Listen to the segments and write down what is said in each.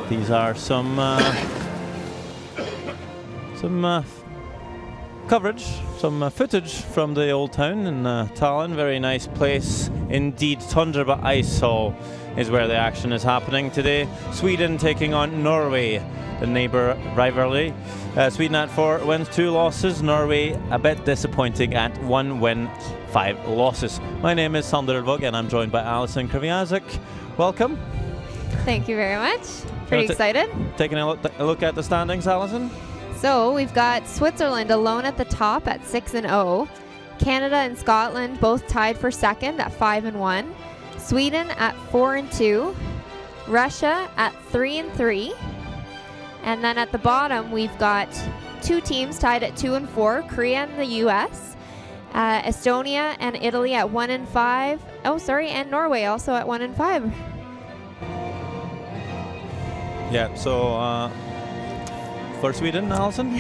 These are some coverage, some footage from the old town in Tallin. Very nice place indeed. Tundra Ice Hall is where the action is happening today. Sweden taking on Norway, the neighbour rivalry. Sweden at 4 wins, 2 losses. Norway a bit disappointing at 1 win, 5 losses. My name is Sander Elvåg and I'm joined by Alison Kraviazik. Welcome. Thank you very much. Pretty excited. Taking a look at the standings, Alison. So we've got Switzerland alone at the top at 6-0. Canada and Scotland both tied for second at 5-1. Sweden at 4-2. Russia at 3-3. And then at the bottom, we've got 2 teams tied at 2-4, Korea and the US. Estonia and Italy at 1-5. Oh, sorry, and Norway also at 1-5. Yeah, so for Sweden, Alison?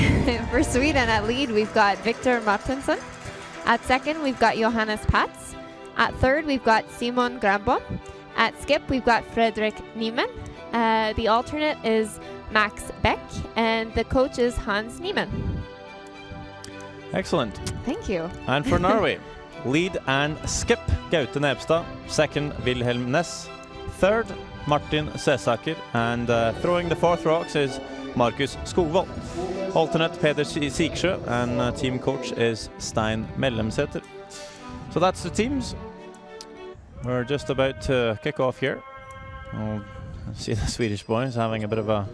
For Sweden at lead, we've got Victor Martinsson. At second, we've got Johannes Pats. At third, we've got Simon Grabom. At skip, we've got Fredrik Niemann. The alternate is Max Beck, and the coach is Hans Niemann. Excellent. Thank you. And for Norway, lead and skip Gaute Nebstad, second Wilhelm Ness, third Martin Sesaker, and throwing the 4th rocks is Markus Skogvold. Alternate Peder Siksjö, and team coach is Stein Mellemseter. So that's the teams. We're just about to kick off here. I'll see the Swedish boys having a bit of a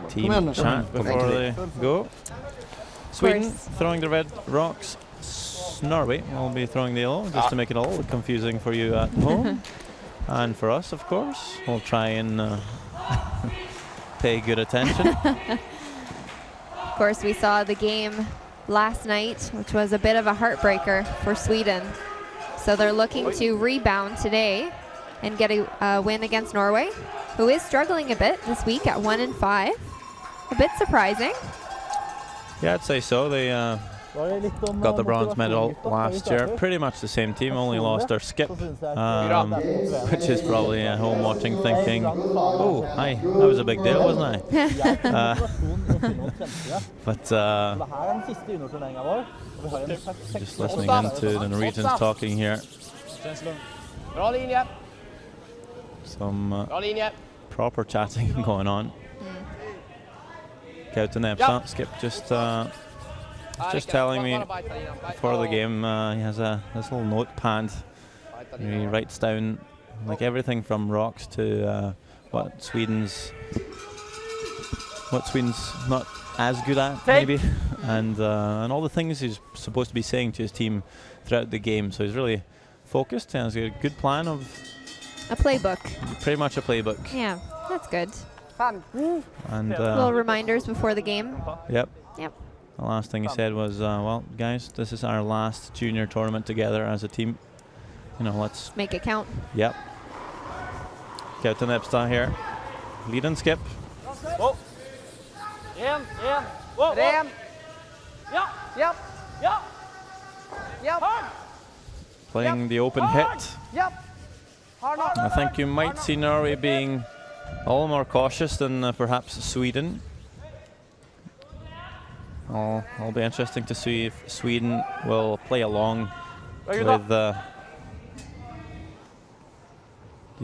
team chat before they go. Sweden throwing the red rocks. Norway will be throwing the yellow, just to make it all confusing for you at home. And for us, of course. We'll try and pay good attention. Of course, we saw the game last night, which was a bit of a heartbreaker for Sweden. So they're looking to rebound today and get a win against Norway, who is struggling a bit this week at 1-5. A bit surprising. Yeah, I'd say so. They got the bronze medal last year. Pretty much the same team, only lost their skip, which is probably at home watching thinking, oh, hi, that was a big deal, wasn't I? But just listening into the Norwegians talking here. Some proper chatting going on. Gaute Nebstad, skip just telling me before the game he has this little notepad. He writes down like everything from rocks to what Sweden's not as good at maybe, and all the things he's supposed to be saying to his team throughout the game. So he's really focused and has a good plan of a playbook. Pretty much a playbook. Yeah, that's good. And little reminders before the game. Yep. Yep. The last thing he said was, well, guys, this is our last junior tournament together as a team. You know, let's make it count. Yep. Gaute Nebstad here. Lead and skip. Whoa. In. Whoa. Yep. Yep. Yep. Yep. Playing the open hit. Yep. I think you might see Norway being a little more cautious than perhaps Sweden. It'll be interesting to see if Sweden will play along with the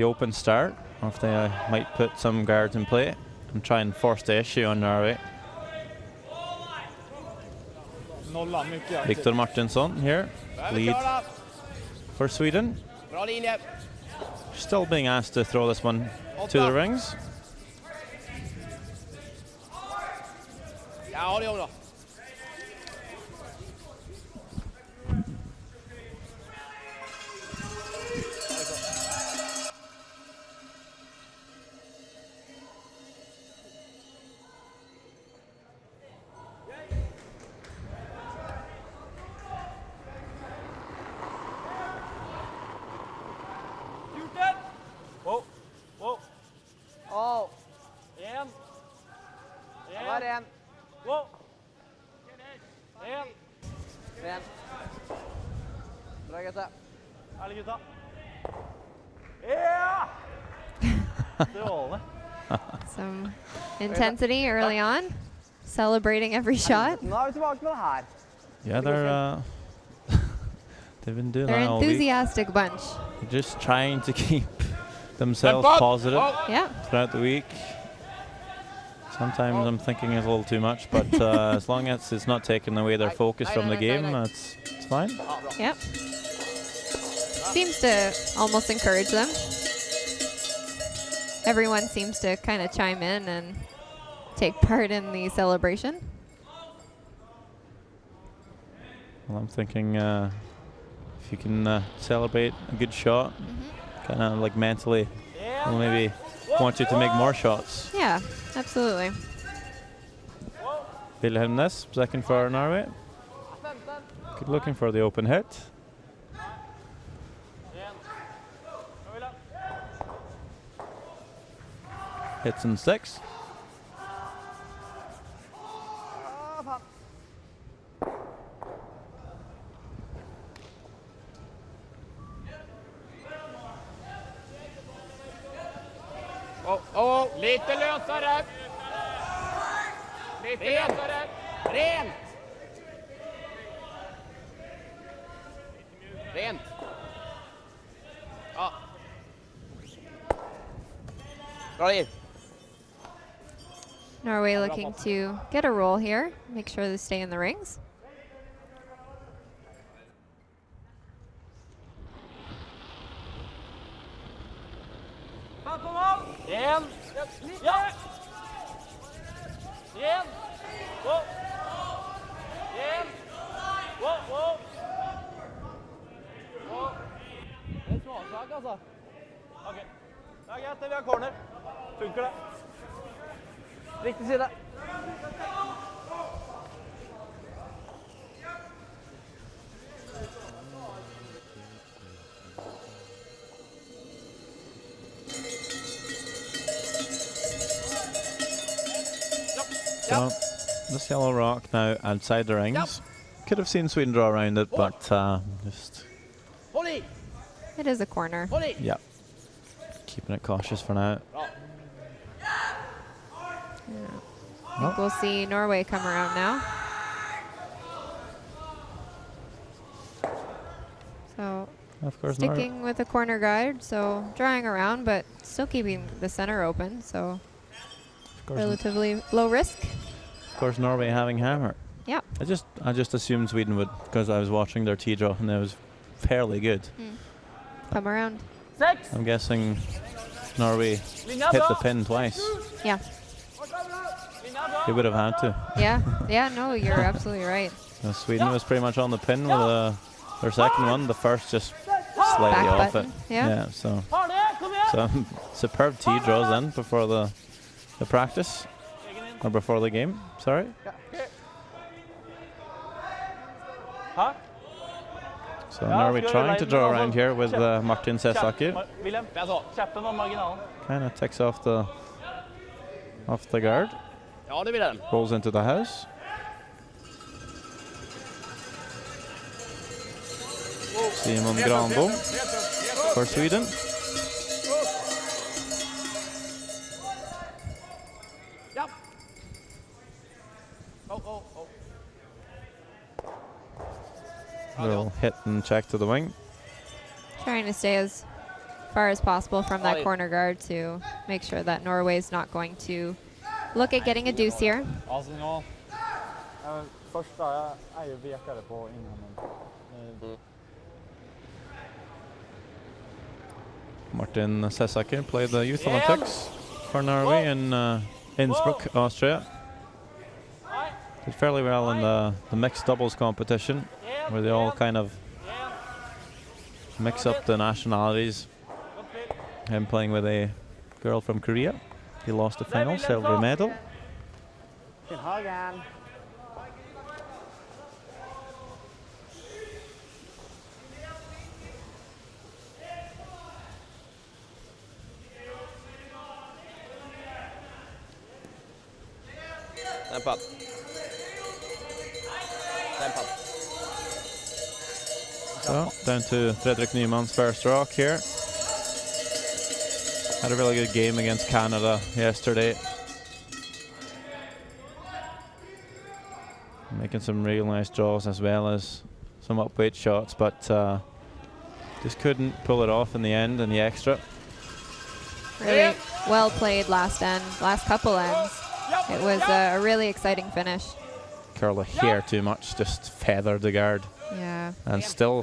open start, or if they might put some guards in play and try and force the issue on Norway. Victor Martinsson here, lead for Sweden. Still being asked to throw this one to the rings. Bra gutta. Some intensity early on, celebrating every shot. Yeah, they're they've been doing They're that an all week. enthusiastic bunch. They're just trying to keep themselves positive Yeah. throughout the week. Sometimes I'm thinking it's a little too much, but as long as it's not taking away their focus from the game, it's fine. Yep. Seems to almost encourage them. Everyone seems to kind of chime in and take part in the celebration. Well, I'm thinking if you can celebrate a good shot, kind of like mentally, we'll maybe want you to make more shots. Yeah, absolutely. Wilhelmnes, second for Norway. Good looking for the open hit. Hits in 6. Lite lösare. Lite lösare. Rent. Rent. Ja. Bra liv. Norway looking to get a roll here, make sure they stay in the rings. Igen. Ja. Igen. Wow. Igen. Wow, wow. Wow. Det är småsak alltså. Okej. Ja, greit, vi har corner. Funker det? Riktig side. So this yellow rock now outside the rings. Could have seen Sweden draw around it, but just It is a corner. yeah, keeping it cautious for now. I think we'll see Norway come around now. So Of course, sticking with the corner guide, so drawing around, but still keeping the center open, so relatively low risk. Of course, Norway having hammer. Yeah. I just assumed Sweden would, because I was watching their tee draw and it was fairly good. Come around. I'm guessing Norway hit the pin twice. Yeah. They would have had to. Yeah. Yeah, no, you're absolutely right. Sweden was pretty much on the pin with their second one. The first just slightly Back off button, it. yeah. So superb tee draws then before the practice, or before the game, sorry. So Norway trying to draw around here with Martin Sesaker. Kind of takes off the guard. Rolls into the house. Simon Granbom for Sweden. Little hit and check to the wing. Trying to stay as far as possible from that corner guard to make sure that Norway's not going to look at getting a deuce here. Martin Sesaker played the Youth Olympics for Norway in Innsbruck, Austria. Did fairly well in the mixed doubles competition, where they all kind of mix up the nationalities. Him playing with a girl from Korea. He lost the final, silver medal. So down to Fredrik Nyman's first rock here. Had a really good game against Canada yesterday. Making some real nice draws as well as some upweight shots, but just couldn't pull it off in the end in the extra. Really well played last couple ends. It was a really exciting finish. Curl a hair too much, just feathered the guard. Yeah. And still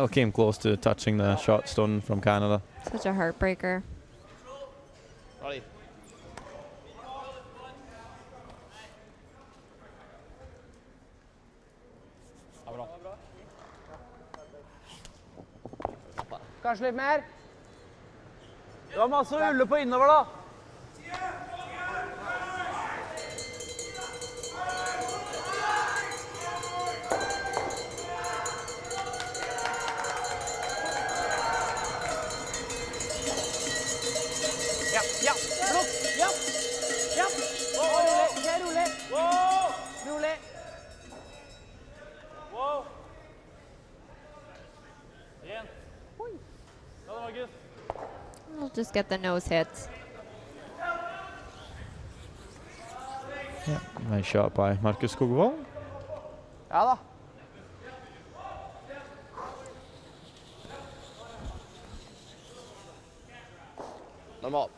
came close to touching the shot stone from Canada. Such a heartbreaker. Kanskje litt mer. Du har masse å ulle på innover, da. Ja, blokk, ja. Rolig. Rolig. Wow. Igjen. We'll just get the nose hits. Yeah, nice shot by Markus Skogvold. Ja da. Normal.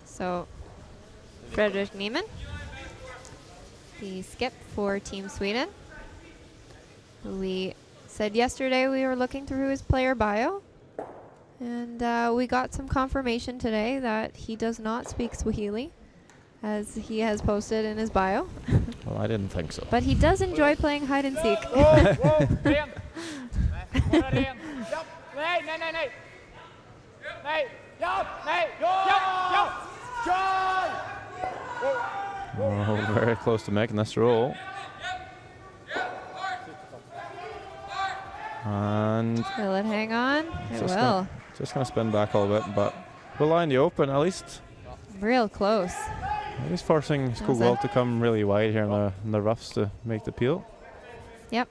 So, Fredrik Niemann, the skip for Team Sweden. We said yesterday we were looking through his player bio, and we got some confirmation today that he does not speak Swahili, as he has posted in his bio. Well, I didn't think so. But he does enjoy playing hide and seek. Oh, very close to making this roll. And Will it hang on? It will. Just going to spin back a little bit, but we'll line the open at least. Real close. He's forcing Skogvold to come really wide here in the roughs to make the peel. Yep.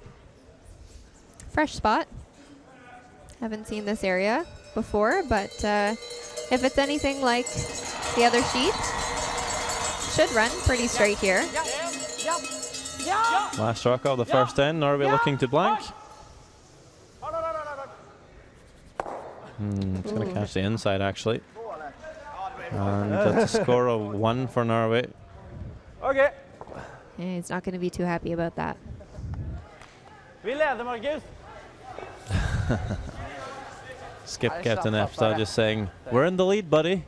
Fresh spot. Haven't seen this area before, but if it's anything like the other sheet, should run pretty straight here. Last stroke of the first end. Norway looking to blank. It's going to catch the inside actually. And that's a score of 1 for Norway. Okay. Yeah, he's not going to be too happy about that. Vi leder, Markus. Skip Captain Epstad just saying, "We're in the lead, buddy."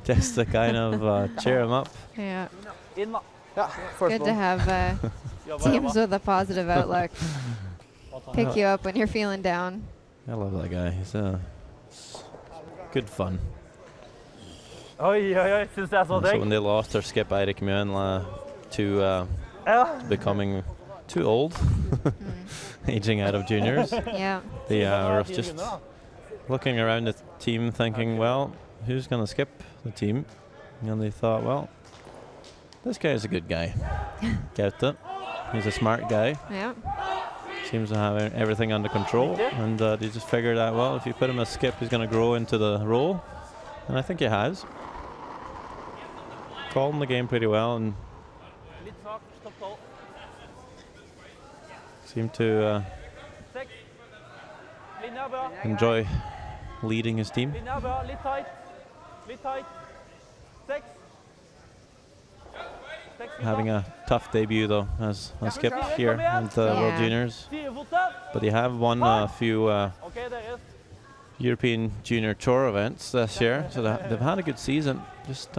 Just to kind of cheer him up. Yeah. Good to have teams with a positive outlook. Pick you up when you're feeling down. I love that guy. He's good fun. Syns det så So when they lost their skip Eirik Mjøen to becoming too old, aging out of juniors, Yeah. they were just looking around the team thinking, well, who's going to skip the team? And they thought, well, this guy is a good guy. Gaute. He's a smart guy. Yeah. Seems to have everything under control. And they just figured out, well, if you put him as skip, he's going to grow into the role. And I think he has. Calling the game pretty well and seemed to enjoy leading his team. Having a tough debut though as a skip here at the World Juniors. But they have won a few European Junior Tour events this year, so they've had a good season. Just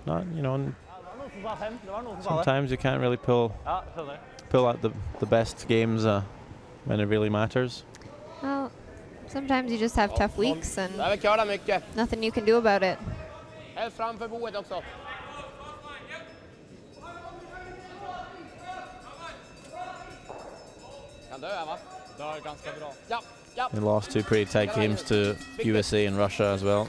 not, you know, sometimes you can't really pull out the best games when it really matters. Well, sometimes you just have tough weeks and nothing you can do about it. They lost 2 pretty tight games to USA and Russia as well.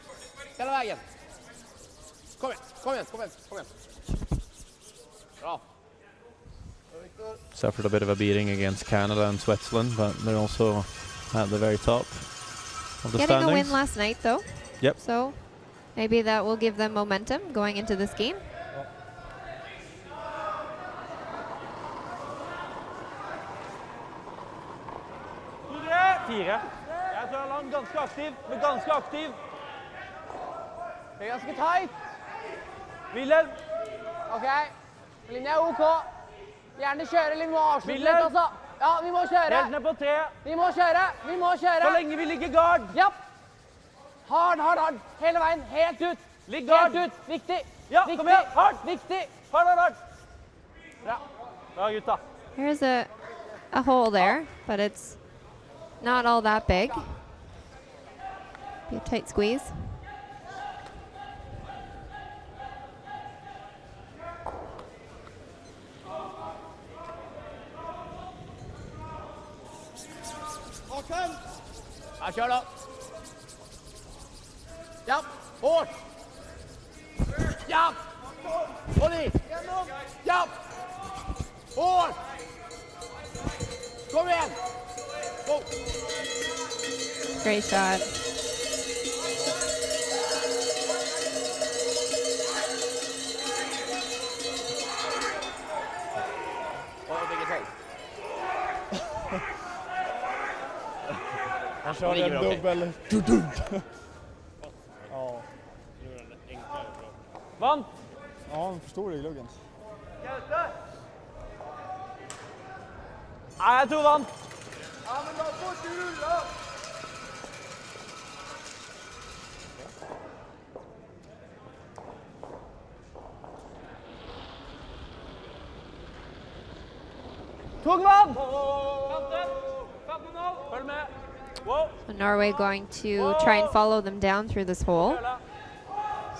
suffered a bit of a beating against Canada and Switzerland, but they're also at the very top of the Getting standings. a win last night, though. Yep. So maybe that will give them momentum going into this game. Fire. Jeg tror han er ganske aktiv, men ganske aktiv. Det er ganske tight. Wilhelm. Ok, linje er ok. Gjerne kjøre, eller vi må avslutte litt, altså. Ja, vi må kjøre. Helt ned på 3. Vi må kjøre, vi må kjøre. Så lenge vi ligger guard. Ja. Hard. Hele veien, helt ut. Ligg guard. Helt ut, viktig. Ja, kom igjen, hard. Viktig. Hard. Bra. Bra, gutta. Here's a hole there, but it's not all that big. Be a tight squeeze. Ja, kjør da. Ja, hårdt. Ja. Hold i. Ja. Hårdt. Kom igjen. Go. Great shot. Han körde en dubbel. Ja. Vant. Ja, han förstår i gluggen. Nej, jeg tror vant. Ja, men da får du rulle. Tung vann. Følg med. Wow. So Norway going to try and follow them down through this hole.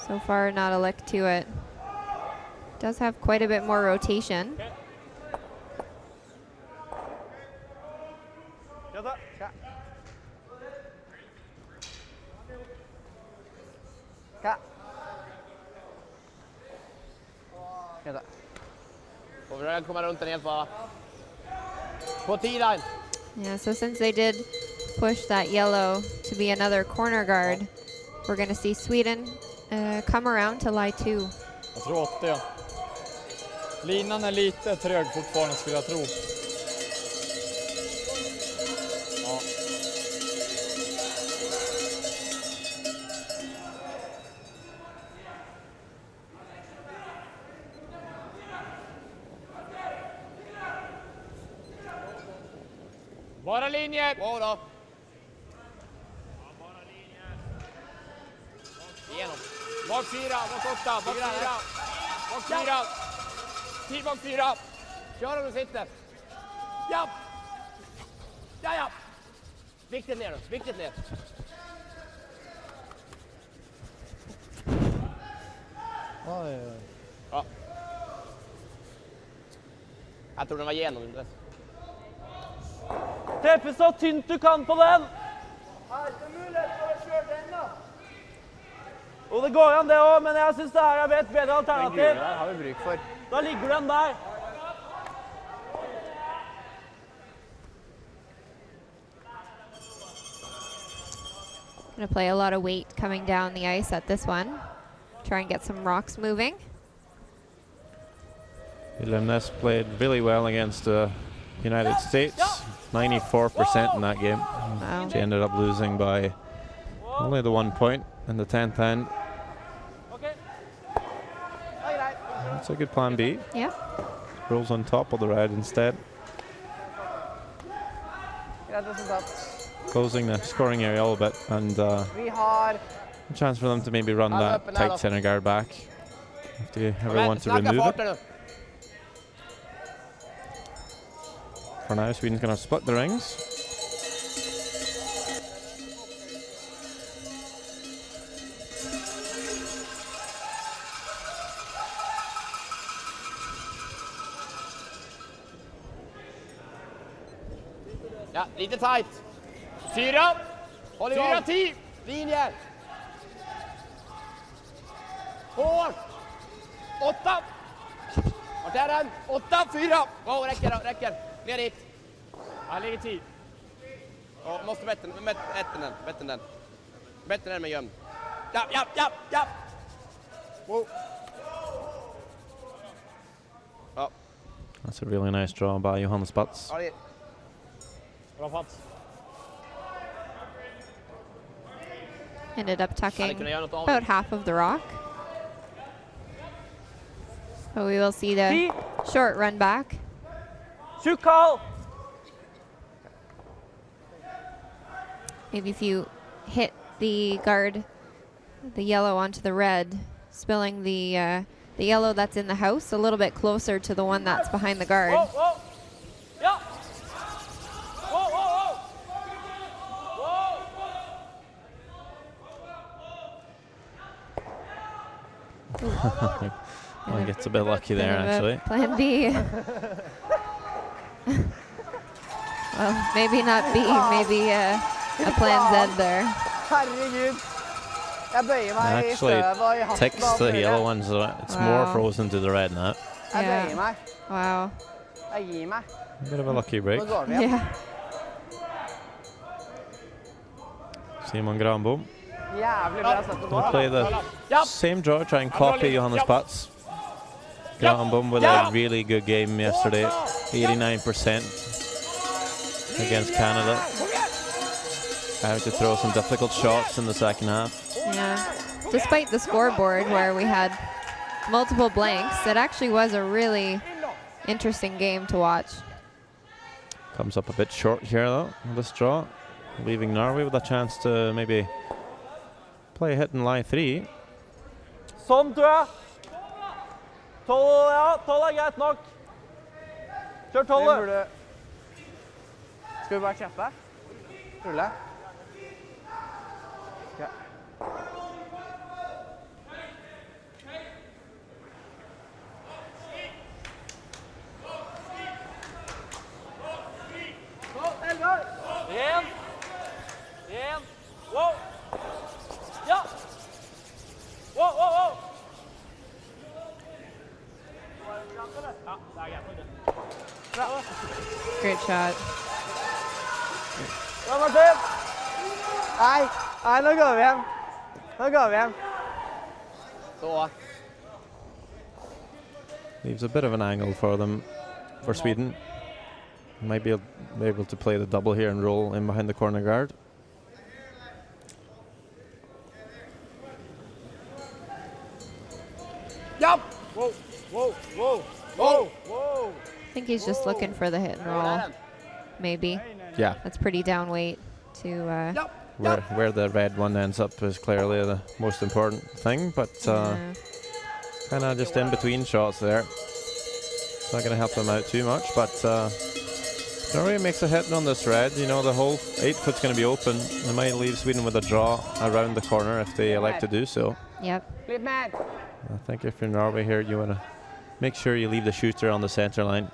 So far, not a lick to it. Does have quite a bit more rotation. Overall kommer rundt den helt på 10 line. Yeah, so since they did push that yellow to be another corner guard, we're going to see Sweden come around to lie 2. Jag tror 80, ja. Linan är lite trög fortfarande, skulle jag tro. Ja. Bara linje. Wow då. Igenom. Bak 4, bak 8, bak 4. Bak 4. 10 bak 4. Kör om du sitter. Ja. Ja. Viktigt ner. Ja. Ja. Jag tror den var igenom. Treffe så tynt du kan på den. Og det går an det også, men jeg synes det her er et bedre alternativ. Den gule har vi bruk for. Da ligger den der. Going to play a lot of weight coming down the ice at this one. Try and get some rocks moving. Wilhelm Ness played really well against the United States. 94% in that game. Wow. She ended up losing by only the 1 point in the 10th end. That's a good plan B. Yeah. Rolls on top of the red instead. Closing the scoring area a little bit, and a chance for them to maybe run that tight center guard back if they ever want to remove it. For now, Sweden's going to split the rings. Ja, lite tight. 4. 4-10. Linjer. Hård. 8. Och där är den. 8, 4. Wow, räcker då, räcker. Ner dit. Han ligger 10. Ja, måste bättre den. Bättre den med gömd. Ja. Wow. Ja. That's a really nice draw by Johannes Batz. Ja, det Bra fatt. Ended up tucking kunna göra något av about half of the rock. But we will see the short run back. Shoot call! Maybe if you hit the guard, the yellow onto the red, spilling the yellow that's in the house a little bit closer to the one that's behind the guard. Whoa, whoa. Ja! Whoa, whoa, whoa! Well, gets a bit lucky there, actually. Plan B. Well, maybe not B, maybe a plan Z there. Herregud. Jag böjer mig i Actually støv og i hatten. takes the yellow one, so it's more Wow. frozen to the red now. Jeg bøyer meg. Wow. Jeg gir meg. A bit of a lucky break. Nå går vi igjen. Yeah. Simon Granbom. Jævlig bra sett på Gonna play nå. the same draw, try and copy Johannes Batz. Granbom with a really good game yesterday, 89% against Canada. Having to throw some difficult shots in the second half. Yeah. Despite the scoreboard where we had multiple blanks, it actually was a really interesting game to watch. Comes up a bit short here though, this draw. Leaving Norway with a chance to maybe play a hit in line 3. Sånn, tror jeg. 12, ja. 12 er greit nok. Kjør 12. Skal vi bare kjappe? Rulle. Ja. En. Wow. Ja. Wow, wow, wow. Great shot. Bra, Martin. Nei, nå går vi hjem. Så. Leaves a bit of an angle for them, for Sweden. Might be able to play the double here and roll in behind the corner guard. Ja. Wow, wow, wow, wow, wow. I think he's just looking for the hit and roll, maybe. Yeah, That's pretty down weight to where the red one ends up is clearly the most important thing, but yeah. kind of just in between shots there. It's not going to help them out too much, but Norway makes a hit on this red. You know, the whole 8-foot's going to be open. They might leave Sweden with a draw around the corner if they elect to do so. Yep. Flip man. I think if you're Norway here, you want to make sure you leave the shooter on the center line.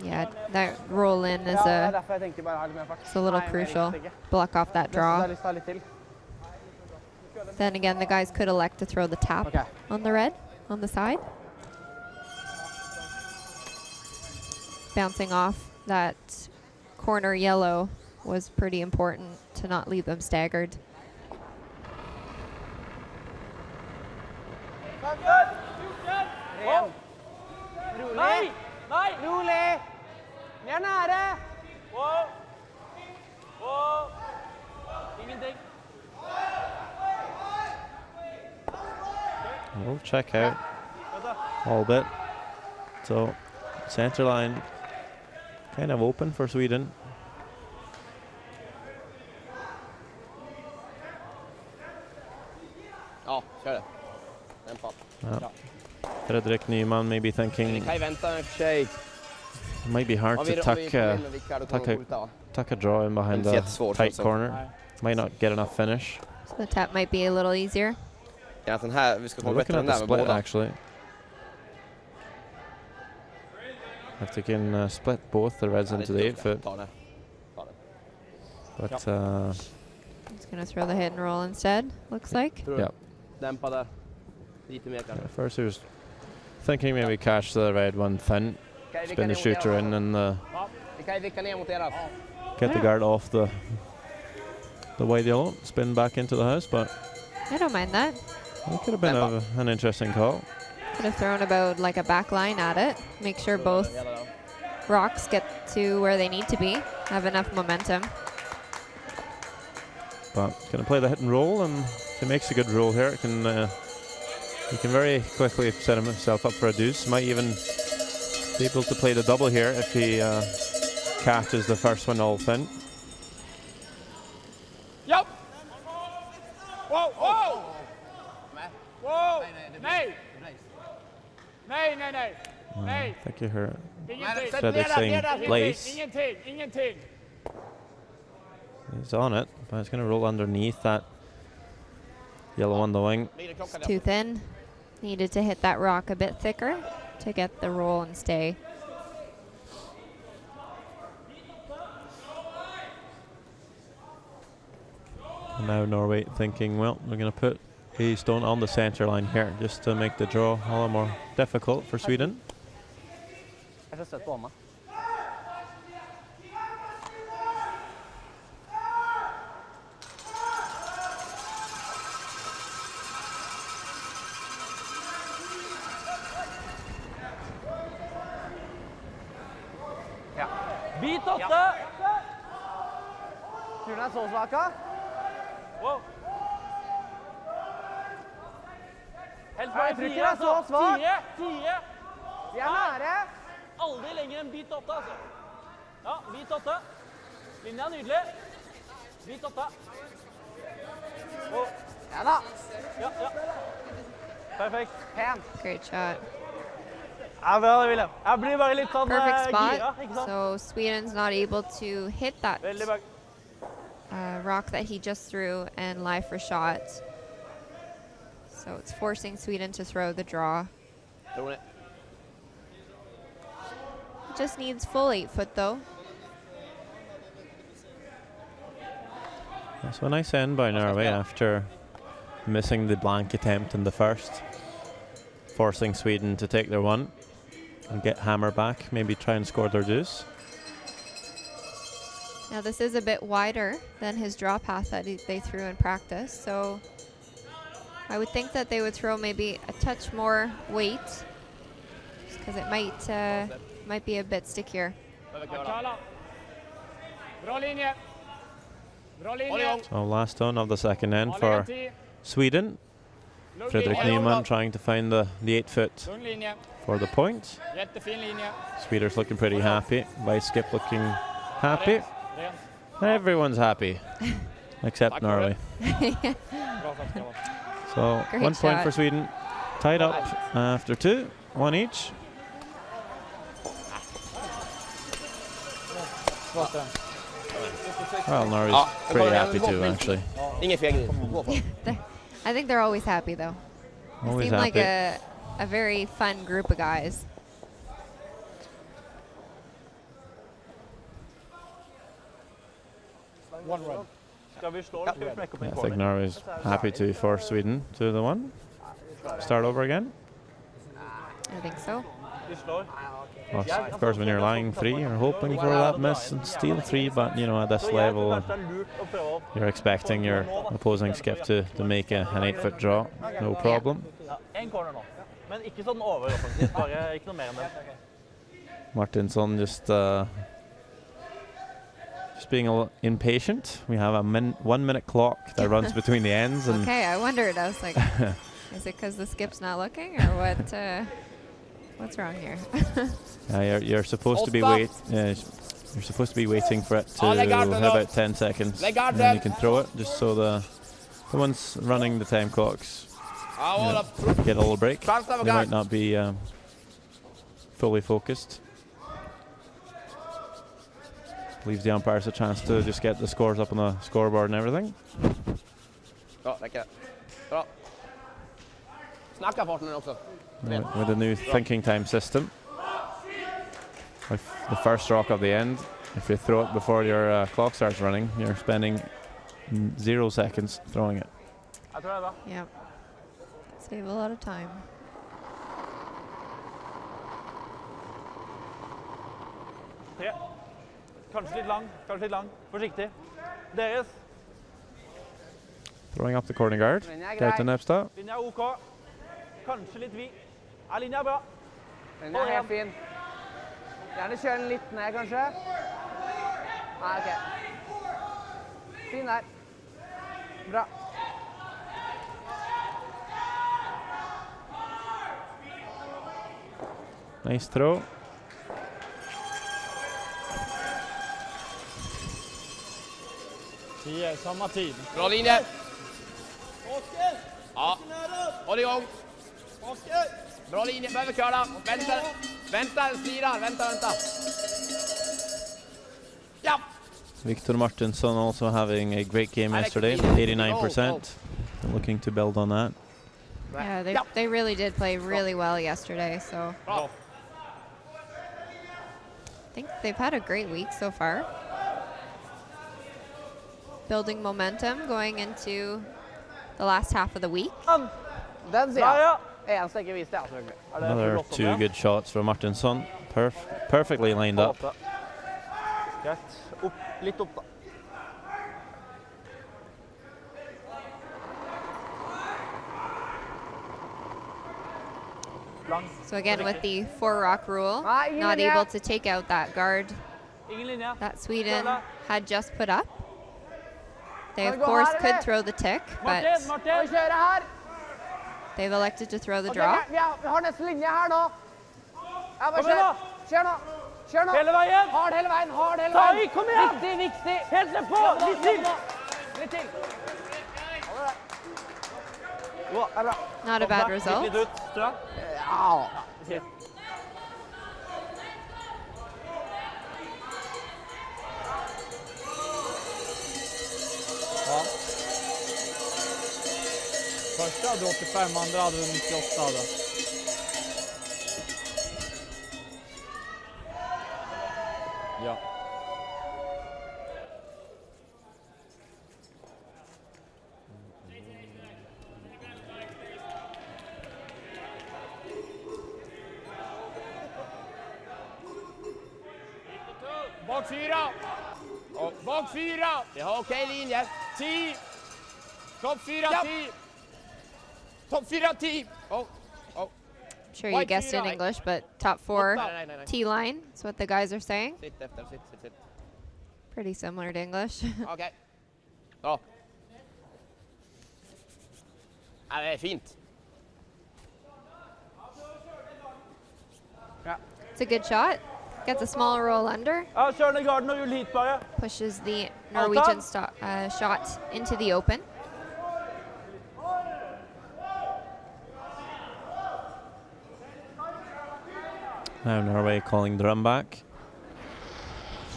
Yeah, that roll in is Ja, derfor jeg tenkte bare ha litt mer fart. it's a little Nei, crucial. mer ikke. Block off that Jeg draw. har lyst til å ha litt til. Then again, the guys could elect to throw the tap Okay. on the red, on the side. Bouncing off that corner yellow was pretty important to not leave them staggered. Ren. Rolig. Nei. Rolig. Vi er nære. Wow. Wow. Ingenting. We'll check out all bit. So center line kind of open for Sweden. Ja, kör det. Den papp. Yeah. Fredrik Nyman may be thinking Vi kan ju vänta i och för sig. it might be hard to tuck a draw in behind Det är the jättesvårt tight alltså. corner. Might not get enough finish. So the tap might be a little easier. Ja, att den här, vi ska We're komma looking bättre at än the där med split båda. actually. If they can split both the reds Ja, det into är the tufft. 8-foot, Ta det. Ta det. but He's going to throw the hit and roll instead, looks like. Tror du? yeah. Dämpa där. Lite mer kanske. First he was Thinking maybe catch the red one thin, spin the shooter in and get the guard off the white yellow, spin back into the house, but I don't mind that. it could have been an interesting call. Could have thrown about like a back line at it. Make sure both rocks get to where they need to be. Have enough momentum. But going to play the hit and roll, and if he makes a good roll here, it can he can very quickly set himself up for a deuce. Might even be able to play the double here if he catches the first one all thin. Yep. Whoa, whoa. Whoa. Nej. Nej, nej, nej. Nej. I think you heard Ingenting. Fredrik saying place. Ingenting, ingenting. He's on it, but it's going to roll underneath that yellow on the wing. It's too thin. Needed to hit that rock a bit thicker to get the roll and stay. And now Norway thinking, well, we're going to put a stone on the center line here just to make the draw a lot more difficult for Sweden. Bit 8. Turen er så svaka. Wow. Helst bare 4, altså. 4. Vi er nære. Aldri lenger enn bit 8, altså. Ja, bit 8. Linja er nydelig. Bit 8. Ja da. Ja. Perfekt. Pen. Great shot. Ja, bra det, William. Jeg blir bare litt sånn Perfect spot. gira, ikke sant? So Sweden's not able to hit that Veldig bra. rock that he just threw and lie for shot. So it's forcing Sweden to throw the draw. Just needs full 8 foot though. That's a nice end by Norway after missing the blank attempt in the first, forcing Sweden to take their one and get hammer back, maybe try and score their deuce. Now this is a bit wider than his draw path that they threw in practice, so I would think that they would throw maybe a touch more weight, because it might be a bit stickier. Bra linje. Bra linje. So last stone of the second end for Sweden. Fredrik Nyman trying to find the 8 foot Tung linje. for the point. Jättefin linje. Swedish looking pretty happy. Vice Skip looking happy. Rent. Everyone's happy except Norway. So Great 1 point shot. for Sweden. Tied up after 2, 1 each. Well, Norway's pretty happy too, actually. I think they're always happy though. They Always seem like happy. a very fun group of guys. One run. Skal vi slå, eller skal vi smekke opp en I think corner? Norway's happy to force Sweden to the one. Start over again. I think so. Vi slår. Well, of course, when you're lying 3, you're hoping for that miss and steal 3, but you know, at this Så jeg tror level, kanskje det er lurt å prøve å you're expecting your opposing skip to make an 8 foot draw. No problem. Ja, en corner nå. Men ikke sånn overoffensivt, bare ikke noe mer enn det. Martinsson just being a little impatient. We have a 1 minute clock that runs between the ends, and Okay, I wondered. I was like, is it because the skip's not looking, or what? What's wrong here? you're supposed to be Stop. you're supposed to be waiting for it to Oh, they got it have up. about 10 seconds, They got and then that. you can throw it, just so the ones running the time clocks get a little break. They might not be fully focused. Leaves the umpires a chance to just get the scores up on the scoreboard and everything. Bra, räcker det. Bra. Snacka partnern också. With the new thinking time system. With the first rock of the end, if you throw it before your clock starts running, you're spending 0 seconds throwing it. Jeg tror det er bra. Yep. Save a lot of time. 3. Kanskje litt lang, kanskje litt lang. Forsiktig. Deres. Throwing up the corner guard. Gaute Nepstad. Linja er OK. Kanskje litt vid. Ja, linja er bra. Linja er helt fin. Gjerne kjøre den litt ned, kanskje. Nei, OK. Fin der. Bra. Nice throw. Samma tid. Bra linje. Ja, håll igång. Bra linje, behöver köra. Vänta, styrar, vänta. Ja! Victor Martinsson also having a great game yesterday, 89%. Looking to build on that. Yeah, they really did play really well yesterday, so Bra. I think they've had a great week so far. Building momentum going into the last half of the week. Den sier Ja, jeg. En stikker vist, ja. Another two good shots from Martinsson. Perfectly lined up. Greit. Opp, litt opp da. Lang. So again, with the 4-rock rule, Ingen not linje. able to take out that guard Ingen linje. that Sweden had just put up. They, Kan of vi gå course, her, could eller? throw the tick, Martin, but Skal vi Martin. kjøre her? they've elected to throw the Ok, drop. vi har nesten linje her nå. Ja, bare Kom igjen kjør. da. Kjør nå. Kjør nå. Hele veien. Hard hele veien, hard hele Ta veien. i, kom igjen. Viktig, viktig. Helt ned på. Litt til. Litt til. Jo, det er bra. Not a bad result. Litt ut, tror jeg. Ja. Ok. Första hade 85, andra hade 98. Hade. Ja. Bak 4. Och bak 4. Vi har okej linje. 10. Topp 4, 10. Topp 4, 10. Oh. Sure you guessed in English, but top 4 Nej. T-line is what the guys are saying. Sitt efter, sitt. Pretty similar to English. Okej. Bra. Ja, det är fint. It's a good shot. Gets a small roll under. Ja, kjør ned garden og rull hit bare. Pushes the Norwegian shot into the open. Now Norway calling the run back.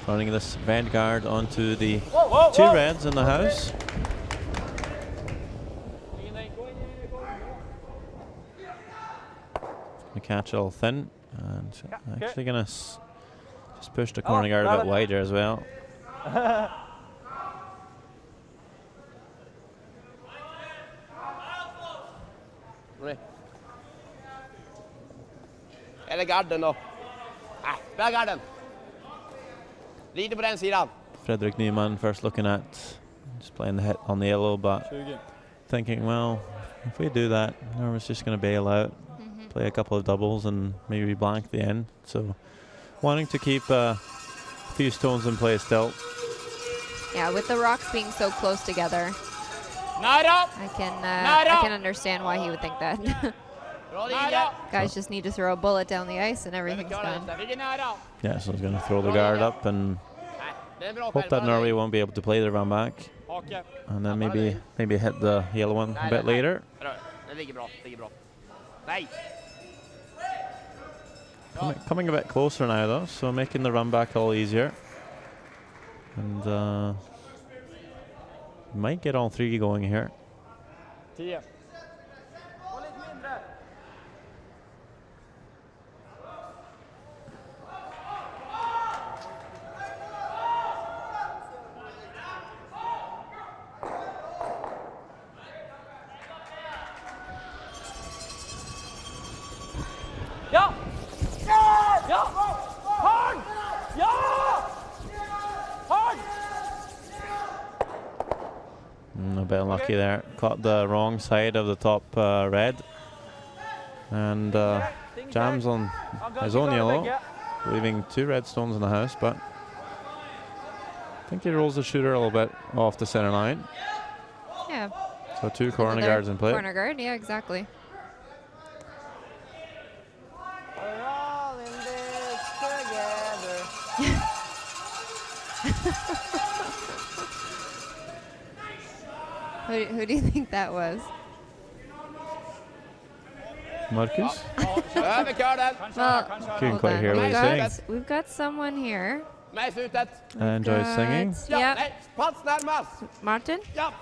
Running this vanguard onto the two reds in the house. We catch it all thin and actually gonna just push the corner guard a bit wider as well. Eller garden då. Spela garden. Rider på den sidan. Fredrik Nyman first looking at just playing the hit on the yellow, but 20. thinking, well, if we do that, Norway's just going to bail out, play a couple of doubles and maybe blank the end. So wanting to keep a few stones in play still. Yeah, with the rocks being so close together, Nära! I can understand why he would think that. Bra linje. Guys just need to throw a bullet down the ice and everything's done. Ligger nära. Yeah, so he's going to throw the guard up and Det är bra. hope that Norway won't be able to play the run back, Hake. and then maybe hit the yellow one a bit later. Det ligger bra. Nej. Coming a bit closer now though, so making the run back all easier. And might get all three going here. 10. Ja! Ja! Hard! Ja! A bit unlucky there. Caught the wrong side of the top red. And jams on his own yellow, leaving 2 red stones in the house, but I think he rolls the shooter a little bit off the center line. Yeah. So 2 corner guards in play. Corner guard, yeah, exactly. We're all in this together. Who do you think that was? Marcus? Well, Couldn't quite hear what he's saying. We've got someone here. Enjoys singing. Yep. Martin? Yep.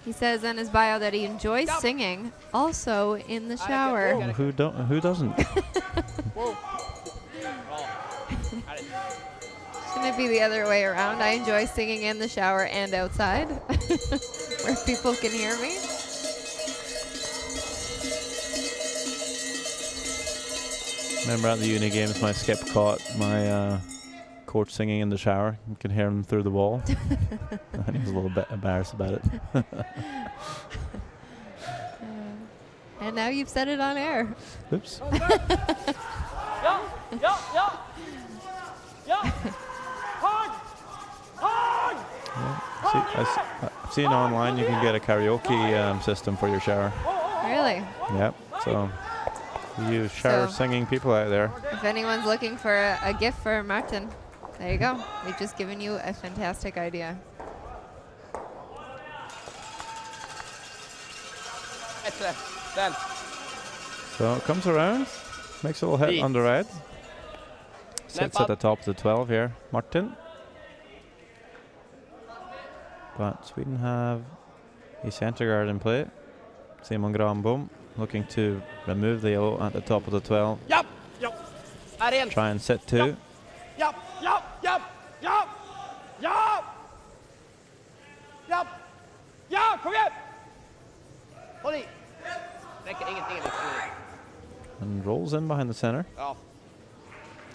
He says in his bio that he enjoys singing, also in the shower. Well, who doesn't? Shouldn't it be the other way around? I enjoy singing in the shower and outside, where people can hear me. Remember at the uni games, my skip caught my coach singing in the shower. You can hear him through the wall. And he was a little bit embarrassed about it. And now you've said it on air. Oops. I've seen online you can get a karaoke system for your shower. Really? Yep. So you shower singing people out there. If anyone's looking for a gift for Martin, there you go. We've just given you a fantastic idea. So it comes around, makes a little hit on the red. Sits at the top of the 12 here, Martin. But Sweden have a center guard in play. Simon Granbom looking to remove the yellow at the top of the 12. Try and sit 2. And rolls in behind the center.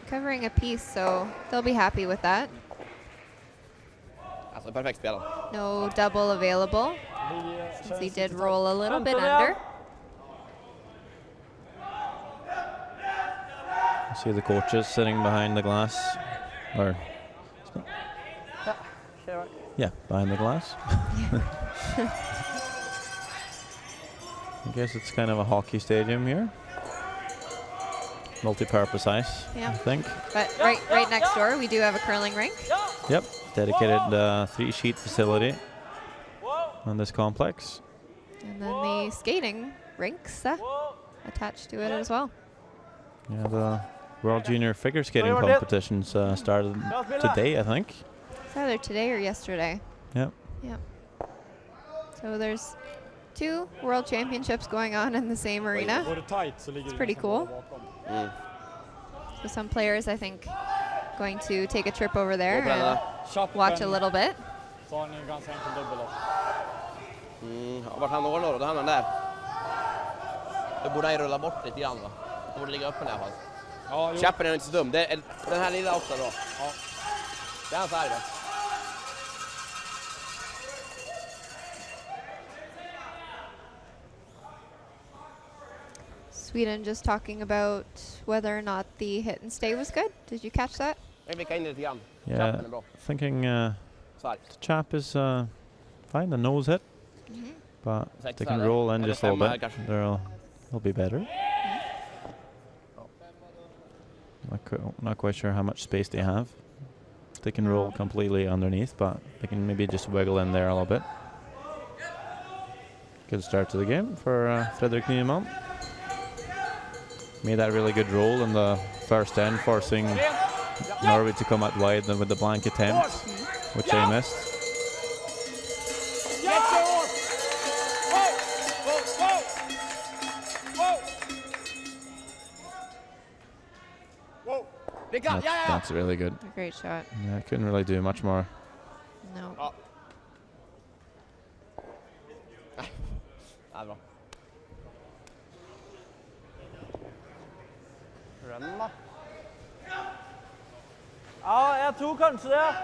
Covering a piece, so they'll be happy with that. No double available, since he did roll a little bit under. See the coaches sitting behind the glass. Or yeah, behind the glass. I guess it's kind of a hockey stadium here. Multi-purpose ice, I think. But right next door, we do have a curling rink. Yep, dedicated 3-sheet facility on this complex. And then the skating rinks attached to it as well. Yeah, the World Junior Figure Skating competitions started today, I think. It's either today or yesterday. Yep. Yep. So there's 2 World Championships going on in the same arena. It's pretty cool. So some players, I think, going to take a trip over there and watch a little bit. Vart han några år då hamnar han där. Då borde han rulla bort lite grann va. Han borde ligga öppen i alla fall. Ja, Chappen är inte så dum. Det är den här lilla också då. Ja. Det är hans arv då. Sweden just talking about whether or not the hit and stay was good. Did you catch that? Yeah, thinking the chap is fine, the nose hit. But they can roll in just a little bit. They'll be better. Not quite sure how much space they have. They can roll completely underneath, but they can maybe just wiggle in there a little bit. Good start to the game for Fredrik Nyman. Made that really good roll in the first end, forcing Norway to come out wide with the blank attempt, which they missed. That's really good. A great shot. Yeah, couldn't really do much more. No. Ja, jeg tror kanskje det.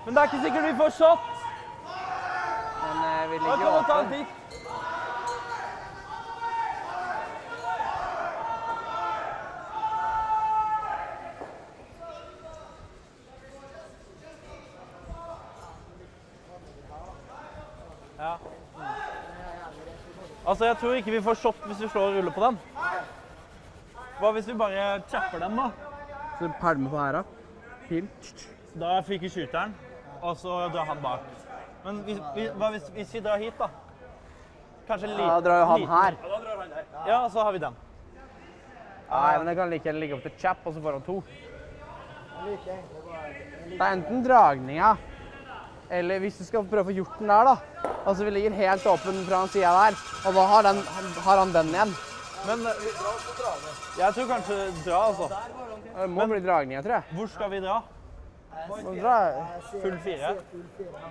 Men det er ikke sikkert vi får shot. Men vi Da ligger kan man ta en åpen. bit. Ja. Altså, jeg tror ikke vi får shot hvis vi slår og ruller på den. Hva hvis vi bare chapper dem da? Så palme på her da. Pil. Da fyker skyteren, og så drar han bak. Men hva hvis vi drar hit da? Kanskje en liten... Ja, da drar jo han her. Ja, da drar han der. Ja, så har vi den. Nei, men det kan like gjerne ligge opp til chap, og så får han 2. Det er enten dragninga, eller hvis du skal prøve å få gjort den der da. Altså vi ligger helt åpen fra den siden der, og da har han den igjen. Men jeg tror kanskje dra, altså. Det må bli dragninga, tror jeg. Hvor skal vi dra? Full 4.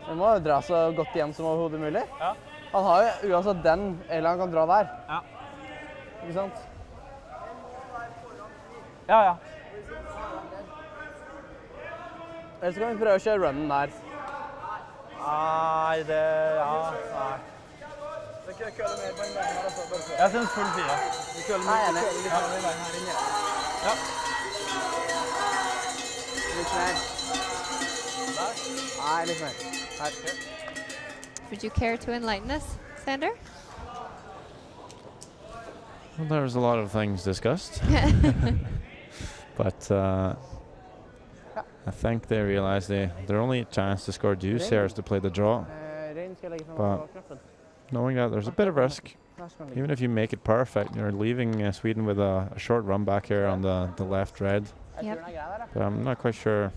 Vi må jo dra så godt igjen som overhodet mulig. Ja. Han har jo uansett den, eller han kan dra der. Ja. Ikke sant? Ja, ja. Eller så kan vi prøve å kjøre runnen der. Nei, det... Ja, nei. Jeg synes full 4. Nei, enig. Ja. Litt mer. Nei, litt mer. Her. Would you care to enlighten us, Sander? Well, there was a lot of things discussed. But I think they realize their only chance to score deuce here is to play the draw. Rein skal jeg legge frem But på knappen. knowing that there's a bit of risk, Her skal den ligge. even if you make it perfect, you're leaving Sweden with a short run back here on the left red. Jeg Yep. tror den er grei der, da. But I'm not quite sure.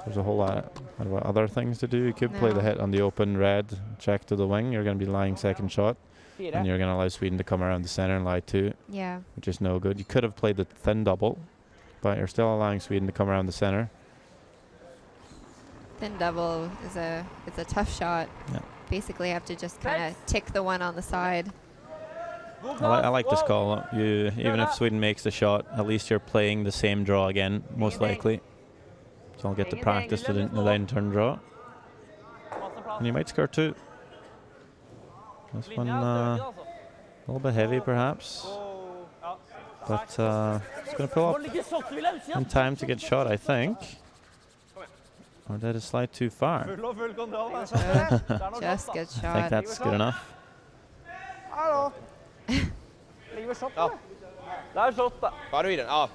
There's a whole lot of other things to do. You could play the No. hit on the open red, check to the wing. You're going to be lying second shot, 4. and you're going to allow Sweden to come around the center and lie 2, Yeah. which is no good. You could have played the thin double, but you're still allowing Sweden to come around the center. Thin double is it's a tough shot. Yeah. Basically, you have to just kind of tick the one on the side. I like this call. Even if Sweden makes the shot, at least you're playing the same draw again, most likely. So I'll get to practice the line turn draw. And you might score 2. This one a little bit heavy perhaps, but it's going to pull up in time to get shot, I think. Or did it slide too far? Just good I think shot. that's good enough. Hallo! Ligger ved shot, Ja. Det er shot da. Bare videre. Ja.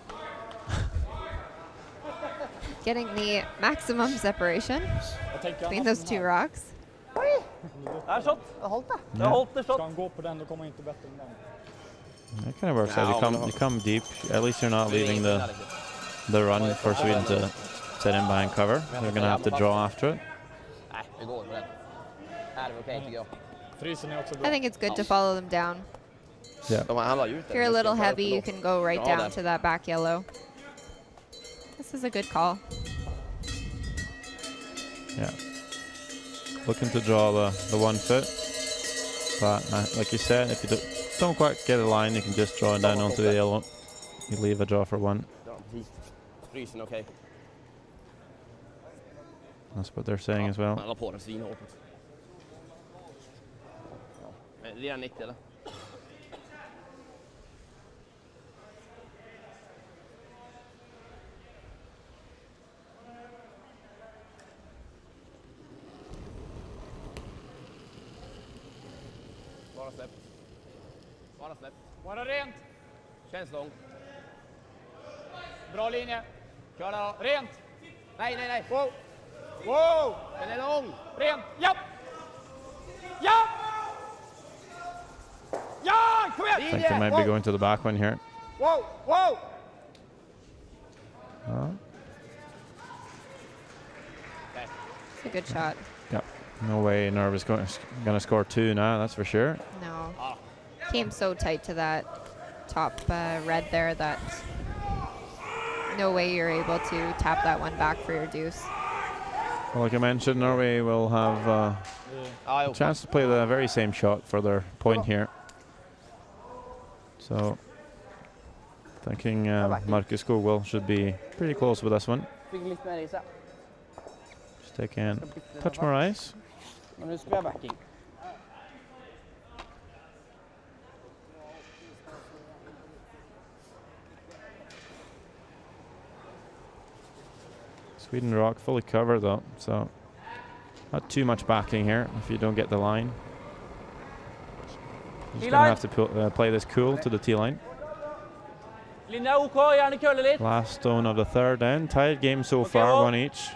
Getting the maximum separation between those two rocks. Det er shot. Det holdt, da. Det holdt det shot. Ska han gå på den, då kommer han inte bättre än den. That kind of works out. You come deep. At least you're not leaving the run for Sweden to sit in behind cover. They're going to have to draw after it. Nej, vi går på den. Här är vi okej, tycker jag. Frysen är också I bra. think it's good to follow them down. Han la ju ut If den. you're a little heavy, you can go right Ja, down där. to that back yellow. This is a good call. Yeah. Looking to draw the 1 foot. But like you said, if you don't quite get a line, you can just draw it down onto the yellow. You leave a draw for 1. Ja, precis. Frysen är okej. That's what they're saying as well. Han la på den svinhårt. Men det är 90 eller? Bara släpp. Bara släpp. Bara rent! Känns lång. Bra linje! Kör då. Rent! Nej, nej, nej. Wow! Wow! Den är lång. Rent! Ja! Ja! Ja! Kom igen! I think they might be going to the back one here. Wow! Wow! It's a good shot. Yeah. No way Nerv is going to score 2 now, that's for sure. No. Came so tight to that top red there that no way you're able to tap that one back for your deuce. Well, like I mentioned, Norway will have a chance to play the very same shot for their point here. So, thinking Marcus Skogwell should be pretty close with this one. Fikk litt mer i seg. Just taking touch more ice. Men husk vi har backing. Sweden rock fully covered though, so not too much backing here if you don't get the line. You're just gonna have to play this cool to the T-line. Linja OK, gjerne køle litt. Last stone of the third end. Tied game so far, one each.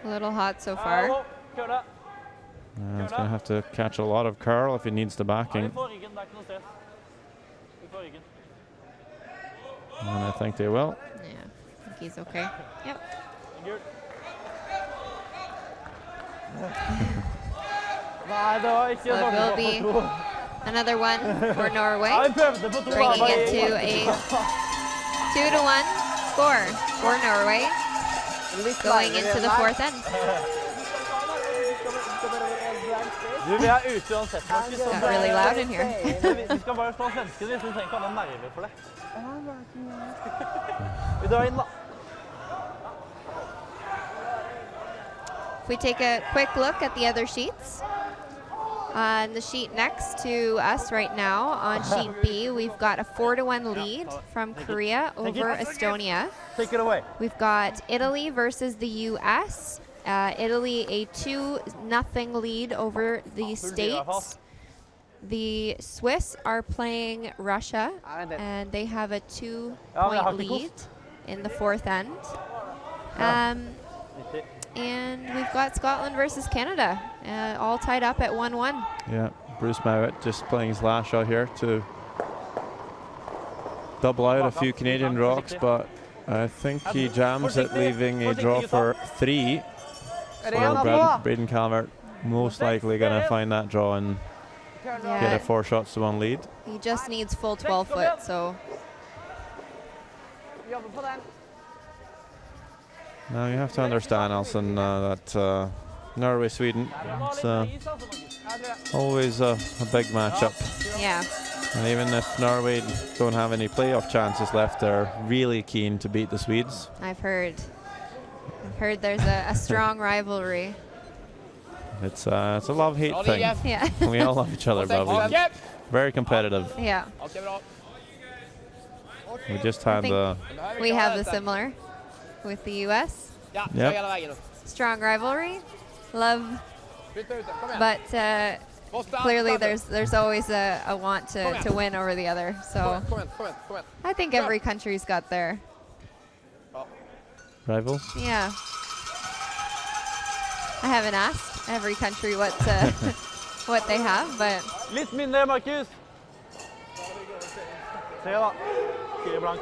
A little hot so far. Køle. It's gonna have to catch a lot of curl if it needs the backing. Vi får ryggen, det er ikke noe stress. Vi får ryggen. And I think they will. Yeah, I think he's okay. Yep. Gul. Nei, det var ikke So it will be another one for Norway, Ja, vi prøvde på to. bringing it to a 2-1 score for Norway, going into the fourth end. Du, vi er ute uansett, Markus. Got really loud in here. Vi skal bare slå svensken, vi trenger ikke ha noen nerver for det. Vi drar inn da. If we take a quick look at the other sheets, on the sheet next to us right now, on sheet B, we've got a 4-1 lead from Korea over Estonia. Take it away. We've got Italy versus the US. Italy a 2-0 lead over the States. The Swiss are playing Russia, and they have a 2-point lead in the fourth end. And we've got Scotland versus Canada, all tied up at 1-1. Yeah, Bruce Mowat just playing his last shot here to double out a few Canadian rocks, but I think he jams it, leaving a draw for 3. So Braden Calvert most likely going to find that draw and get a 4 shots to 1 lead. He just needs full 12 foot, so. Now you have to understand, Alson, that Norway-Sweden, it's always a big matchup. Yeah. And even if Norway don't have any playoff chances left, they're really keen to beat the Swedes. I've heard there's a strong rivalry. It's a love-hate thing. Yeah. We all love each other, but we're very competitive. Yeah. We just had We have the similar with the US. Yep. Strong rivalry, love, but clearly there's always a want to win over the other. So I think every country's got their rivals. Yeah. I haven't asked every country what what they have, but Litt mindre, Markus. Se da. 4 blank.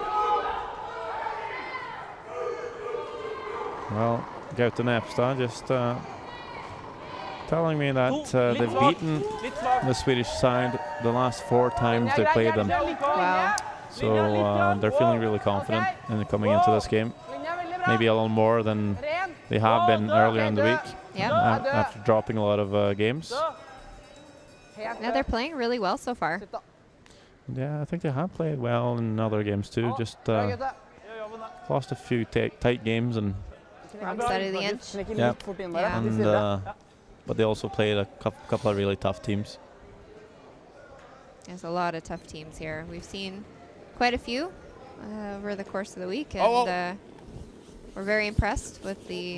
Well, Gaute Nepstad just telling me that they've beaten the Swedish side the last 4 times they played them. wow. So they're feeling really confident in coming into this game. Maybe a little more than they have been earlier in the week. Yeah. After dropping a lot of games. Yeah, they're playing really well so far. Yeah, I think they have played well in other games too. Just lost a few tight games and. Wrong side of the inch. Yeah. And but they also played a couple of really tough teams. There's a lot of tough teams here. We've seen quite a few over the course of the week, and we're very impressed with the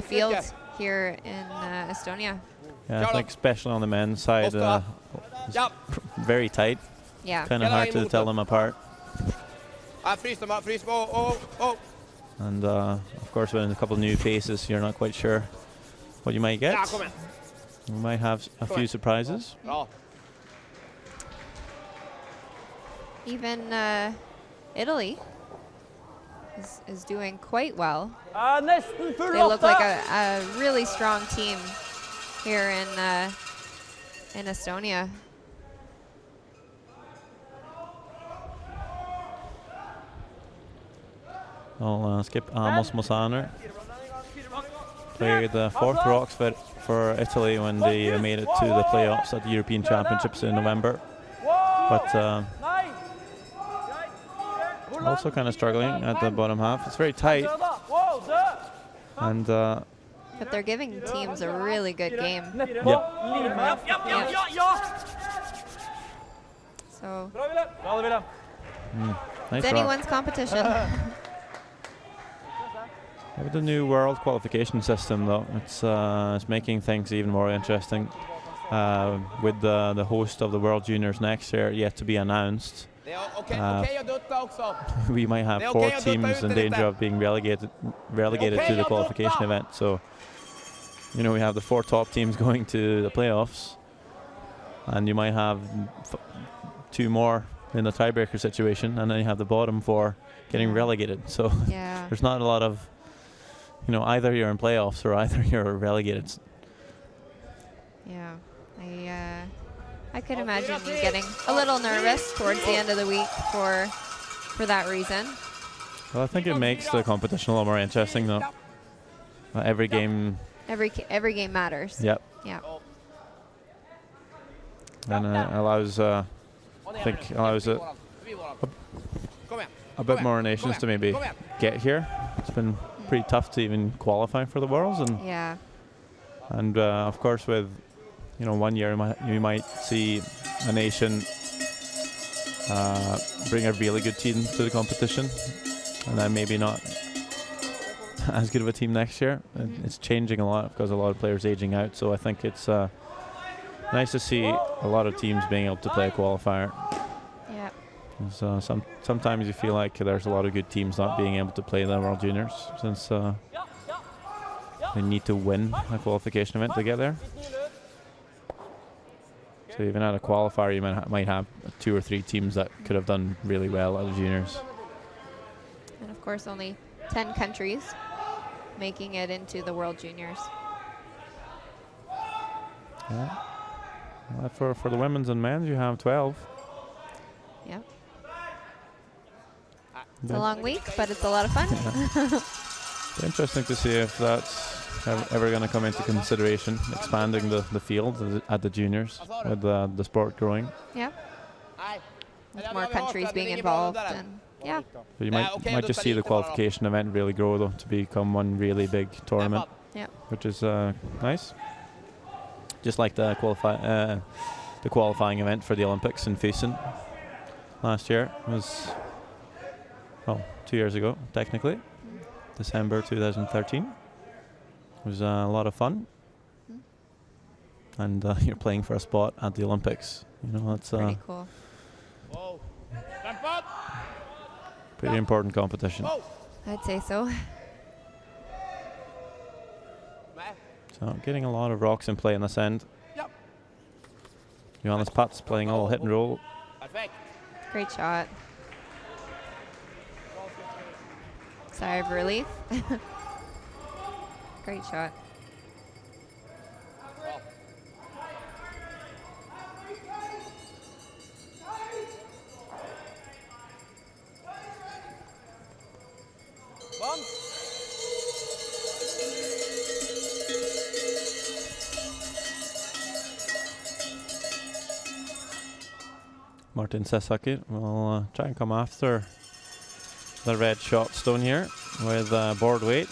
field here in Estonia. Yeah, I think especially on the men's side, it's very tight. Yeah. Kind of hard to tell them apart. And of course, when a couple of new faces, you're not quite sure what you might get. We might have a few surprises. Even Italy is doing quite well. Nesten full They look åtte. like a really strong team here in Estonia. I'll skip Amos Mosaner. Played the 4th rocks for Italy when they made it to the playoffs at the European Championships in November. But also kind of struggling at the bottom half. It's very tight. And But they're giving teams a really good game. yeah. So Bra, Wilhelm. Nice it's rock. anyone's competition. With the new world qualification system, though, it's making things even more interesting. With the host of the World Juniors next year yet to be announced, we might have 4 teams in danger of being relegated to the qualification event. So, you know, we have the 4 top teams going to the playoffs, and you might have 2 more in the tiebreaker situation, and then you have the bottom 4 getting relegated. So Yeah. there's not a lot of, you know, either you're in playoffs or either you're relegated. Yeah. I could imagine me getting a little nervous towards the end of the week for that reason. Well, I think it makes the competition a lot more interesting, though. Every game. Every game matters. Yep. Yeah. And allows a bit more nations to maybe get here. It's been pretty tough to even qualify for the Worlds, and of course, with, you know, one year you might see a nation bring a really good team to the competition, and then maybe not as good of a team next year. It's changing a lot because a lot of players aging out. So I think it's nice to see a lot of teams being able to play a qualifier. Yeah. So sometimes you feel like there's a lot of good teams not being able to play the World Juniors since they need to win a qualification event to get there. So even at a qualifier, you might have 2 or 3 teams that could have done really well at the juniors. And of course, only 10 countries making it into the World Juniors. Yeah. For the women's and men's, you have 12. Yeah. It's a long week, but it's a lot of fun. It's interesting to see if that's ever going to come into consideration, expanding the field at the juniors with the sport growing. Yeah. With more countries being involved, and yeah. So you might just see the qualification event really grow, though, to become one really big tournament. Yeah. Which is nice. Just like the qualifying event for the Olympics in Füssen last year was, well, 2 years ago technically, December 2013. It was a lot of fun, and you're playing for a spot at the Olympics. You know, that's pretty cool. Pretty important competition. I'd say so. So getting a lot of rocks in play in this end. Johannes Patz playing all hit and roll. Great shot. Sigh of relief. Great shot. Martin Sessaker will try and come after the red shot stone here with board weight.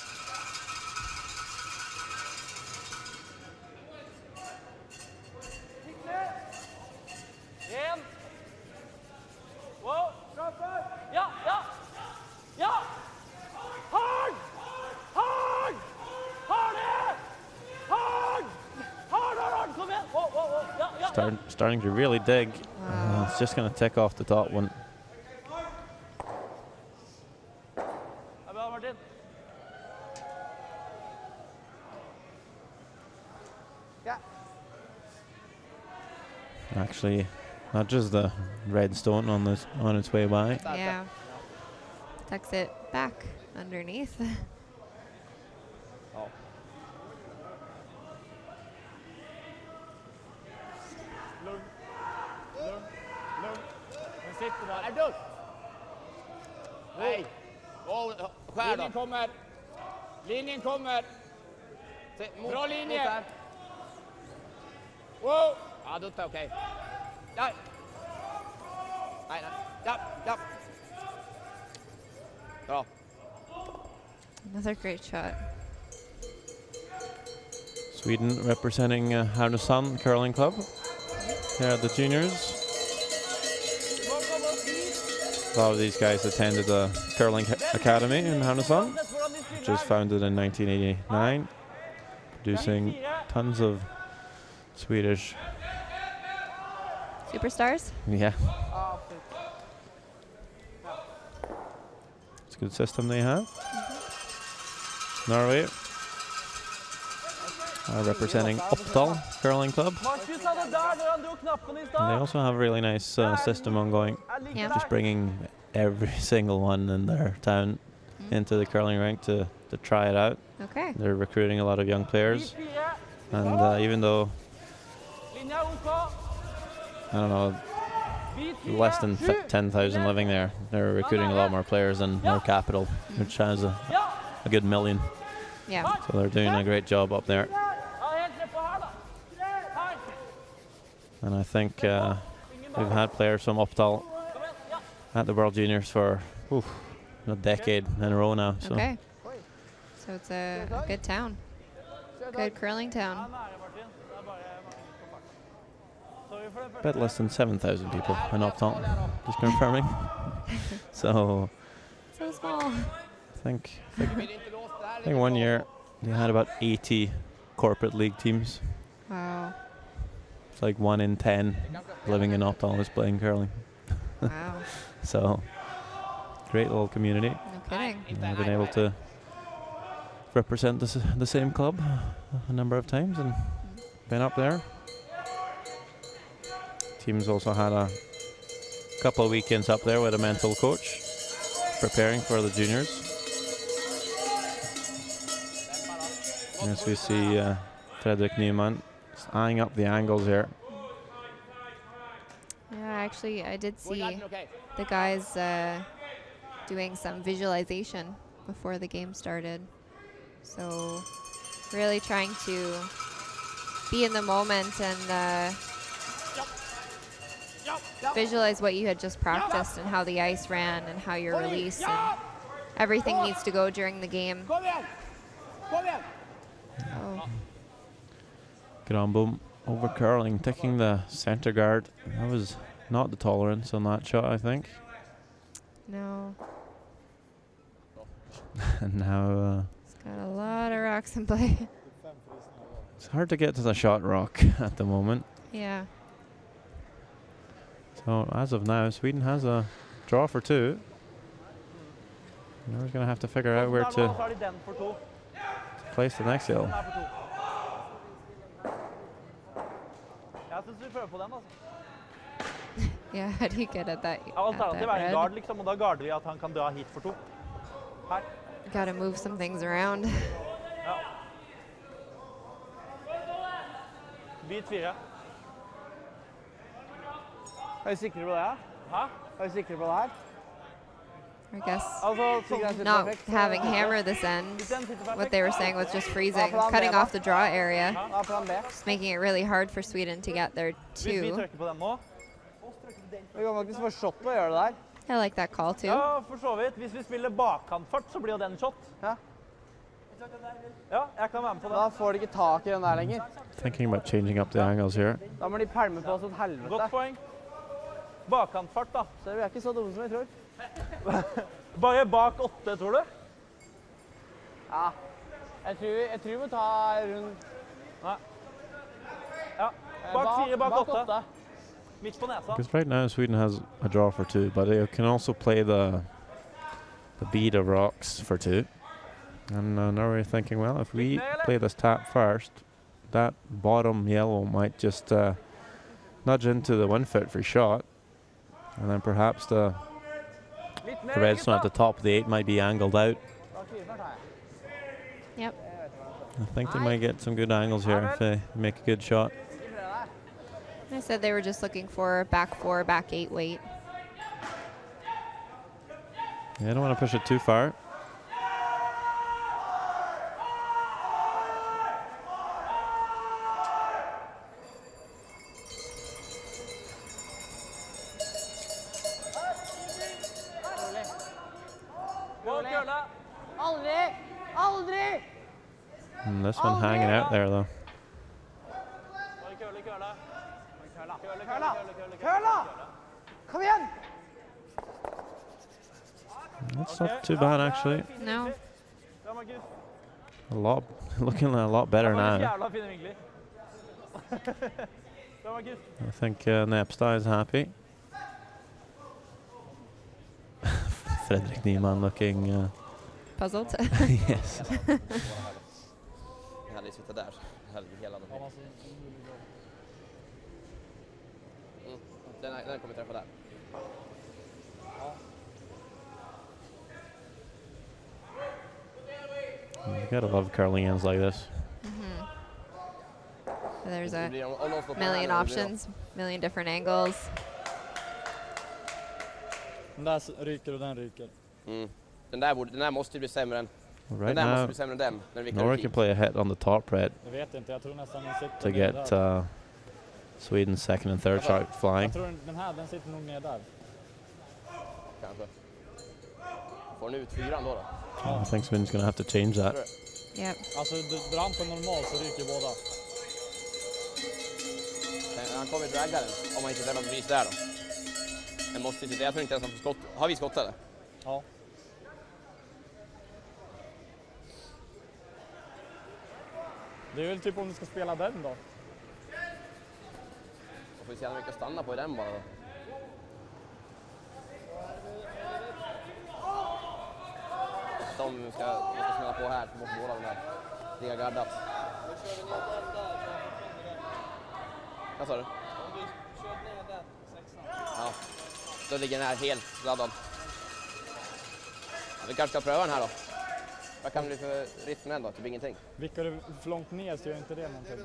Starting to really dig. It's just going to tick off the top one. Actually, not just the red stone on its way by. Yeah. Tucks it back underneath. Nej. Linjen kommer. Linjen kommer. Bra linje. Wow. Ja, dutta, okej. Nej. Nej, nej. Ja, ja. Bra. Another great shot. Sweden representing Härnösand Curling Club here at the juniors. A lot of these guys attended the Curling Academy in Härnösand, which was founded in 1989, producing tons of Swedish superstars. Yeah. It's a good system they have. Norway are representing Oppdal Curling Club. And they also have a really nice system ongoing. Yeah. Just bringing every single one in their town into the curling rink to try it out. Okay. They're recruiting a lot of young players. And even though, I don't know, less than 10,000 living there, they're recruiting a lot more players than their capital, which has a good million. Yeah. So they're doing a great job up there. And I think we've had players from Oppdal at the World Juniors for a decade in a row now. So. Okay. So it's a good town. Good curling town. A bit less than 7,000 people in Oppdal, just confirming. So small. I think one year they had about 80 corporate league teams. Wow. It's like 1 in 10 living in Oppdal is playing curling. Wow. So great little community. No kidding. And I've been able to represent the same club a number of times and been up there. Teams also had a couple of weekends up there with a mental coach preparing for the juniors. As we see Fredrik Nyman eyeing up the angles here. Yeah, actually, I did see the guys doing some visualization before the game started. So really trying to be in the moment and visualize what you had just practiced and how the ice ran and how your release and everything needs to go during the game. Oh. Granbom over curling, taking the center guard. That was not the tolerance on that shot, I think. No. And now It's got a lot of rocks in play. it's hard to get to the shot rock at the moment. Yeah. So as of now, Sweden has a draw for 2. Now we're going to have to figure out where to place the next hill. Yeah, how do you get at that? Alternativet er en gard, liksom, og da garder vi at han kan dra hit for 2. Her. Gotta move some things around. Ja. Bit 4. Er du sikker på det her? Hæ? Er du sikker på det her? I guess Altså, not having hammer this end. What they were saying was just freezing, cutting off the draw area, just making it really hard for Sweden to get their Hvis vi 2. trykker på den nå. Vi kan faktisk få shot på å gjøre det der. I like that call too. Ja, for så vidt. Hvis vi spiller bakkantfart, så blir jo den shot. Ja. Ja, jeg kan være med på det. Da får de ikke tak i den der lenger. Thinking about changing up the angles here. Da må de pælme på oss et helvete. Godt poeng. Bakkantfart, da. Så vi er ikke så dumme som vi tror. Bare bak 8, tror du? Ja. Jeg tror vi må ta rundt... Nei. Ja, bak 4, bak 8. Midt på nesa. Because right now Sweden has a draw for 2, but they can also play the bead of rocks for 2. And now we're thinking, well, if we play this tap first, that bottom yellow might just nudge into the 1-foot for shot. And then perhaps the redstone at the top of the 8 might be angled out. Yep. I think they might get some good angles here if they make a good shot. I said they were just looking for back 4, back 8 weight. Yeah, I don't want to push it too far. And this one hanging out there though. Kom igjen! That's not too bad, actually. No. Looking a lot better now. Jævla fine vinkler. Bra, Markus. I think Nepstad is happy. Fredrik Niemann looking... Puzzled? yes. Jag hade ju suttit där. Jag hade hela den. Den kommer träffa där. You gotta love curling ends like this. There's a million options, million different angles. Den där ryker och den ryker. Den där måste bli sämre än Right now, Nora can play a hit on the top red Jag vet inte, jag tror nästan den sitter to get Sweden's second and third shot flying. Jag tror den sitter nog ner där. Kanske. Får den ut 4 då? I think Sweden's going to have to change that. Yep. Alltså, drar han på normal så ryker båda. Han kommer dragga den om man inte tar något bevis där då. Den måste sitta, jag tror inte ens han får skott. Har vi skott eller? Ja. Det är väl typ om du ska spela den då. Då får vi se om vi kan stanna på den bara då. De ska smälla på här mot båda de här. Ligga gardat. Vad sa du? Ja, då ligger den här helt laddad. Ja, vi kanske ska pröva den här då. Vad kan det bli för risk med den då? Typ ingenting. Vickar du för långt ner så gör inte det någonting.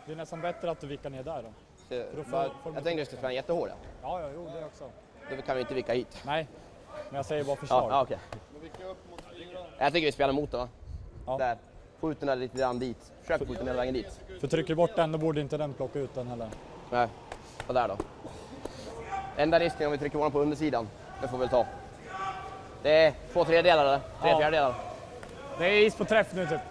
Det är nästan bättre att du vickar ner där då. Jag tänkte att du skulle spela jättehård. Ja, jo, det också. Då kan vi inte vicka hit. Nej, men jag säger bara förslag. Ja, okej. Jag tycker vi spelar mot det va? Ja. Där. Få ut den där lite grann dit. Försök få ut den hela vägen dit. För trycker du bort den, då borde inte den plocka ut den heller. Nej, och där då. Enda risken om vi trycker på undersidan, det får vi väl ta. Det är 2/3 eller 3/4. Det är is på träff nu typ.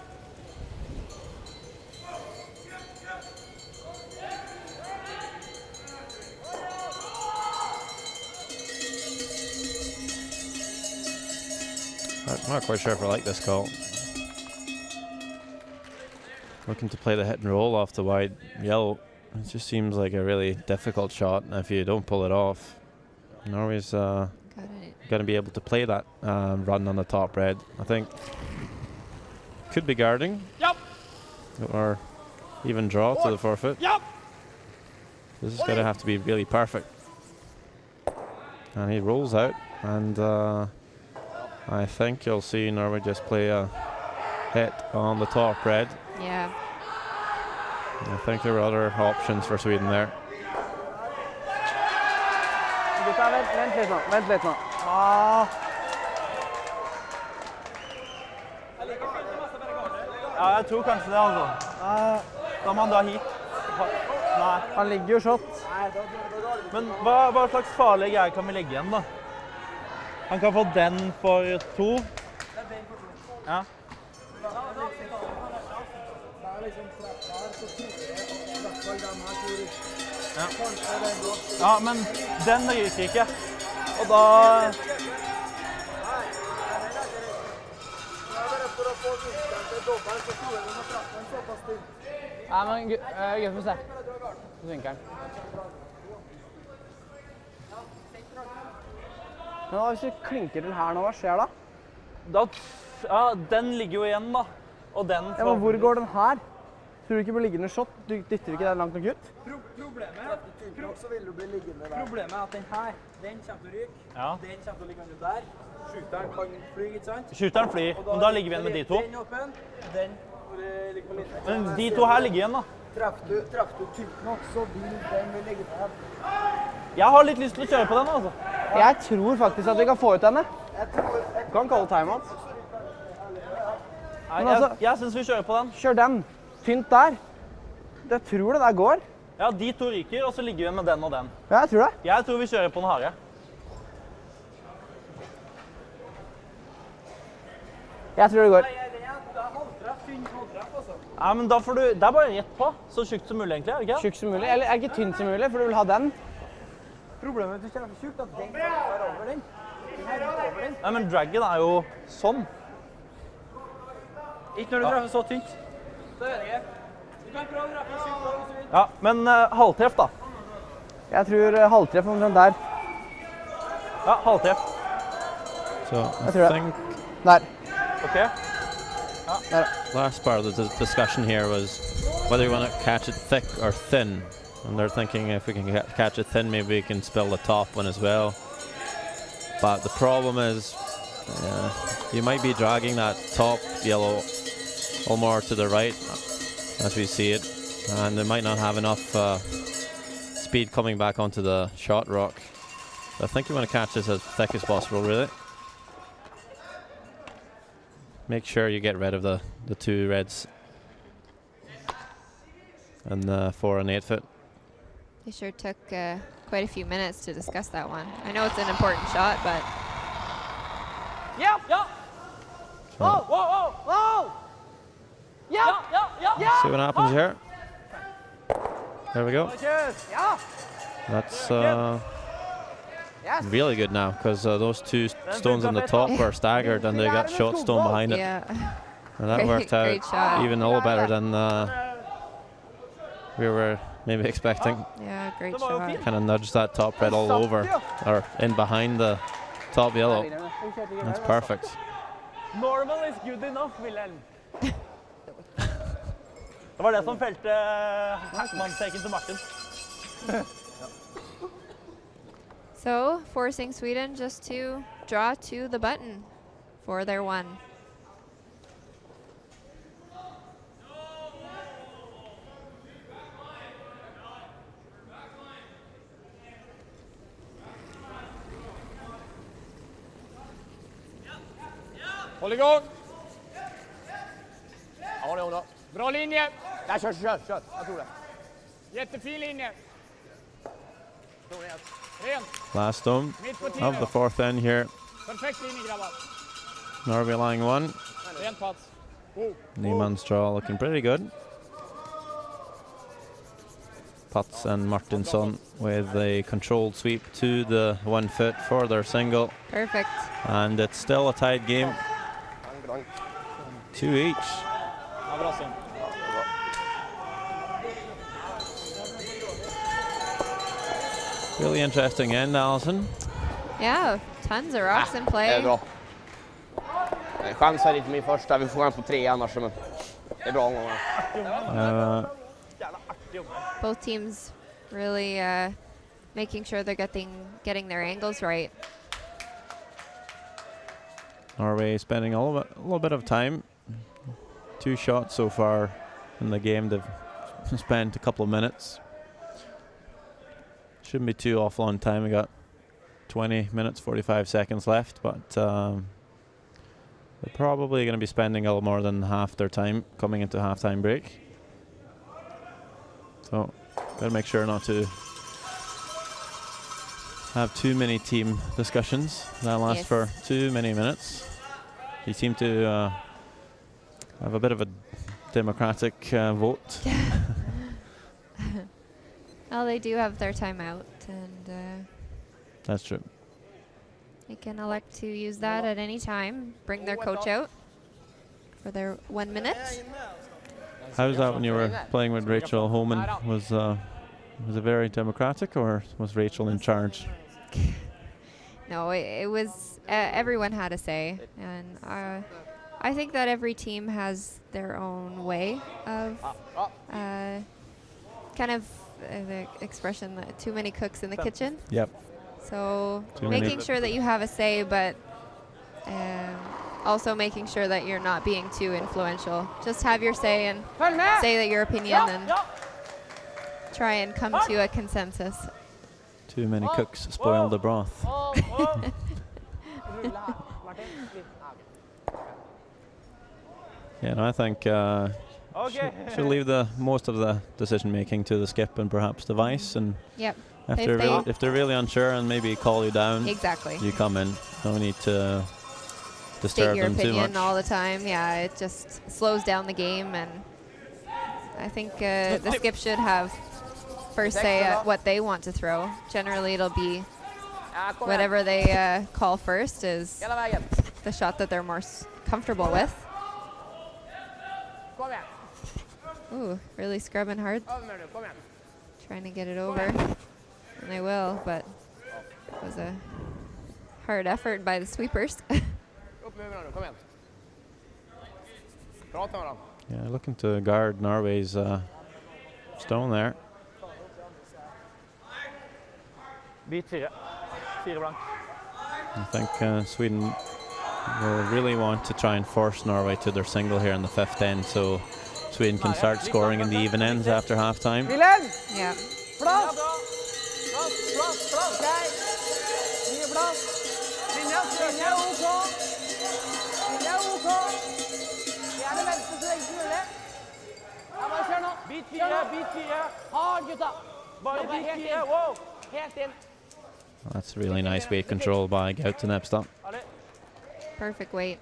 I'm not quite sure if I like this call. Looking to play the hit and roll off the wide yellow. It just seems like a really difficult shot, and if you don't pull it off, Norway's going to be able to play that run on the top red. I think could be guarding. Yep. Or even draw to the forfeit. Yep. This is going to have to be really perfect. And he rolls out, and I think you'll see Norway just play a hit on the top red. Yeah. I think there were other options for Sweden there. Gutta, vent litt nå. Ja, jeg tror kanskje det altså. Da må han da hit. Nei. Han ligger jo shot. Men hva slags farlig kan vi legge igjen da? Han kan få den for 2. Ja. Ja, men den ryker ikke. Og da... Ja, men gøy for se. Så vinker han. Men da, hvis du klinker til her nå, hva skjer da? Ja, den ligger jo igjen da. Og den... Ja, men hvor går den her? Tror du ikke blir liggende shot? Du dytter ikke den langt nok ut? Problemet er at den her, den kommer til å ryke. Ja. Den kommer til å ligge under der. Skyteren kan fly, ikke sant? Skyteren flyr, men da ligger vi igjen med de to. Den åpen, den ligger på midten. Men de to her ligger igjen da. Treffer du tynt nok, så vil den ligge på den. Jeg har litt lyst til å kjøre på den altså. Jeg tror faktisk at vi kan få ut henne. Du kan kalle timeout. Jeg synes vi kjører på den. Kjør den. Tynt der. Jeg tror det der går. Ja, de to ryker, og så ligger vi igjen med den og den. Ja, jeg tror det. Jeg tror vi kjører på den harde. Jeg tror det går. Ja, men da får du, det er bare rett på, så tjukt som mulig egentlig, er det ikke? Tjukk som mulig, eller er ikke tynn som mulig, for du vil ha den. Problemet er at du kjenner for tjukt at den er over den. Den her er over den. Nei, men draggen er jo sånn. Ikke når du treffer så tynt. Så er det ikke. Du kan prøve å treffe tjukt hvis du vil. Ja, men halvtreff da. Jeg tror halvtreff omtrent der. Ja, halvtreff. So Jeg tror det. think Der. Ok. last part of the discussion here was whether you want to catch it thick or thin. And they're thinking if we can catch it thin, maybe we can spill the top one as well. But the problem is you might be dragging that top yellow a little more to the right as we see it. And they might not have enough speed coming back onto the shot rock. So I think you want to catch this as thick as possible, really. Make sure you get rid of the two reds and the 4 and 8 foot. They sure took quite a few minutes to discuss that one. I know it's an important shot, but Ja, ja. Wow, wow, wow, wow. Ja, ja, ja. See what happens here. There we go. Ja. That's really good now, because those two stones on the top were staggered and they got shot stone behind it. yeah. And that worked out Great shot. even a little better than we were maybe expecting. Yeah, great shot. Kind of nudged that top red all over, or in behind the top yellow. That's perfect. Normal is good enough, Wilhelm. Det var det som felte mannsteken til Martin. So, forcing Sweden just to draw to the button for their one. Håll igång! Ja, det då. Bra linje! Der, kjør. Jeg tror det. Jättefin linje. Rent. Last stone Mitt på of the tiden. fourth end here. Perfekt linje, grabbar. Norway line one. Rent plats. Oh. Niemann's draw looking pretty good. Putz and Martinsson with a controlled sweep to the 1 foot for their single. Perfect. And it's still a tied game. 2 each. Ja, bra sving. Really interesting end, Allison. Yeah, tons of rocks in Det play. är bra. Jag chansar lite min första, vi får chans på 3 annars, men det är bra omgångar. Both teams really making sure they're getting their angles right. Norway spending a little bit of time. 2 shots so far in the game. They've spent a couple of minutes. Shouldn't be too awful on time. We got 20 minutes, 45 seconds left, but they're probably going to be spending a little more than half their time coming into halftime break. So, gotta make sure not to have too many team discussions that last Yes. for too many minutes. You seem to have a bit of a democratic vote. Well, they do have their timeout, and That's true. they can elect to use that at any time. Bring their coach out for their 1 minute. How was that when you were playing with Rachel Holman? Was it very democratic, or was Rachel in charge? No, it was everyone had a say, and I think that every team has their own way of kind of the expression that too many cooks in the kitchen. Yep. So Too many. making sure that you have a say, but also making sure that you're not being too influential. Just have your say and say that your opinion and try and come to a consensus. Too many cooks spoil the broth. Yeah, no, I think should leave the most of the decision making to the skip and perhaps the vice, and Yep. if they're really unsure and maybe call you down, Exactly. you come in. No need to disturb your them too opinion much. all the time. Yeah, it just slows down the game, and I think the skip should have first say at what they want to throw. Generally, it'll be whatever they call first is the shot that they're more comfortable with. Ooh, really scrubbing hard. Trying to get it over. And they will, but it was a hard effort by the sweepers. Yeah, looking to guard Norway's stone there. Beat 4. 4 blank. I think Sweden will really want to try and force Norway to their single here in the 5th end, so Sweden can start scoring in the even ends after halftime. Yeah. Plass! OK. Nye plass. Linje OK. Linje OK. Gjerne venstre så lenge som mulig. Ja, bare kjør nå. Beat 4, beat 4. Hard, gutta. Bare beat 4, wow. Helt inn. That's really nice weight control by Gaute Nepstad. Allez. Perfect weight.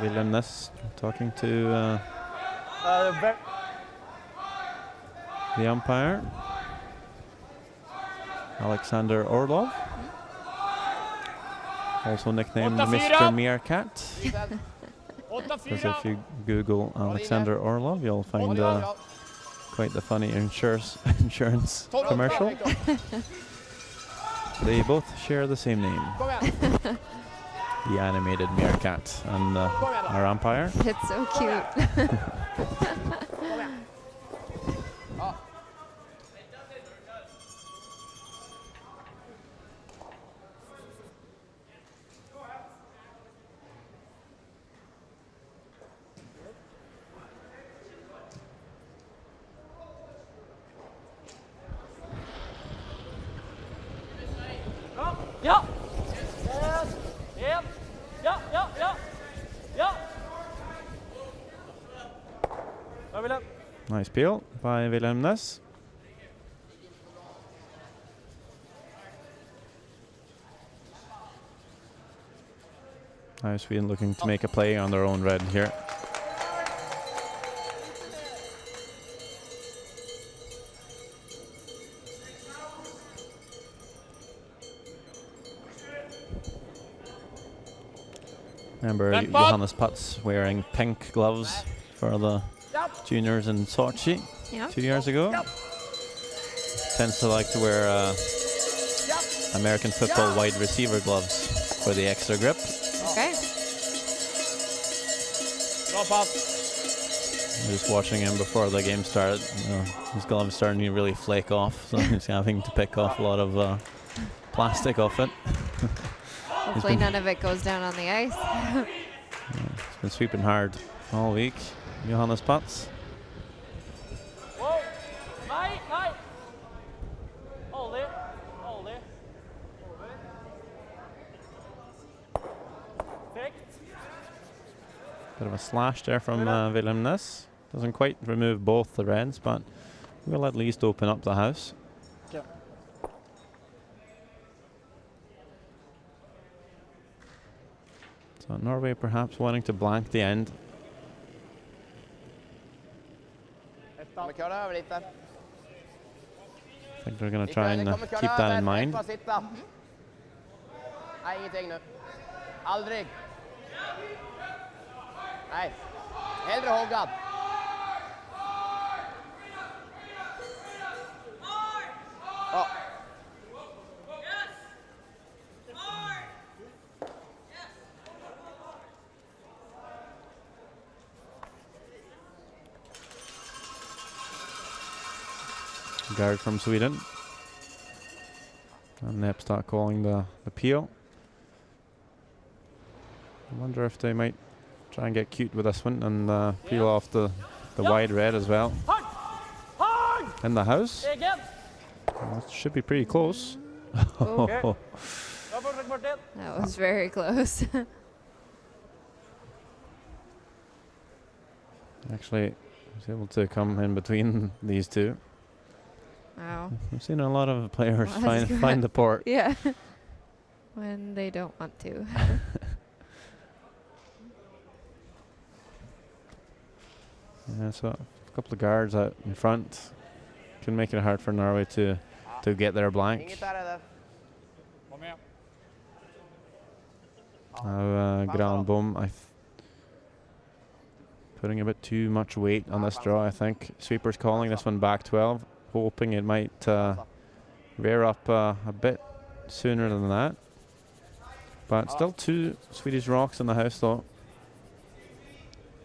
Wilhelm Ness talking to the umpire, Alexander Orlov, also nicknamed Mr. Meerkat. Because if you Google Alexander Orlov, you'll find quite the funny insurance commercial. They both share the same name. The animated meerkat and our umpire. It's so cute. Ja! En. Ja, ja, ja. Ja. Bra, Wilhelm. Nice peel by Wilhelm Ness. Now Sweden looking to make a play on their own red here. Remember Johannes Putz wearing pink gloves for the juniors in Sochi 2 years ago. Tends to like to wear American football wide receiver gloves for the extra grip. Okay. Just watching him before the game started. His gloves starting to really flake off, so he's having to pick off a lot of plastic off it. Hopefully none of it goes down on the ice. He's been sweeping hard all week, Johannes Putz. Wow. Nei, nei. Ollie. Ollie. Perfekt. Bit of a slash there from Wilhelm Ness. Doesn't quite remove both the reds, but will at least open up the house. Okay. So Norway perhaps wanting to blank the end. I think they're going to try and keep that in mind. Nei, ingenting nå. Aldrig. Nei. Heldre Hågad. Guard from Sweden. And Nepstad calling the peel. I wonder if they might try and get cute with this one and peel off the wide red as well. In the house. Well, that should be pretty close. That was very close. Actually, was able to come in between these two. Wow. We've seen a lot of players Well, that's find the port. Yeah. When they don't want to. Yeah, so a couple of guards out in front can make it hard for Norway to get their blank. Inget där är det. Kom igen. Now Granbom, putting a bit too much weight on this draw, I think. Sweeper's calling this one back 12, hoping it might rear up a bit sooner than that. But still 2 Swedish rocks in the house though.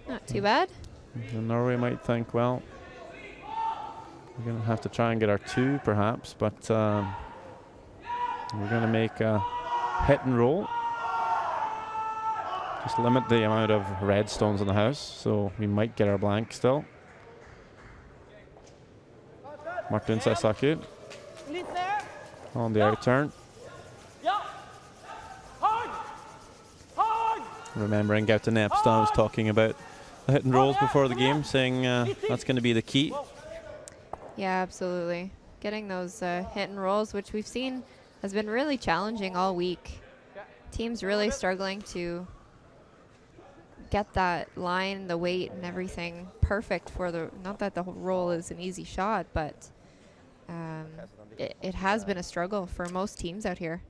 Not too bad. And Norway might think, well, we're going to have to try and get our 2 perhaps, but we're going to make a hit and roll. Just limit the amount of red stones in the house, so we might get our blank still. Martin Sesaker on the out turn. Remembering Gaute Nepstad was talking about the hit and rolls before the game, saying that's going to be the key. Yeah, absolutely. Getting those hit and rolls, which we've seen has been really challenging all week. Teams really struggling to get that line, the weight, and everything perfect for the. Not that the whole roll is an easy shot, but it has been a struggle for most teams out here.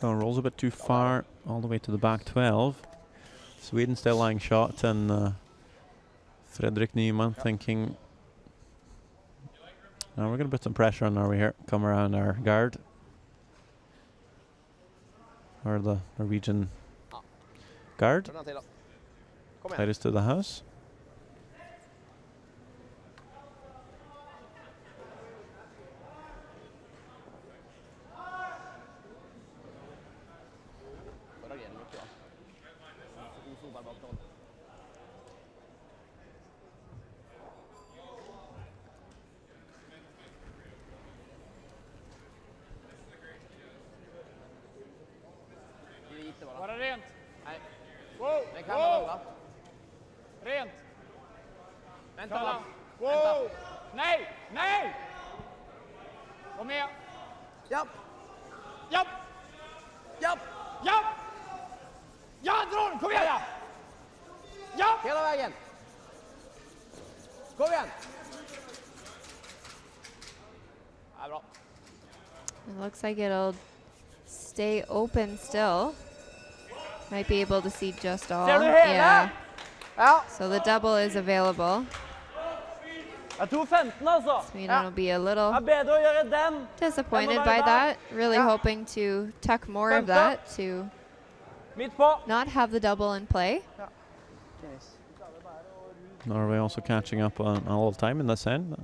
So rolls a bit too far, all the way to the back 12. Sweden still lying shot, and Fredrik Nyman thinking, now we're going to put some pressure on Norway here. Come around our guard, or the Norwegian guard, tightest to the house. Var det rent? Nej. Wow! Det kan man hålla. Rent! Vänta Tallin. bara. Wow! Nej! Nej! Kom igen! Japp. Japp! Japp. Japp! Ja, dra den! Kom igen! Ja! Japp! Hela vägen. Kom igen. Ja, bra. It looks like it'll stay open still. Might be able to see just all. Ser du hela? Yeah. Ja. So the double is available. Jeg tror 15, altså. Sweden will be a little Det er bedre å gjøre den. disappointed by that. Really hoping to tuck more of that to Midt på. not have the double in play. Norway also catching up on all of time in this end,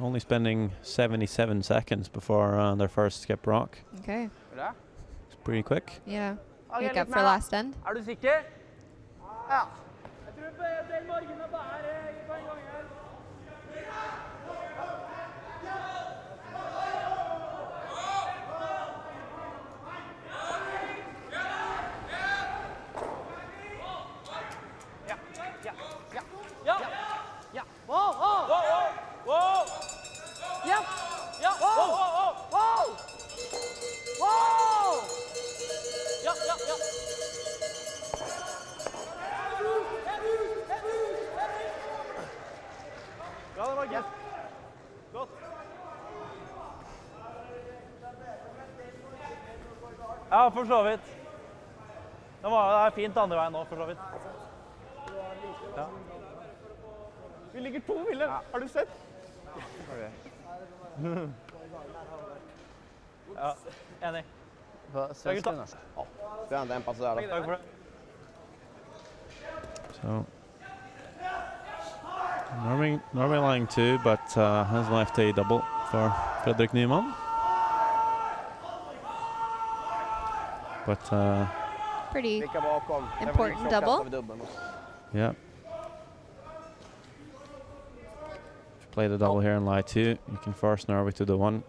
only spending 77 seconds before their first skip rock. Okay. It's pretty quick. Yeah. Ok, Make litt up for mer da. last end. Er du sikker? Ja. Jeg tror den margen er bare på en gang her. Ja. Ja. Ja. Ja. Ja. Wow. Wow. Wow, wow, wow. Ja. Ja, wow, wow, wow. Wow. Wow. Ja, ja, ja. Bra, det var gøy. Godt. Ja, for så vidt. Det er fint andre veien nå, for så vidt. Ja. Vi ligger 2, Wilhelm. Har du sett? Ja, enig. Svensk eller norsk? Ja. Det är en pass där då. Takk for det. So Norway lying 2, but has left a double for Fredrik Nyman. But Pretty Vicka bakom. important double. yeah. If you play the double here and lie 2, you can force Norway to the 1.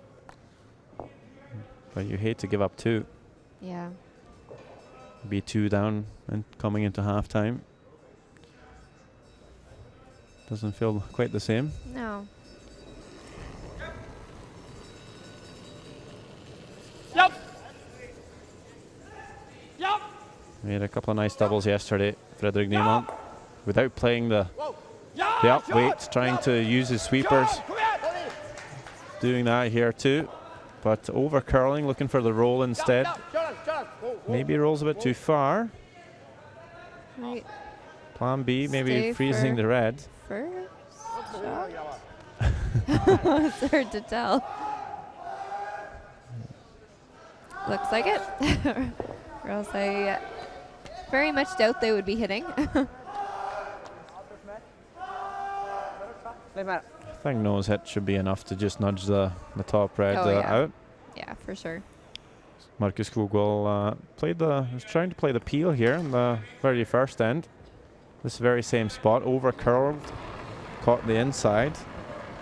But you hate to give up 2. Yeah. Be 2 down and coming into halftime. Doesn't feel quite the same. No. Yep. Yep. We had a couple of nice doubles yesterday, Fredrik Nyman, without playing the up weights, trying to use his sweepers. Doing that here too, but over curling, looking for the roll instead. Maybe rolls a bit too far. Right. Plan B, maybe Stay freezing the red. First shot. It's hard to tell. Looks like it. Or else I very much doubt they would be hitting. I think nose hit should be enough to just nudge the top red out. Yeah, for sure. Marcus Skogwall was trying to play the peel here in the very first end. This very same spot, over curled, caught the inside.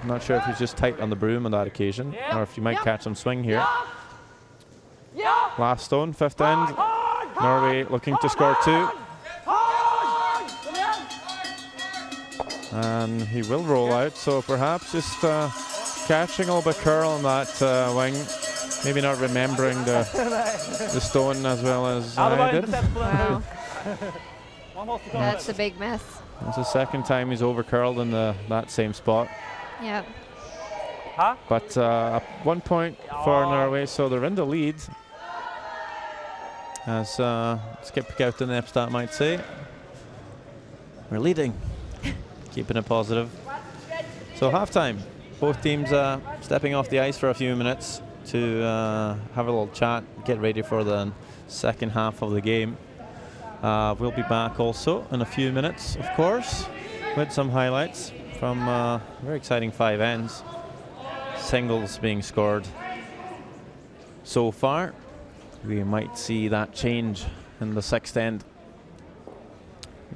I'm not sure if he's just tight on the broom on that occasion, or if you might catch some swing here. Last stone, fifth end. Norway looking to score 2. And he will roll out, so perhaps just catching a little bit curl on that wing. Maybe not remembering the stone as well as I did. Wow. That's a big miss. That's the second time he's over curled in that same spot. Yeah. But 1 point for Norway, so they're in the lead. As Skip Gauten-Epstad might say. We're leading. Keeping it positive. So halftime. Both teams stepping off the ice for a few minutes to have a little chat, get ready for the second half of the game. We'll be back also in a few minutes, of course, with some highlights from very exciting 5 ends. Singles being scored so far. We might see that change in the 6th end.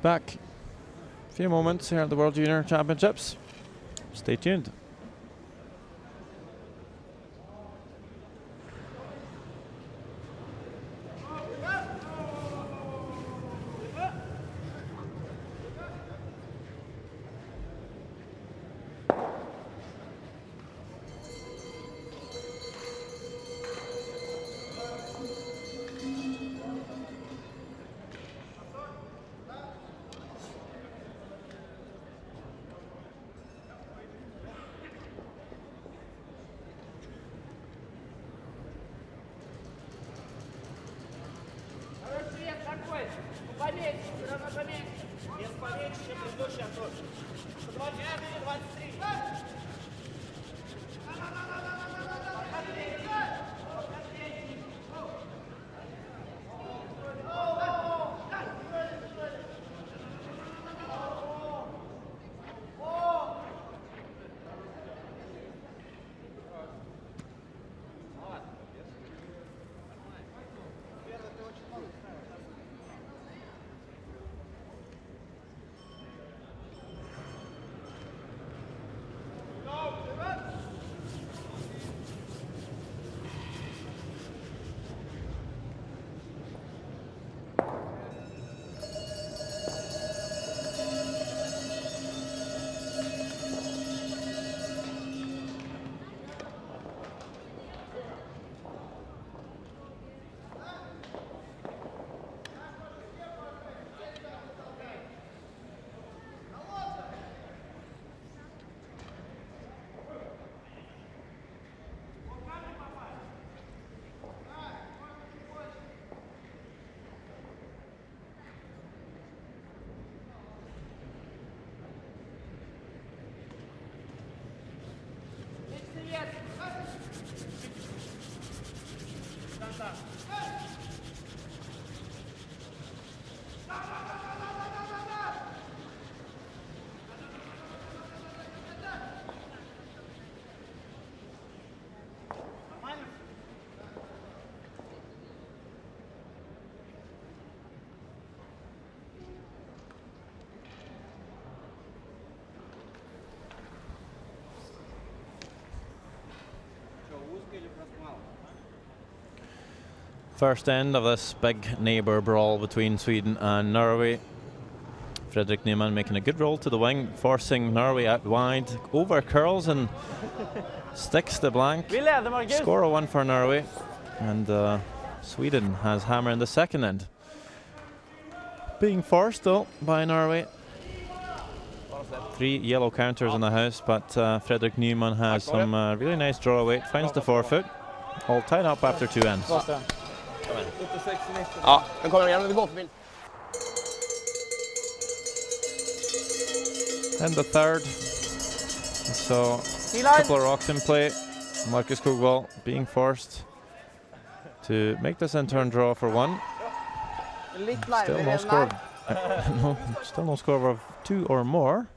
Back a few moments here at the World Junior Championships. Stay tuned. First end of this big neighbour brawl between Sweden and Norway. Fredrik Nyman making a good roll to the wing, forcing Norway out wide, over curls and sticks the blank. Score of 1 for Norway, and Sweden has hammer in the second end. Being forced though by Norway. 3 yellow counters in the house, but Fredrik Nyman has some really nice draw weight, finds the forefoot, all tied up after 2 ends. Ja, den kommer igen, vi går för bild. And the third, so a couple of rocks in play. Marcus Skogvold being forced to make this in turn draw for 1. Still no score. Still no score of 2 or more.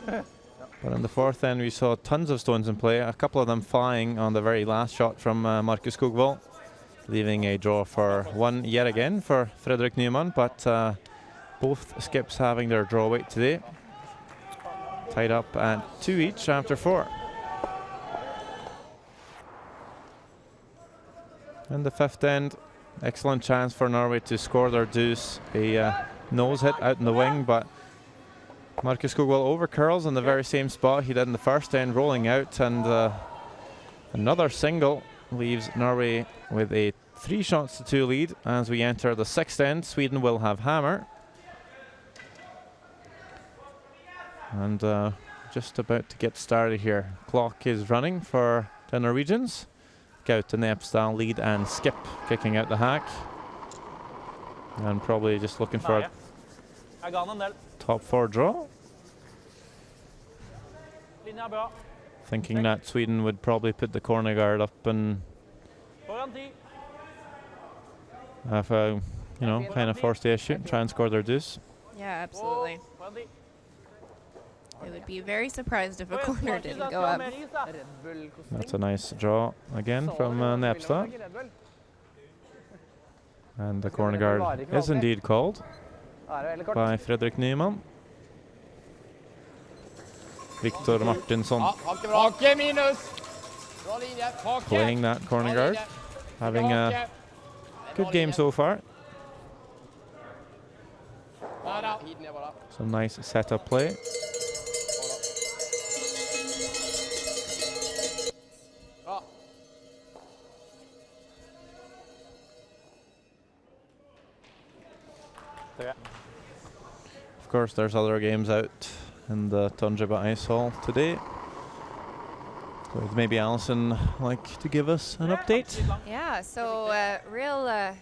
But in the fourth end we saw tons of stones in play, a couple of them flying on the very last shot from Marcus Skogvold, leaving a draw for 1 yet again for Fredrik Nyman, but both skips having their draw weight today. Tied up at 2 each after 4. And the fifth end, excellent chance for Norway to score their deuce. A nose hit out in the wing, but Marcus Skogvold over curls in the very same spot he did in the first end, rolling out, and another single leaves Norway with a 3 shots to 2 lead. As we enter the sixth end, Sweden will have hammer. And just about to get started here. Clock is running for the Norwegians. Gaute Nepstad lead and skip kicking out the hack. And probably just looking for a top 4 draw. Thinking that Sweden would probably put the corner guard up and have a, you know, kind of force the issue, try and score their deuce. Yeah, absolutely. I would be very surprised if a corner didn't go up. That's a nice draw again from Nepstad. And the corner guard is indeed called by Fredrik Nyman. Viktor Martinsson playing that corner guard, having a good game so far. Some nice setup play. Of course, there's other games out in the Tonjaba Ice Hall today. So maybe Alison like to give us an update? Yeah, so real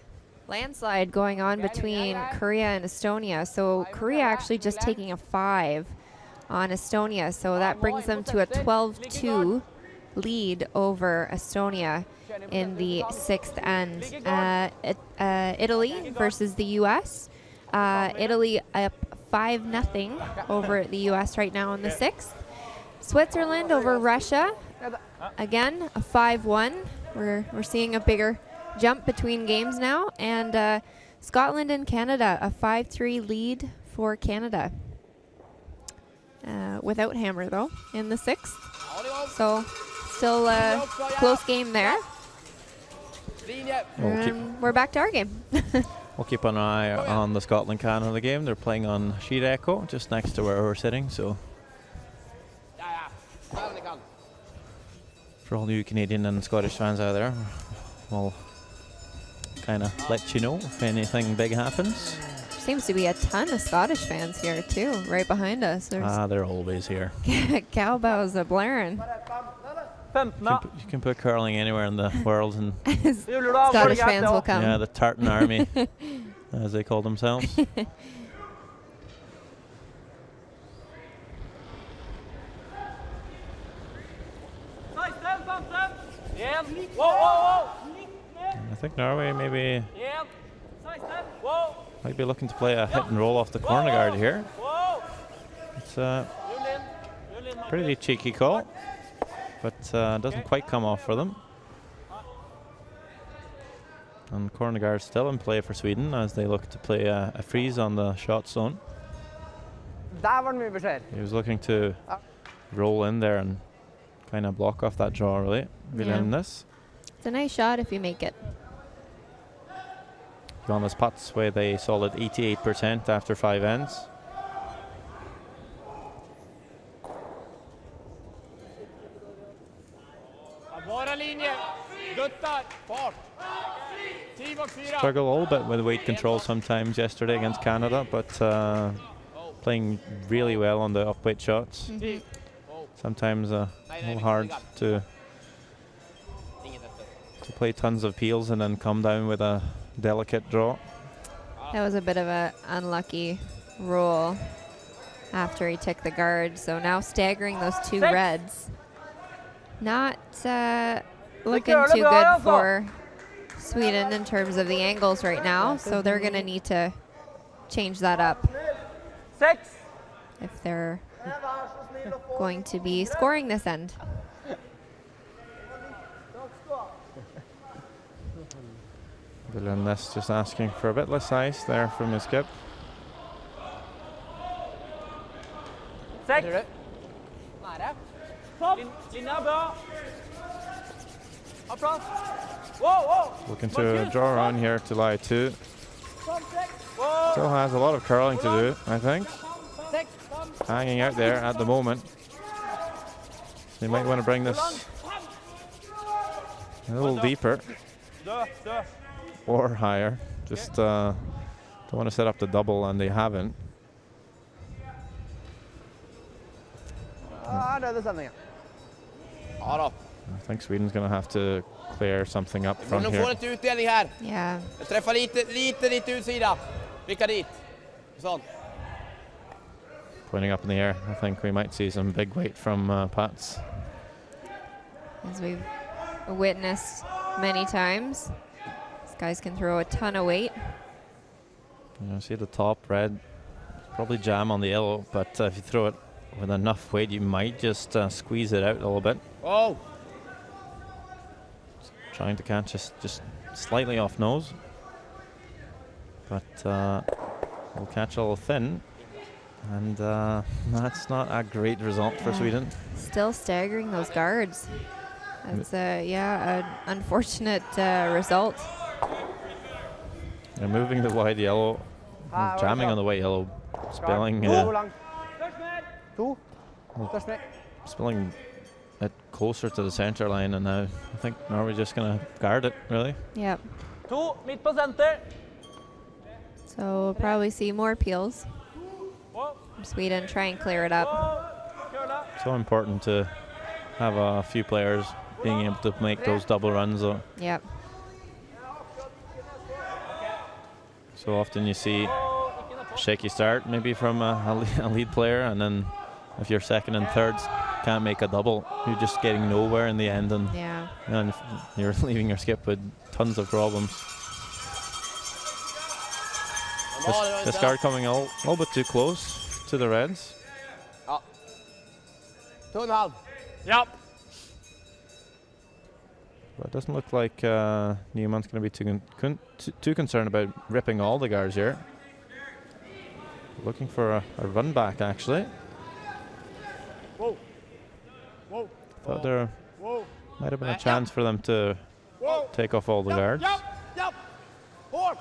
landslide going on between Korea and Estonia. So Korea actually just taking a 5 on Estonia. So that brings them to a 12-2 lead over Estonia in the sixth end. Italy versus the U.S. Italy up 5-0 over the U.S. right now in the sixth. Switzerland over Russia. Again, a 5-1. We're seeing a bigger jump between games now. And Scotland and Canada, a 5-3 lead for Canada. Without hammer, though, in the sixth. So still a close game there. We're back to our game. We'll keep an eye on the Scotland-Canada game. They're playing on Sheet Echo, just next to where we're sitting. So for all you Canadian and Scottish fans out there, we'll kind of let you know if anything big happens. Seems to be a ton of Scottish fans here too, right behind us. They're always here. Cowbells are blaring. You can put curling anywhere in the world, and Scottish fans will come. Yeah, the Tartan Army, as they call themselves. I think Norway might be looking to play a hit and roll off the corner guard here. It's a pretty cheeky call, but doesn't quite come off for them. And corner guard still in play for Sweden as they look to play a freeze on the shot zone. He was looking to roll in there and kind of block off that draw, really. Yeah. It's a nice shot if you make it. Jonas Putz with a solid 88% after 5 ends. Bara linje. Duttar. Fart. 10 bak 4. Struggled a little bit with weight control sometimes yesterday against Canada, but playing really well on the up weight shots. Sometimes a little hard to play tons of peels and then come down with a delicate draw. That was a bit of an unlucky roll after he took the guard. So now staggering those 2 reds. Not looking too good for Sweden in terms of the angles right now. So they're going to need to change that up 6. if they're going to be scoring this end. Vilhelmnes just asking for a bit less ice there from his skip. 6. Linja bra. Ha plass. Wow. Looking to draw around here to lie 2. Still has a lot of curling to do, I think. Hanging out there at the moment. They might want to bring this a little deeper or higher. Just don't want to set up the double, and they haven't. I think Sweden's going to have to clear something up from here. Yeah. Träffa lite utsida. Vicka dit. Sånt. Pointing up in the air. I think we might see some big weight from Pats. As we've witnessed many times, these guys can throw a ton of weight. You see the top red, probably jam on the yellow, but if you throw it with enough weight, you might just squeeze it out a little bit. Oh. Trying to catch just slightly off nose, but we'll catch a little thin, and that's not a great result for Sweden. Still staggering those guards. That's an unfortunate result. They're moving the wide yellow, jamming on the white yellow, spilling spilling it closer to the center line, and now I think Norway's just going to guard it, really. Yep. 2 midt på center. So we'll probably see more peels from Sweden. Try and clear it up. So important to have a few players being able to make those double runs, though. Yep. So often you see a shaky start maybe from a lead player, and then if you're second and thirds can't make a double, you're just getting nowhere in the end, and you're leaving your skip with tons of problems. This guard coming a little bit too close to the reds. 2,5. Yep. But it doesn't look like Newman's going to be too concerned about ripping all the guards here. Looking for a run back, actually. Whoa. Whoa. Thought there might have been a chance for them to take off all the guards. Yep. 4.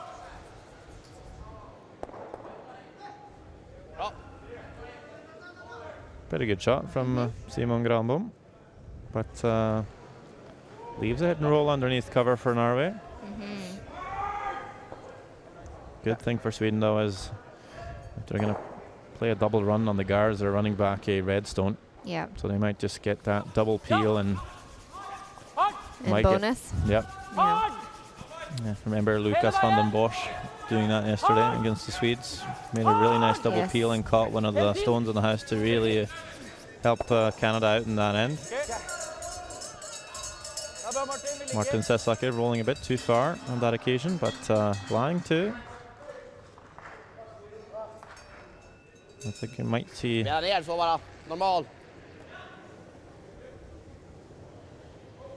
Pretty good shot from Simon Granbom, but leaves a hit and roll underneath cover for Norway. Good thing for Sweden, though, is if they're going to play a double run on the guards, they're running back a redstone. Yeah. So they might just get that double peel and bonus. Yep. Yeah. Remember Lucas van den Bosch doing that yesterday against the Swedes. Made a really nice double peel and caught one of the stones in the house to really help Canada out in that end. Martin Sesaker rolling a bit too far on that occasion, but lying too. I think you might see the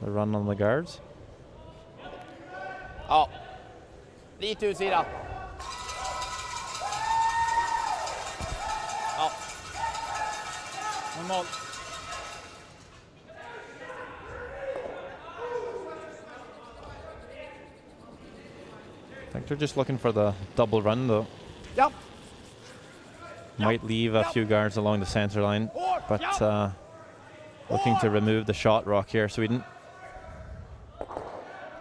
run on the guards. Ja. Lite utsida. Ja. Normal. think they're just looking for the double run though. Yep. Might leave a few guards along the center line, but looking to remove the shot rock here, Sweden.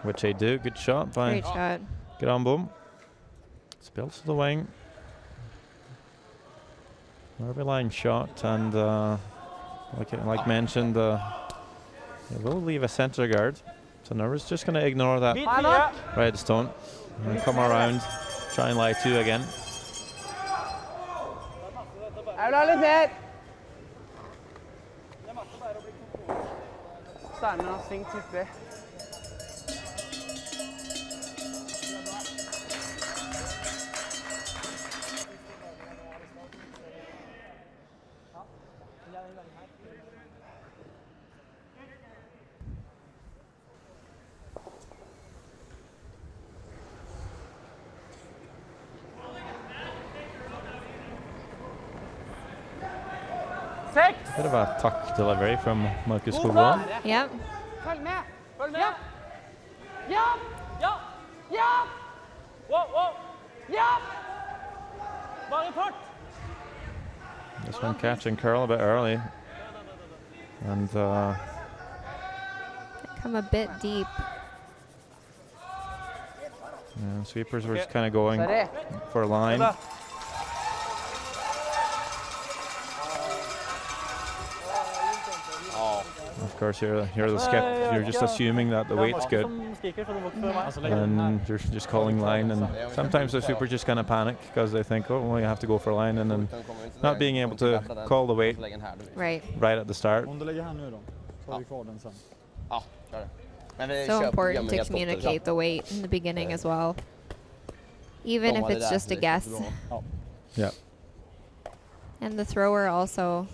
Which they do. Good shot by Great shot. Granbom. Spills to the wing. Nervy line shot, and like mentioned, they will leave a center guard. So Nervy's just going to ignore that red stone and come around, try and lie 2 again. Litt mer. Stemmen har svingt hyppig. Bit of a tuck delivery from Markus Skogvold. Yep. Følg med. Følg med. Ja. Ja. Ja. Ja. Wow, wow. Ja. Bare i fart. This one catching curl a bit early. And Come a bit deep. yeah, sweepers were just kind of going Sorry. for a line. Of course, you're the skip. You're just assuming that the weight's good, and you're just calling line. And sometimes the sweepers just kind of panic because they think, oh, well, you have to go for line, and then not being able to call the weight Right. right at the start. Om du lägger här nu då, så har vi kvar den sen. Ja, kör det. Men vi So kör important programmet to helt communicate borta. the weight in the beginning as well. Even if it's just a guess. Yeah. And the thrower also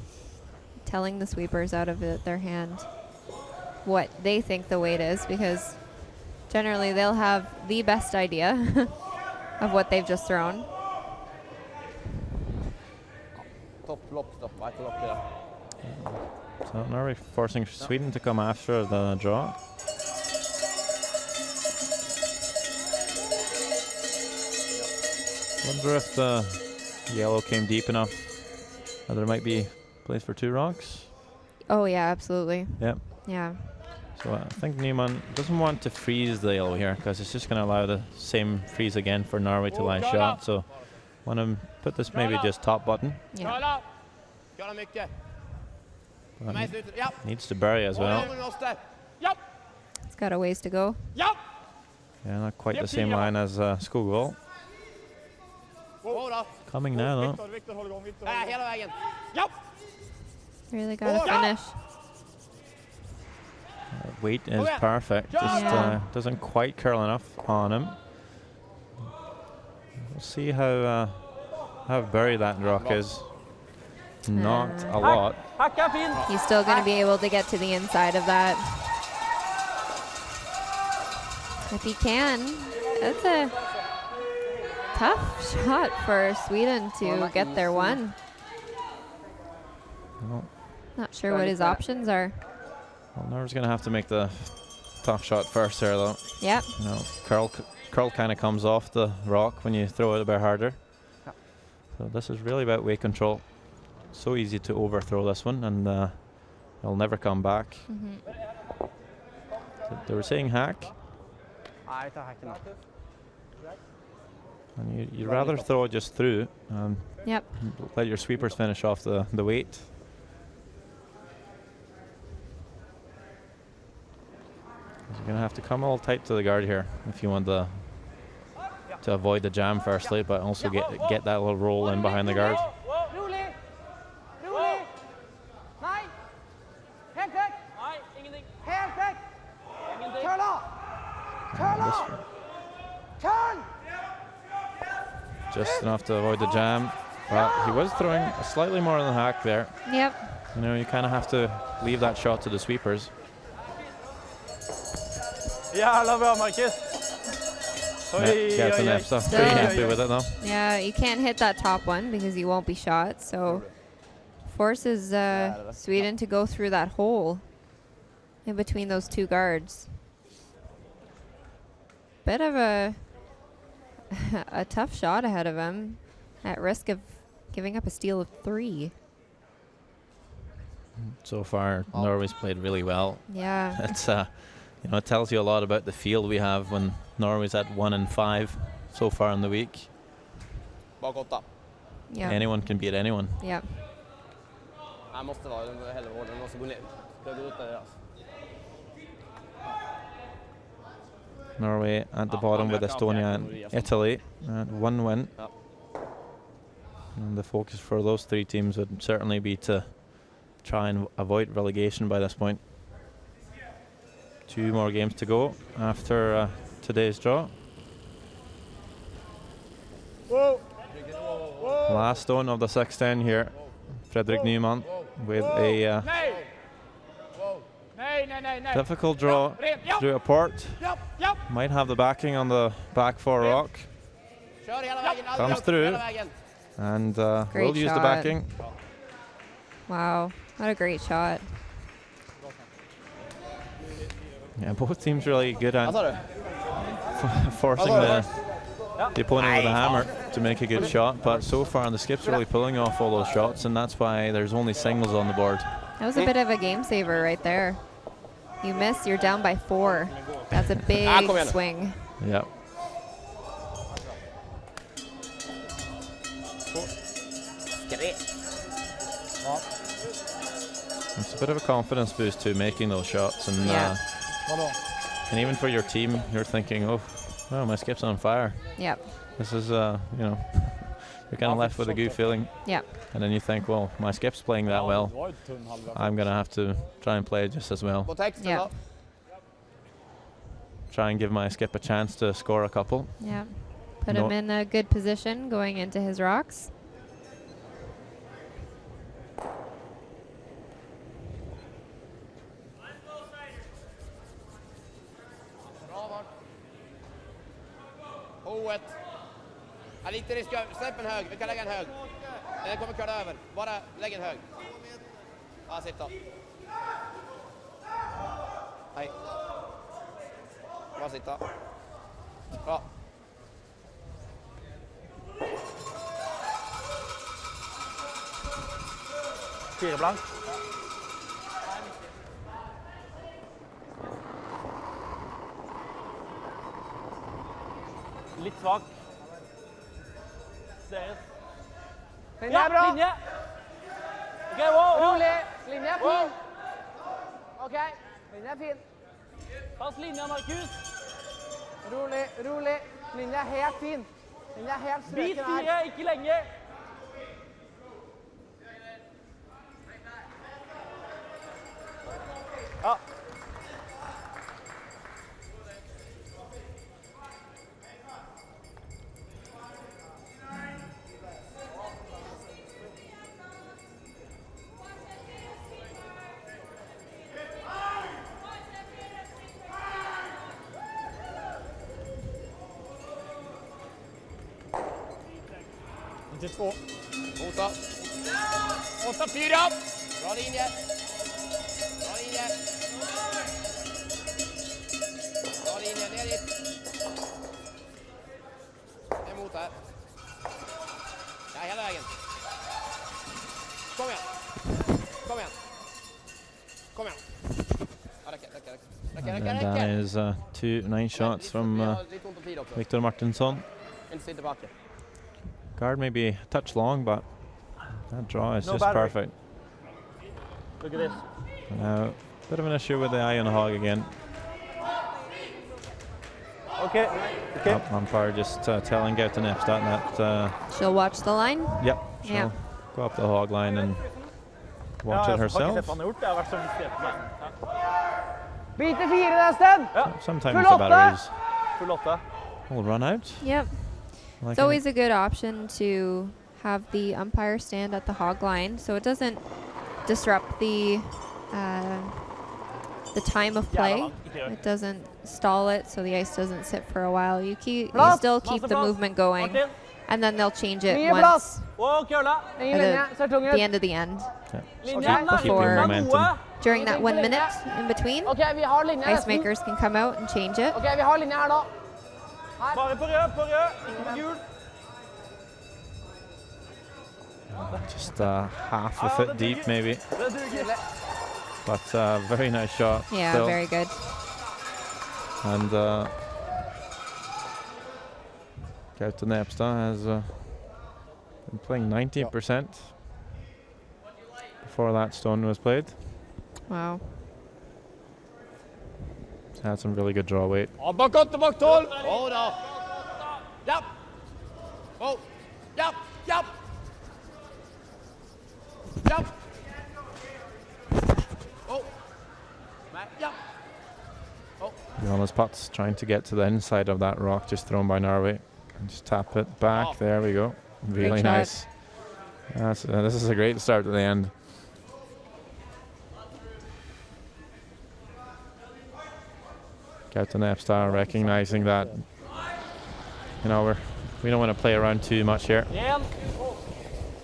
telling the sweepers out of their hand what they think the weight is, because generally they'll have the best idea of what they've just thrown. Topp, lopp, stopp, right to lopp, yeah. So now we're forcing Sweden to come after the draw. Wonder if the yellow came deep enough. There might be place for 2 rocks. Oh yeah, absolutely. Yeah. Yeah. So I think Newman doesn't want to freeze the yellow here because it's just going to allow the same freeze again for Norway to line shot. So want to put this maybe just top button. Yeah. Köra mycket. But Med i slutet, ja. needs to bury as well. Ja, vi måste. Ja. It's got a ways to go. Ja. Yeah, not quite the same line as Skogvold. Gå då. Coming now though. Viktor, håll igång, Viktor. Hela vägen. Ja. Really got to finish. Weight is perfect. Just doesn't quite curl enough on him. We'll see how buried that rock is. Not a lot. Hacka fin. He's still going to be able to get to the inside of that. If he can. That's a tough shot for Sweden to get their one. Well, Not sure what his options are. Norway's going to have to make the tough shot first here though. Yep. You know, curl kind of comes off the rock when you throw it a bit harder. So this is really about weight control. So easy to overthrow this one, and it'll never come back. They were saying hack, Nei, ta hacken da. and you'd rather throw it just through and Yep. let your sweepers finish off the weight. You're going to have to come all tight to the guard here if you want to avoid the jam firstly, but also get that little roll in behind the guard. Rolig. Rolig. Nei. Helt vekk. Nei, ingenting. Helt vekk. Ingenting. Kjør da. Kjør da. Kjør. Just enough to avoid the jam. Well, he was throwing slightly more than the hack there. Yep. You know, you kind of have to leave that shot to the sweepers. Jävla bra, Marcus. Get the nip stuff. Pretty happy with it though. Yeah, you can't hit that top one because you won't be shot. So forces Sweden to go through that hole in between those 2 guards. Bit of a a tough shot ahead of him, at risk of giving up a steal of 3. So far, Norway's played really well. Yeah. It's you know, it tells you a lot about the field we have when Norway's at 1-5 so far in the week. Bak 8. Yeah. Anyone can beat anyone. Yep. Jeg måste vara hellre hårdare. Den måste gå ner. Ska gå ut där alltså. Norway at the bottom with Estonia and Italy. 1 win. And the focus for those 3 teams would certainly be to try and avoid relegation by this point. 2 more games to go after today's draw. Last stone of the 16 here. Fredrik Nyman with a difficult draw through a port. Might have the backing on the back 4 rock. Comes through and will use the backing. Wow, what a great shot. Yeah, both teams really good at forcing the opponent with a hammer to make a good shot, but so far the Skips really pulling off all those shots, and that's why there's only singles on the board. That was a bit of a game saver right there. You miss, you're down by 4. That's a big swing. Yep. It's a bit of a confidence boost to making those shots, and and even for your team, you're thinking, oh, well, my Skip's on fire. Yep. This is, you know, you're kind of left with a good feeling. Yep. And then you think, well, my Skip's playing that well. I'm going to have to try and play just as well. Yeah. Try and give my Skip a chance to score a couple. Yeah. Put him in a good position going into his rocks. Hoet. Jag lite risk. Släpp en hög. Vi kan lägga en hög. Den kommer köra över. Bara lägg en hög. Ja, sitt då. Nej. Bara sitta. Bra. Fire blank. Litt svak. Sees. Linje er bra. Linje. Ok, wow. Rolig. Linje er fin. Ok, linje er fin. Pass linja, Markus. Rolig, rolig. Linje er helt fin. Linje er helt Bit strøken her. 4, ikke lenge. Ja. Till 2. 8. 8-4. Bra linje. Bra linje. Bra linje. Ner dit. Emot här. Ja, hela vägen. Kom igen. Kom igen. Kom igen. Ja, And that is 2 nice shots from Victor Martinsson. Inte sitta tillbaka. Guard may be a touch long, but that draw is just perfect. Look at this. Now, bit of an issue with the eye on the hog again. Okay. Okay. Umpire just telling Gauten Epstead that She'll watch the line? Yep. She'll go up the hog line and watch it herself. Biter 4 nästan. Sometimes the batteries Full 8. will run out. Yep. Like It's always a good option to have the umpire stand at the hog line so it doesn't disrupt the time of play. It doesn't stall it so the ice doesn't sit for a while. You still keep the movement going and then they'll change it once at the end of the end. Before During that 1 minute in between, ice makers can come out and change it. Ok, vi har linje her nå. Bare på rød, ikke på gul. Just half a foot deep, maybe. Det duger. But very nice shot. Yeah, still. very good. And Gaute Nepstad has been playing 90% before that stone was played. Wow. He's had some really good draw weight. Bak 8, bak 12. Hold on. Yep. Oh. Yep. Yep. Yep. Oh. Yep. Oh. Jonas Putz trying to get to the inside of that rock just thrown by Norway. And just tap it back. Oh. There we go. Really nice. This is a great start to the end. Gaute Nepstad recognizing that, you know, we don't want to play around too much here.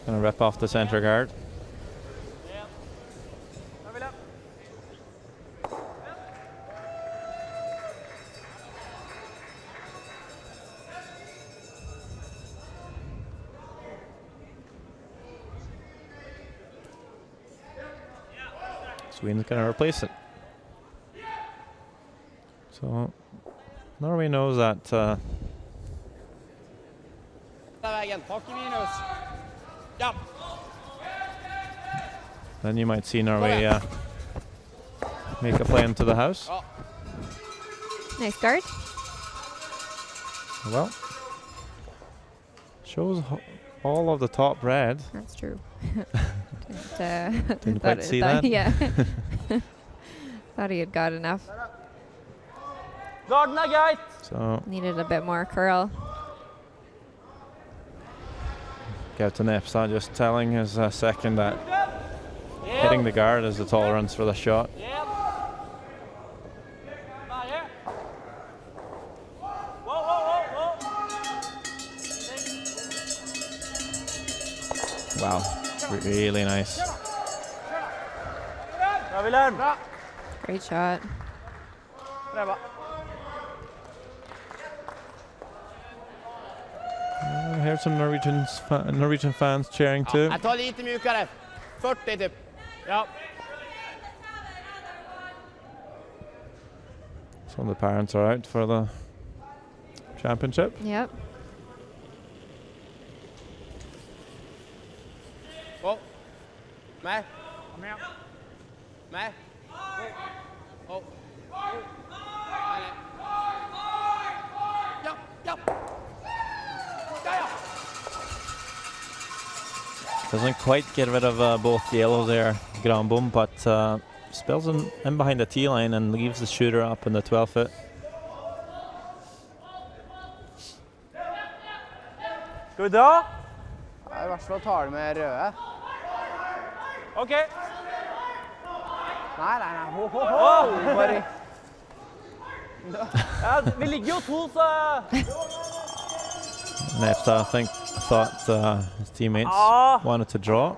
Gonna rip off the center guard. Sweden's gonna replace it. So Norway knows that then you might see Norway make a play into the house. Nice guard. Well, shows all of the top red. That's true. Didn't quite see that. Yeah. Thought he had got enough. Garden er greit. So Needed a bit more curl. Gaute Nepstad just telling his second that hitting the guard is the tolerance for the shot. Wow, really nice. Bra, Wilhelm. Great shot. Bra. I heard some Norwegian fans cheering too. Jeg tar lite mjukere. 40 typ. Ja. Some of the parents are out for the championship. Yep. Oh. Mer. Mer. Oh. Ja, ja. Doesn't quite get rid of both yellows there, Granbom, but spills him in behind the tee line and leaves the shooter up in the 12 foot. Skal vi dra? I hvert fall tar det med røde. Ok. Nei. Ho. Bare... Ja, vi ligger jo 2, så... Nepstad, I think, thought his teammates wanted to draw,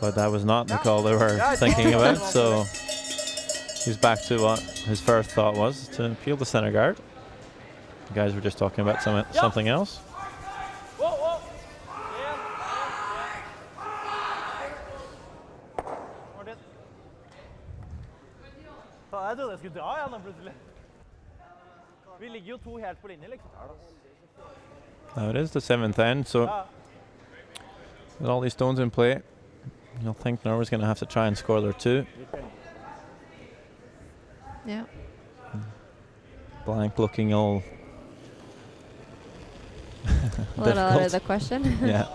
but that was not the call they were thinking about, so he's back to what his first thought was, to peel the center guard. The guys were just talking about something else. Jeg trodde jeg skulle dra igjen plutselig. Vi ligger jo 2 helt på linje, liksom. Now it is the 7th end, so with all these stones in play, you'll think Norway's going to have to try and score their 2. Yeah. Blank looking all A little out of the question. Yeah.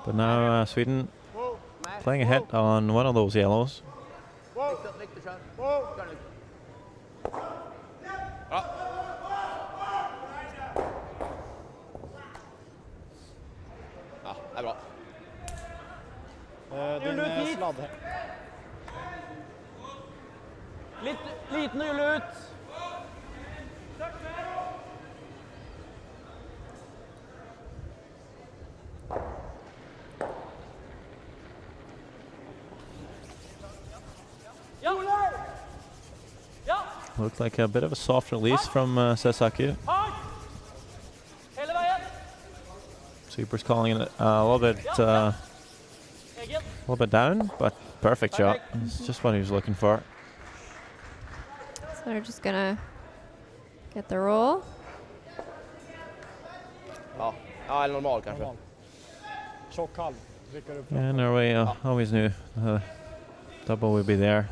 But now Sweden playing a hit on one of those yellows. Det bra. Din sladde. Liten rulle ut. Ja. Ja. Looked like a bit of a soft release from Sesaki. Hard. Hele veien. Super's calling it a little bit down, but perfect shot. It's just what he was looking for. So they're just gonna get the roll. Ja, eller normal kanske. Normal. Tjock halv. Rycker upp. Yeah, Norway always knew double would be there.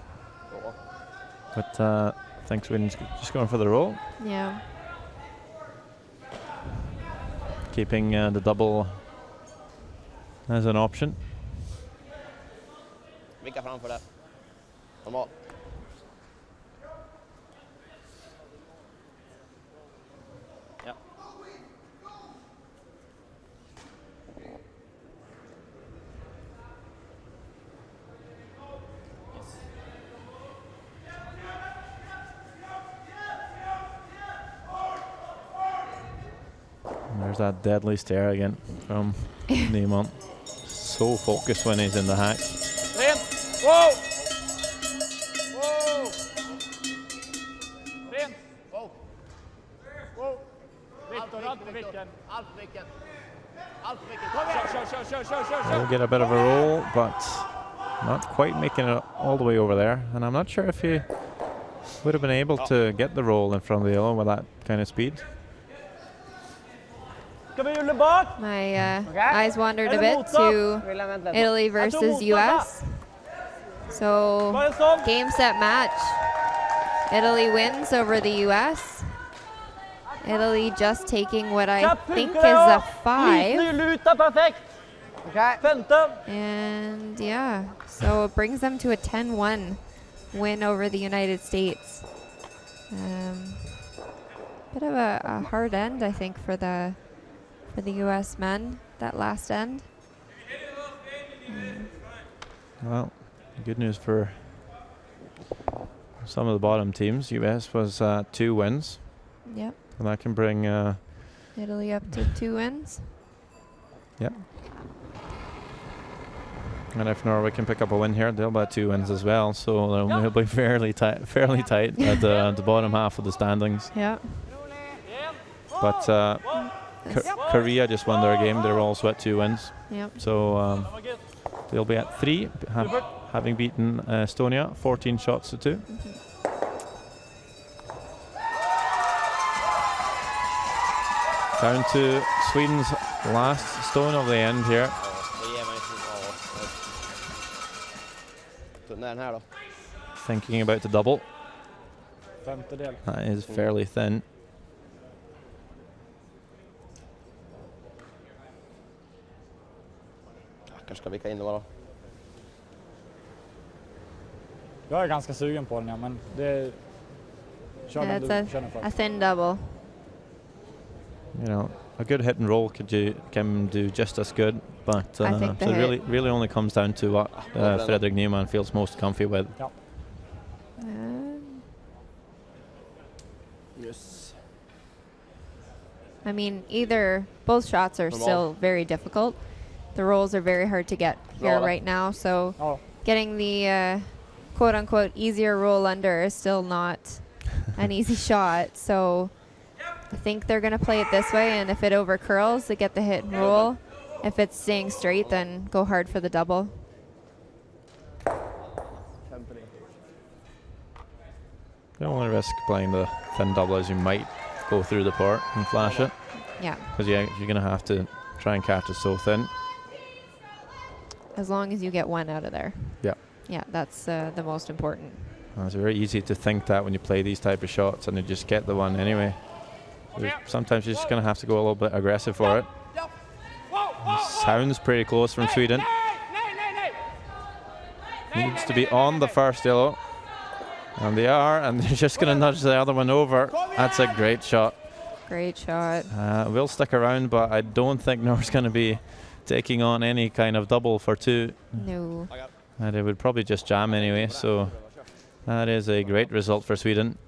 But I think Sweden's just going for the roll. Yeah. Keeping the double as an option. Vicka framför där. Normal. Ja. And there's that deadly stare again from Niemann. So focused when he's in the hack. Ren. Wow. Wow. Ren. Wow. Wow. Victor, allt för Vicken. Allt för Vicken. Allt för Vicken. Kom igen. He'll get a bit of a roll, but not quite making it all the way over there. And I'm not sure if he would have been able to get the roll in front of the yellow with that kind of speed. Ska vi rulla bak? My eyes wandered a bit to Italy versus US. So game, set, match. Italy wins over the US. Italy just taking what I think is a 5. Luta, perfekt. Okay. Femte. And yeah, so it brings them to a 10-1 win over the United States. Bit of a hard end, I think, for the US men, that last end. Well, good news for some of the bottom teams. US was 2 wins. Yep. And that can bring... Italy up to 2 wins. Yep. And if Norway can pick up a win here, they'll be 2 wins as well. So they'll be fairly tight at the bottom half of the standings. Yeah. But Korea just won their game. They're also at 2 wins. Yep. So they'll be at 3, having beaten Estonia 14 shots to 2. Down to Sweden's last stone of the end here. Thinking about the double. Femtedel. That is fairly thin. Kanske ska vicka in det bara. Jag är ganska sugen på den, ja, men det... Yeah, it's a thin double. You know, a good hit and roll can do just as good, but I think so it really only comes down to what Fredrik Niemann feels most comfy with. Ja. Yes. I mean, both shots are still very difficult. The rolls are very hard to get here right now, so getting the quote-unquote easier roll under is still not an easy shot. So I think they're going to play it this way, and if it over-curls, they get the hit and roll. If it's staying straight, then go hard for the double. The only risk playing the thin double is you might go through the port and flash it. Yeah. Because you're going to have to try and catch it so thin. As long as you get one out of there. Yeah. Yeah, that's the most important. It's very easy to think that when you play these type of shots and you just get the one anyway. Sometimes you're just going to have to go a little bit aggressive for it. Sounds pretty close from Sweden. Needs to be on the first yellow. And they are, and they're just going to nudge the other one over. That's a great shot. Great shot. We'll stick around, but I don't think Nor's going to be taking on any kind of double for 2. No. And it would probably just jam anyway, so that is a great result for Sweden.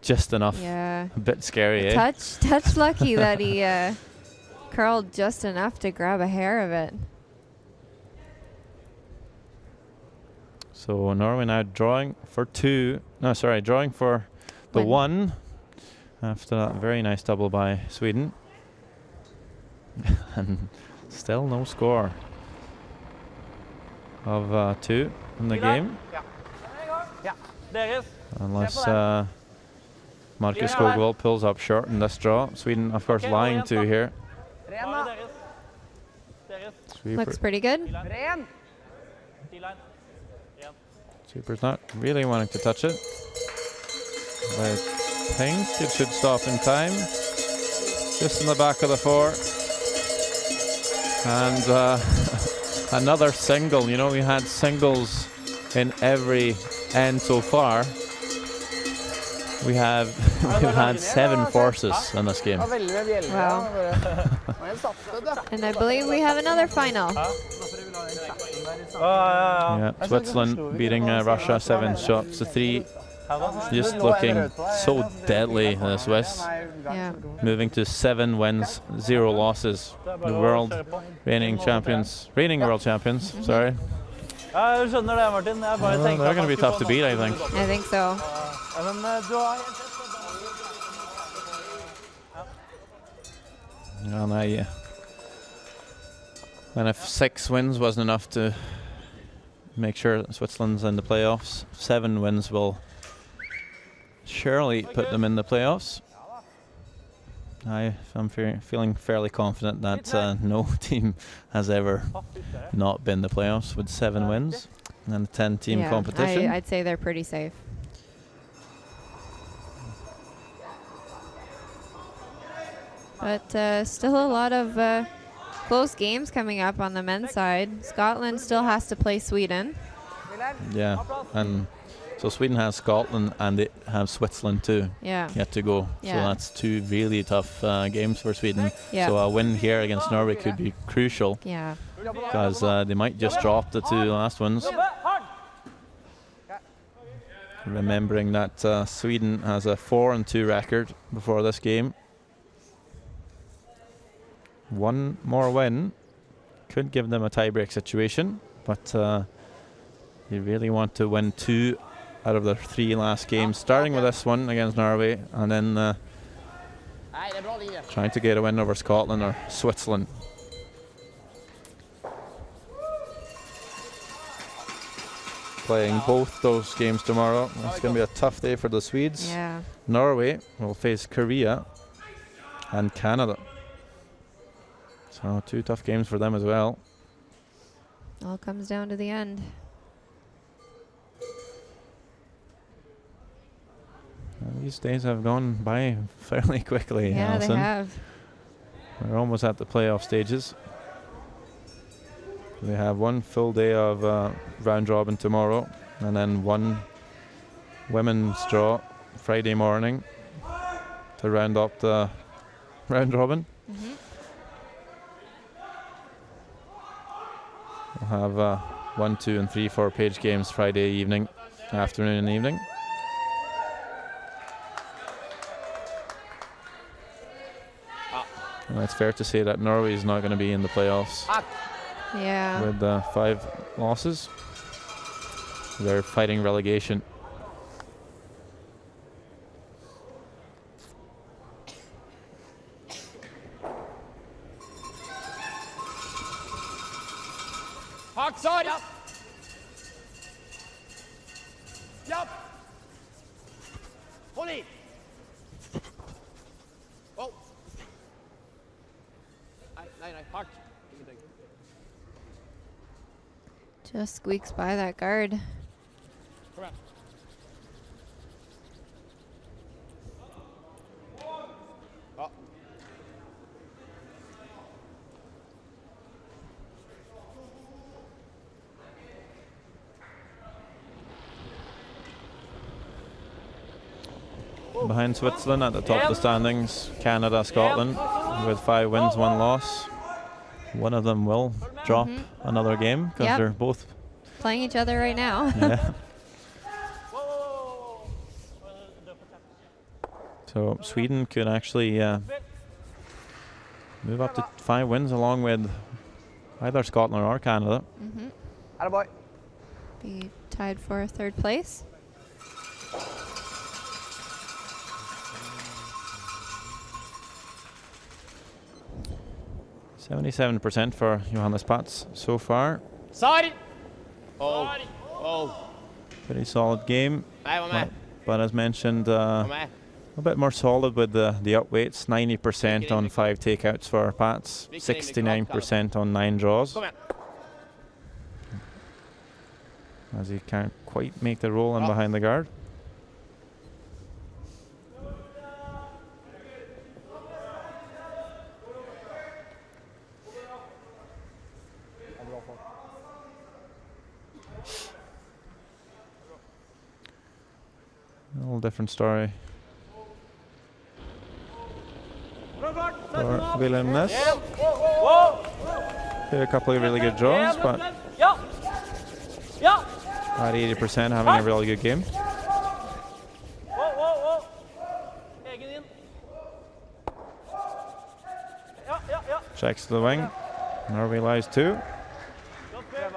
Just enough. Yeah. A bit scary, eh? Touch lucky that he curled just enough to grab a hair of it. So Norway now drawing for 2. No, sorry, drawing for the 1 after that very nice double by Sweden. And still no score of 2 in the game. Unless Marcus Skogvold pulls up short in this draw. Sweden, of course, lying to here. Looks pretty good. Super's not really wanting to touch it. But I think it should stop in time. Just in the back of the 4. And another single. You know, we had singles in every end so far. We've had 7 forces in this game. Wow. And I believe we have another final. Yeah, Switzerland beating Russia 7 shots to 3. Just looking so deadly, the Swiss. Yeah. Moving to 7 wins, 0 losses. The reigning world champions. Sorry. Ja, jeg skjønner det, Martin. Jeg bare Well, they're going to be tough to beat, I think. I think so. Men du har helt rett. And if 6 wins wasn't enough to make sure Switzerland's in the playoffs, 7 wins will surely put them in the playoffs. I'm feeling fairly confident that no team has ever not been the playoffs with 7 wins and a 10-team competition. I'd say they're pretty safe. But still a lot of close games coming up on the men's side. Scotland still has to play Sweden. Yeah, and so Sweden has Scotland and they have Switzerland too. Yeah. Yet to go. Yeah. So that's 2 really tough games for Sweden. Yeah. So a win here against Norway could be crucial. Yeah. Because they might just drop the 2 last ones. Remembering that Sweden has a 4-2 record before this game. 1 more win could give them a tiebreak situation, but you really want to win 2 out of the 3 last games, starting with this one against Norway, and then trying to get a win over Scotland or Switzerland. Playing both those games tomorrow. It's going to be a tough day for the Swedes. Yeah. Norway will face Korea and Canada. So 2 tough games for them as well. All comes down to the end. These days have gone by fairly quickly, Yeah, Alison. they have. We're almost at the playoff stages. We have 1 full day of round robin tomorrow, and then 1 women's draw Friday morning to round up the round robin. We'll have 1, 2, and 3 4-page games Friday evening, afternoon and evening. And it's fair to say that Norway is not going to be in the playoffs. Yeah. With 5 losses. They're fighting relegation. Haksar! Japp! Japp! Hold i! Oh! Nej, hardt. Ingenting. Just squeaks by that guard. Kom igjen. Ja. Behind Switzerland at the top of the standings, Canada, Scotland with 5 wins, 1 loss. One of them will drop another game because they're both playing each other right now. Yeah. So Sweden could actually move up to 5 wins along with either Scotland or Canada. Be tied for 3rd place. %77% for Johannes Pats so far. Sorry! Oh. Oh. Pretty solid game. Nej, var med. But as mentioned, Var med. a bit more solid with the up weights. 90% on 5 takeouts for Pats, 69% on 9 draws. Kom igjen. As he can't quite make the roll in behind the guard. A little different story for Wilhelm Næss. Did a couple of really good draws, but Ja! Ja! at 80% having a really good game. Egen inn. Ja, ja, ja. Checks to the wing. Norway lies 2. Godt spill.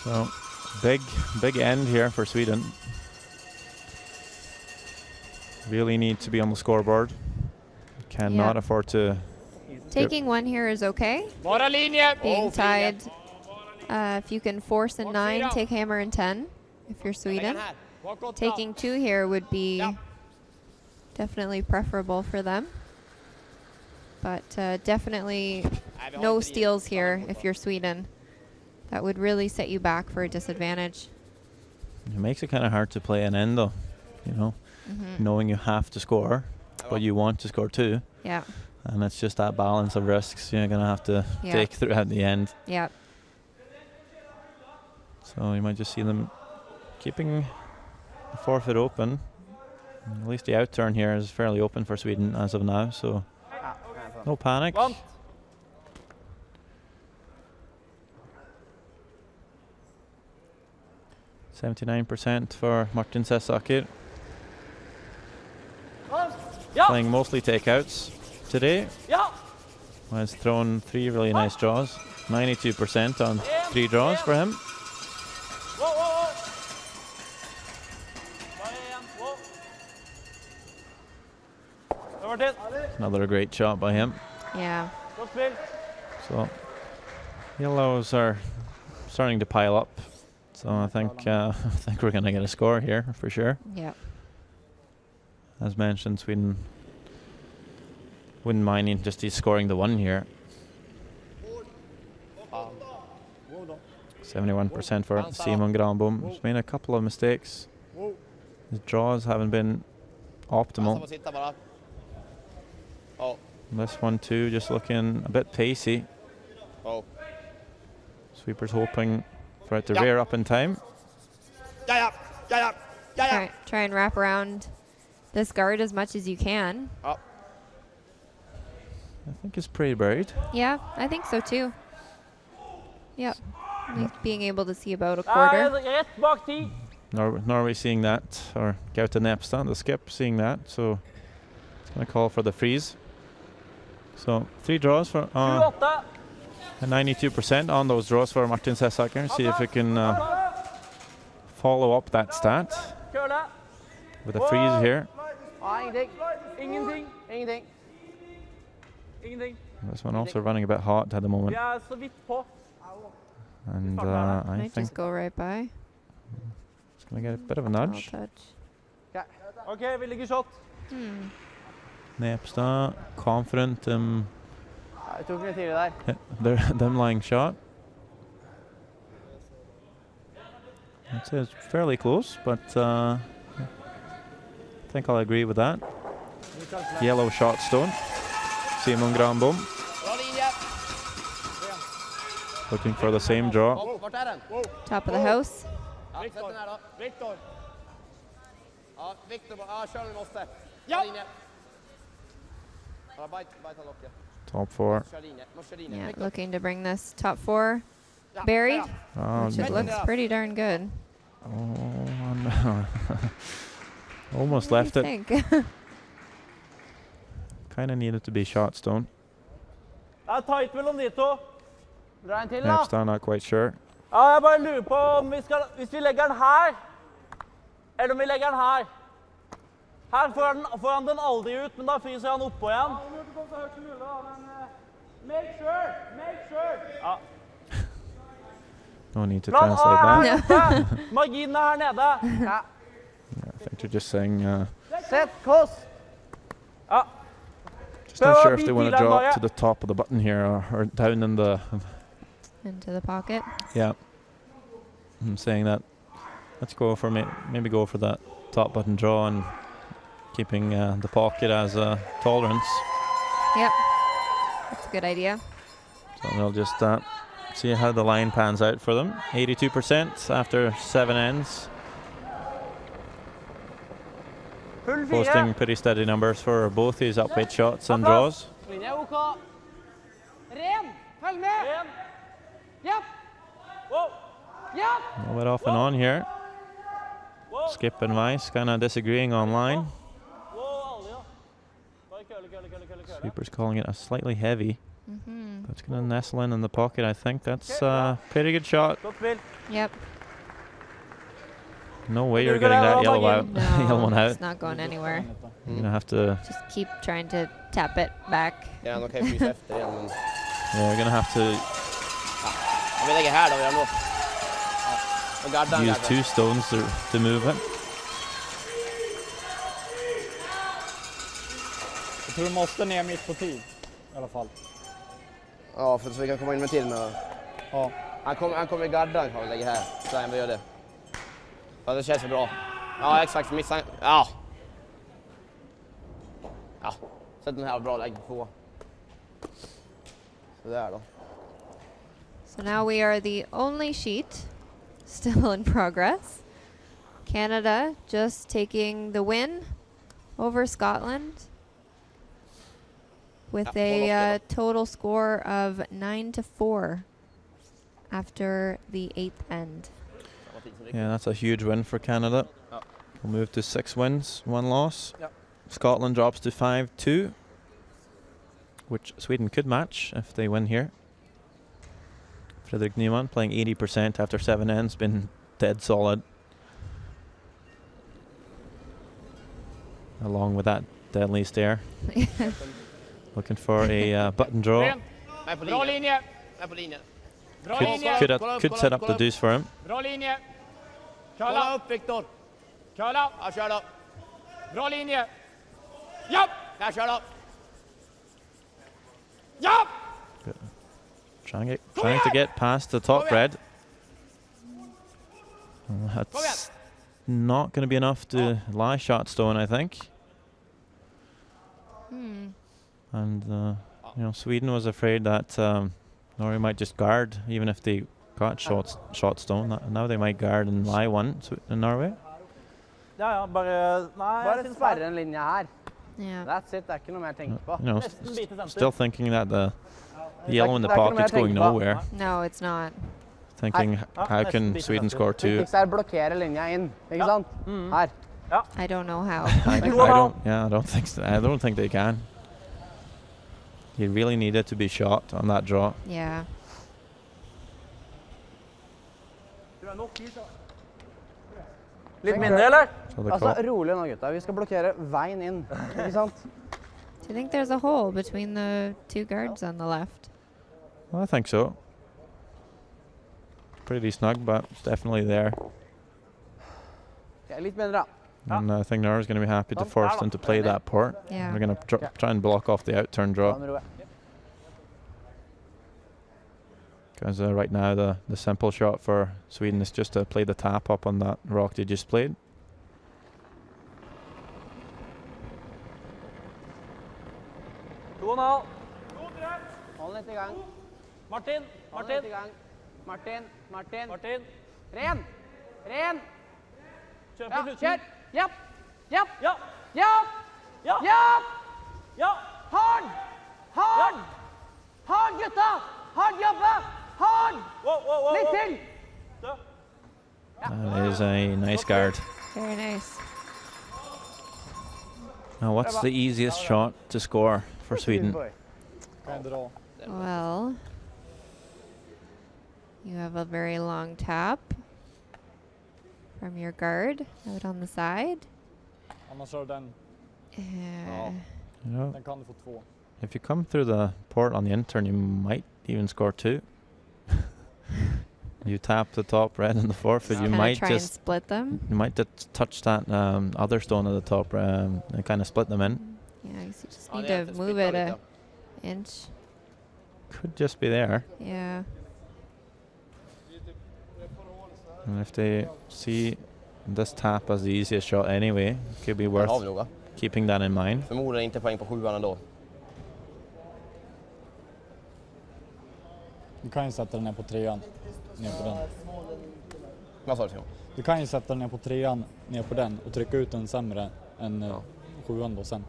So big end here for Sweden. Really need to be on the scoreboard. Cannot afford to. Taking 1 here is okay. Bara linje. Being tied, if you can force a 9, take hammer and 10 if you're Sweden. Taking 2 here would be definitely preferable for them. But definitely no steals here if you're Sweden. That would really set you back for a disadvantage. It makes it kind of hard to play an end though, you know, knowing you have to score, but you want to score too. Yeah. And it's just that balance of risks you're going to have to take throughout the end. Yeah. So you might just see them keeping the forfeit open. At least the outturn here is fairly open for Sweden as of now, so no panic. 79% for Martin Sessaker. Playing mostly takeouts today. Has thrown 3 really nice draws. 92% on 3 draws for him. Another great shot by him. Yeah. So yellows are starting to pile up. So I think we're going to get a score here for sure. Yeah. As mentioned, Sweden wouldn't mind just scoring the 1 here. 71% for Simon Granbom. He's made a couple of mistakes. His draws haven't been optimal. This one too, just looking a bit pacey. Sweeper's hoping for it to rear up in time. Try and wrap around this guard as much as you can. I think it's pretty buried. Yeah, I think so too. Yep. At least being able to see about a quarter. Norway seeing that, or Gaute Nepstad, the skip, seeing that, so it's going to call for the freeze. So 3 draws for and 92% on those draws for Martin Sessaker. See if we can follow up that stat with a freeze here. This one also running a bit hot at the moment. And I Might think just go right by. it's going to get a bit of a nudge. Okay, vi ligger shot. Nepstad confident. Jeg tok litt tidlig der. Them lying shot. I'd say it's fairly close, but I think I'll agree with that. Yellow shot stone. Simon Granbom looking for the same draw. Top of the house. Top 4. Yeah, looking to bring this top 4 buried, which it looks pretty darn good. Oh, no. Almost left it. Think? Kind of needed to be shot stone. Det er tight mellom de to. Dra en til, da. Nepstad, not quite sure. Ja, jeg bare lurer på om vi skal, hvis vi legger den her, eller om vi legger den her. Her får han den aldri ut, men da fryser han oppå igjen. Ja, du kommer så høyt som mulig da, men make sure. Ja. No need to translate that. Marginen er her nede. Ja. I think they're just saying, Sett, kos. Ja. just not sure if they want to drop to the top of the button here or down in the, Into the pocket. yeah. I'm saying that. Let's go for maybe go for that top button draw and keeping the pocket as a tolerance. Yep. That's a good idea. So they'll just see how the line pans out for them. 82% after 7 ends. Full 4. Posting pretty steady numbers for both these upweight shots and draws. Linje er OK. Ren. Følg med. Ren. Japp. Wow. Japp. A little bit off and on here. Wow. Skip and Weiss kind of disagreeing online. Wow, aldri da. Bare køle. Sweeper's calling it a slightly heavy. Mm-hmm. That's going to nestle in the pocket, I think. That's a pretty good shot. Godt spill. Yep. No way you're getting that yellow out. No, Yellow one out. it's not going anywhere. You're going to have to... Just keep trying to tap it back. Ja, nå kan jeg fryse efter igjen, men... Yeah, you're going to have to Ja, vi legger her da, vi har nå. Og garden, use 2 stones to move it. Jag tror du måste ner mitt på tid i alla fall. Ja, för så vi kan komma in med tiden. Ja. Han kommer i garden kan vi lägga här, så han gör det. Ja, det känns så bra. Ja, exakt. Missa. Ja. Ja, sätt den här bra läge på. Så där då. So now we are the only sheet still in progress. Canada just taking the win over Scotland with a total score of 9-4 after the 8th end. Yeah, that's a huge win for Canada. We'll move to 6 wins, 1 loss. Yep. Scotland drops to 5-2, which Sweden could match if they win here. Fredrik Nyman playing 80% after 7 ends, been dead solid. Along with that deadly stare. Looking for a button draw. Bra linje. Är på linjen. Bra Could set up the deuce for him. Bra linje. Kolla upp, Viktor. Kolla. Ja, kör då. Bra linje. Japp. Ja, kör då. Japp. Trying to get past the top red. That's not going to be enough to lie shot stone, I think. And you know, Sweden was afraid that Norway might just guard, even if they got shot stone. Now they might guard and lie one in Norway. Ja, bare... Nei, Bare sperre den linja her. Yeah. That's it, det er ikke noe mer å tenke på. You know, still thinking that the yellow in the pocket's going nowhere. No, it's not. Thinking, how can Sweden score 2? Viktigst er å blokkere linja inn, ikke sant? Her. I don't know how. I don't think so. I don't think they can. He really needed to be shot on that draw. Yeah. Litt mindre, eller? So the Altså, call. rolig nå, gutta. Vi skal blokkere veien inn, ikke sant? Do you think there's a hole between the 2 guards on the left? Well, I think so. Pretty snug, but it's definitely there. Okay, litt mindre, da. And I think Norway's going to be happy to force them to play that port. Yeah. They're going to try and block off the outturn draw. Nå roer jeg. Because right now the simple shot for Sweden is just to play the tap up on that rock they just played. To nå. Hold litt i gang. Martin. Hold litt i gang. Martin. Martin. Ren. Ren. Kjør Ja, på slutten. kjør. Japp. Japp. Ja. Japp. Ja. Japp. Ja. Hard. Hard. Hard, gutta. Hard jobba. Hard. Wow. Litt til. Så. That is a nice guard. Very nice. Now, what's the easiest shot to score for Sweden? Kan dra. Well, you have a very long tap from your guard out on the side. Annars har den. Den kan du få 2. If you come through the port on the intern, you might even score 2. You tap the top red and the forfeit. You might try just and split them. You might just touch that other stone at the top and kind of split them in. Yeah, I guess you just need to move it an inch. Could just be there. Yeah. And if they see this tap as the easiest shot anyway, it could be worth keeping that in mind. Förmodligen inte poäng på 7an ändå. Du kan ju sätta den ner på 3an, ner på den. Vad sa du? Du kan ju sätta den ner på 3an, ner på den och trycka ut den sämre än 7an då sen.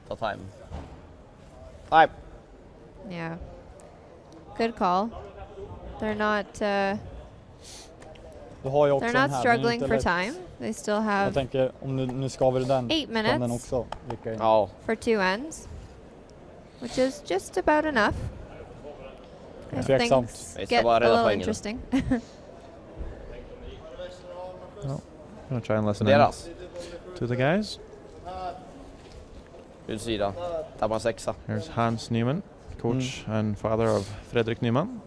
Ta time. Time. Yeah. Good call. They're not Du har ju också they're not struggling for time. They still have jag tänker om du nu skaver den 8 minutes kan den också rycka in. Ja. for 2 ends. Which is just about enough. If things get a little interesting. I'm gonna try and listen in to the guys. Utsida. Tappar 6. Here's Hans Nyman, coach and father of Fredrik Nyman.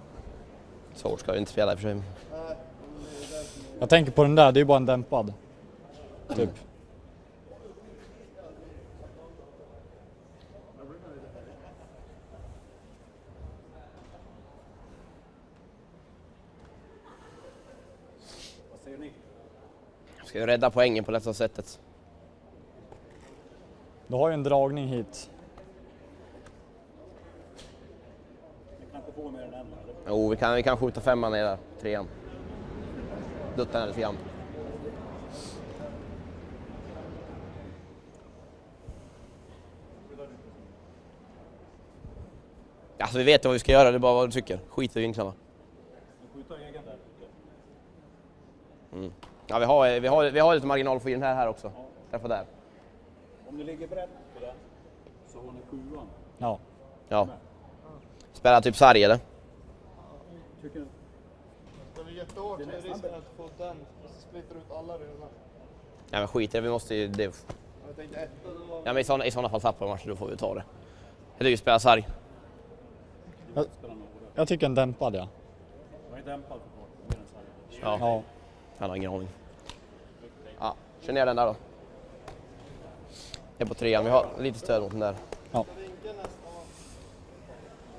Så ska vi inte spela i och för sig. Jag tänker på den där, det är ju bara en dämpad. Typ. Ska ju rädda poängen på detta sättet. Du har ju en dragning hit. Jo, vi kan skjuta 5an ner där, 3an. Dutta den lite grann. Alltså vi vet vad vi ska göra, det är bara vad du tycker. Skit i vinklarna. Ja, vi har lite marginal för den här också. Därför där. Om du ligger brett på den så hon är 7an. Ja. Ja. Spela typ sarg eller? Tycker du? Det är jättehårt, det är risken att få den splitter ut alla redan. Ja men skit i det, vi måste ju... Det. Jag tänkte etta då. Ja men i sådana fall tappar vi matchen, då får vi ta det. Eller vi spelar sarg. Jag tycker en dämpad, ja. Vad är dämpad för kort? Ja. Han har ingen aning. Ja, kör ner den där då. Det är på 3an, vi har lite stöd mot den där. Ja.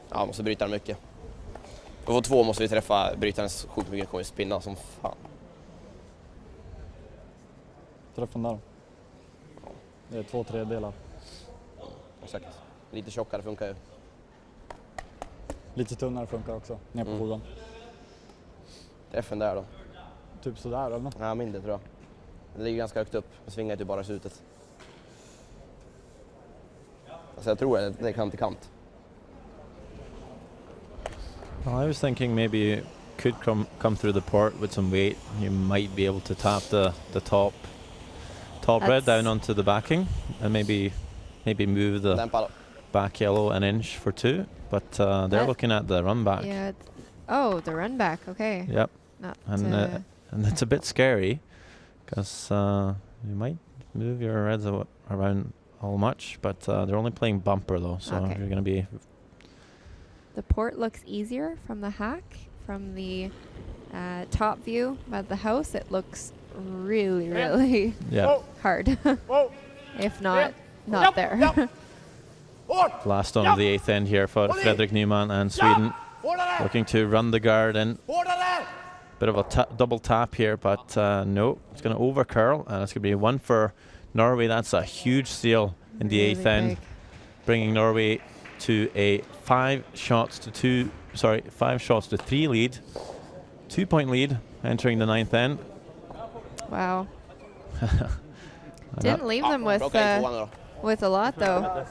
Ja, måste bryta den mycket. För på 2 måste vi träffa, bryta den sjukt mycket, kommer spinna som fan. Träff den där då. Det är 2/3. Exakt. Lite tjockare funkar ju. Lite tunnare funkar också, ner på 7an. Träff den där då. Typ sådär eller? Ja, mindre tror jag. Det ligger ganska högt upp, det svingar ju bara i slutet. Alltså jag tror att det är kant till kant. Well, I was thinking maybe you could come through the port with some weight. You might be able to tap the top red down onto the backing and maybe move the back yellow an inch for 2. But they're looking at the run back. Yeah. The run back. Okay. Yep. And it's a bit scary because you might move your reds around all much, but they're only playing bumper though, so you're going to be... The port looks easier from the hack. From the top view of the house, it looks really hard. If not there. Last on the 8th end here for Fredrik Nyman and Sweden. Looking to run the guard in. Bit of a double tap here, but no, it's going to over curl, and it's going to be 1 for Norway. That's a huge steal in the 8th end, bringing Norway to a 5 shots to 3 lead, 2-point lead entering the 9th end. Wow. Didn't leave them with a lot though.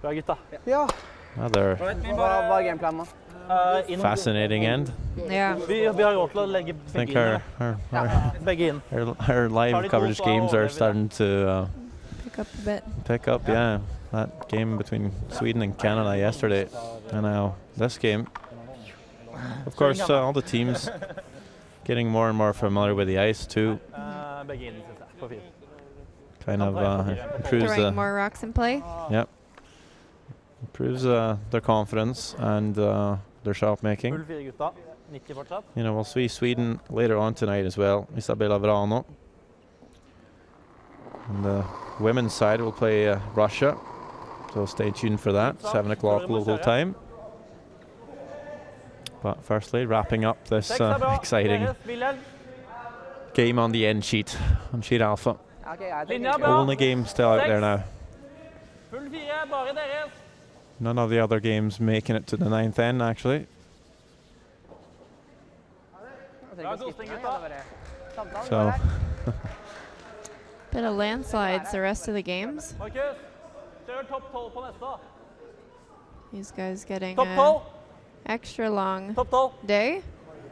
Bra gutta. Ja. Another fascinating end. Yeah. Vi har gjort att lägga bägge in. Our live coverage games are starting to pick up a bit. Pick up, yeah. that game between Sweden and Canada yesterday, and now this game. Of course, all the teams getting more and more familiar with the ice too. Kind of improves throwing more rocks in play. Yep. Improves their confidence and their shot making. You know, we'll see Sweden later on tonight as well. Isabella Vrano. And the women's side will play Russia. So stay tuned for that. 7 o'clock local time. But firstly, wrapping up this exciting game on the end sheet, on sheet alpha. Only game still out there now. None of the other games making it to the 9th end, actually. So. Bit of landslides the rest of the games. These guys getting an extra long day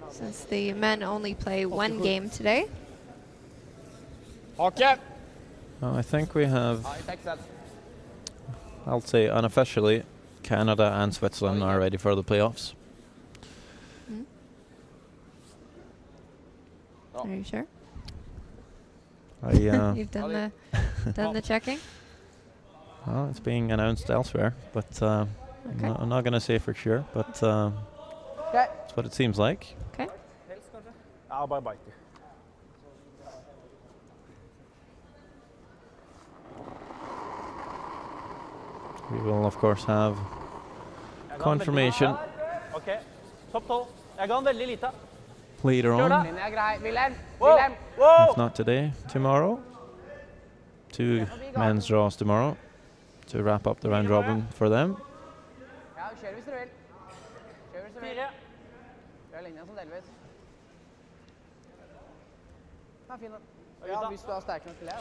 since the men only play one game today. Well, I think we have, I'll say unofficially, Canada and Switzerland are ready for the playoffs. Are you sure? You've done the checking? Well, it's being announced elsewhere, but I'm not going to say for sure, but that's what it seems like. Okay. We will, of course, have confirmation later on. If not today, tomorrow. 2 men's draws tomorrow to wrap up the round robin for them.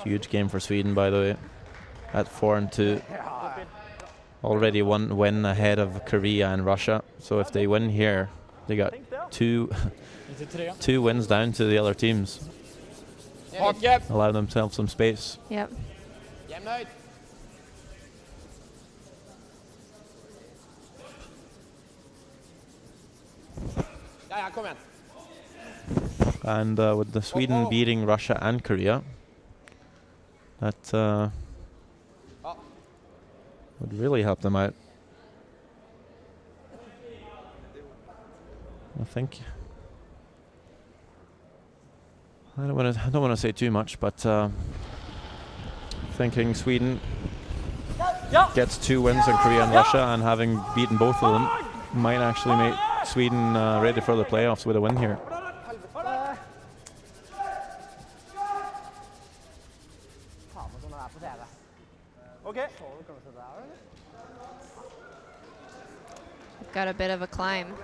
Huge game for Sweden, by the way, at 4-2. Already 1 win ahead of Korea and Russia. So if they win here, they got 2 wins down to the other teams. Allow themselves some space. Yep. And with the Sweden beating Russia and Korea, that would really help them out. I think. I don't want to say too much, but thinking Sweden gets 2 wins in Korea and Russia, and having beaten both of them, might actually make Sweden ready for the playoffs with a win here. We've got a bit of a climb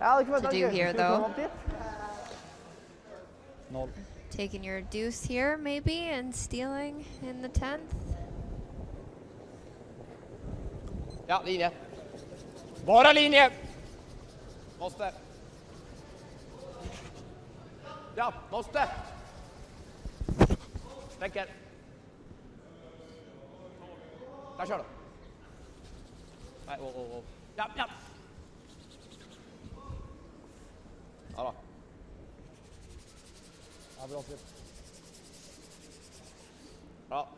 to do here, though. Taking your deuce here, maybe, and stealing in the 10th. Ja, linje. Bara linje. Måste. Ja, måste. Sträcker. Där kör du. Nej, Ja, ja. Ja då. Ja.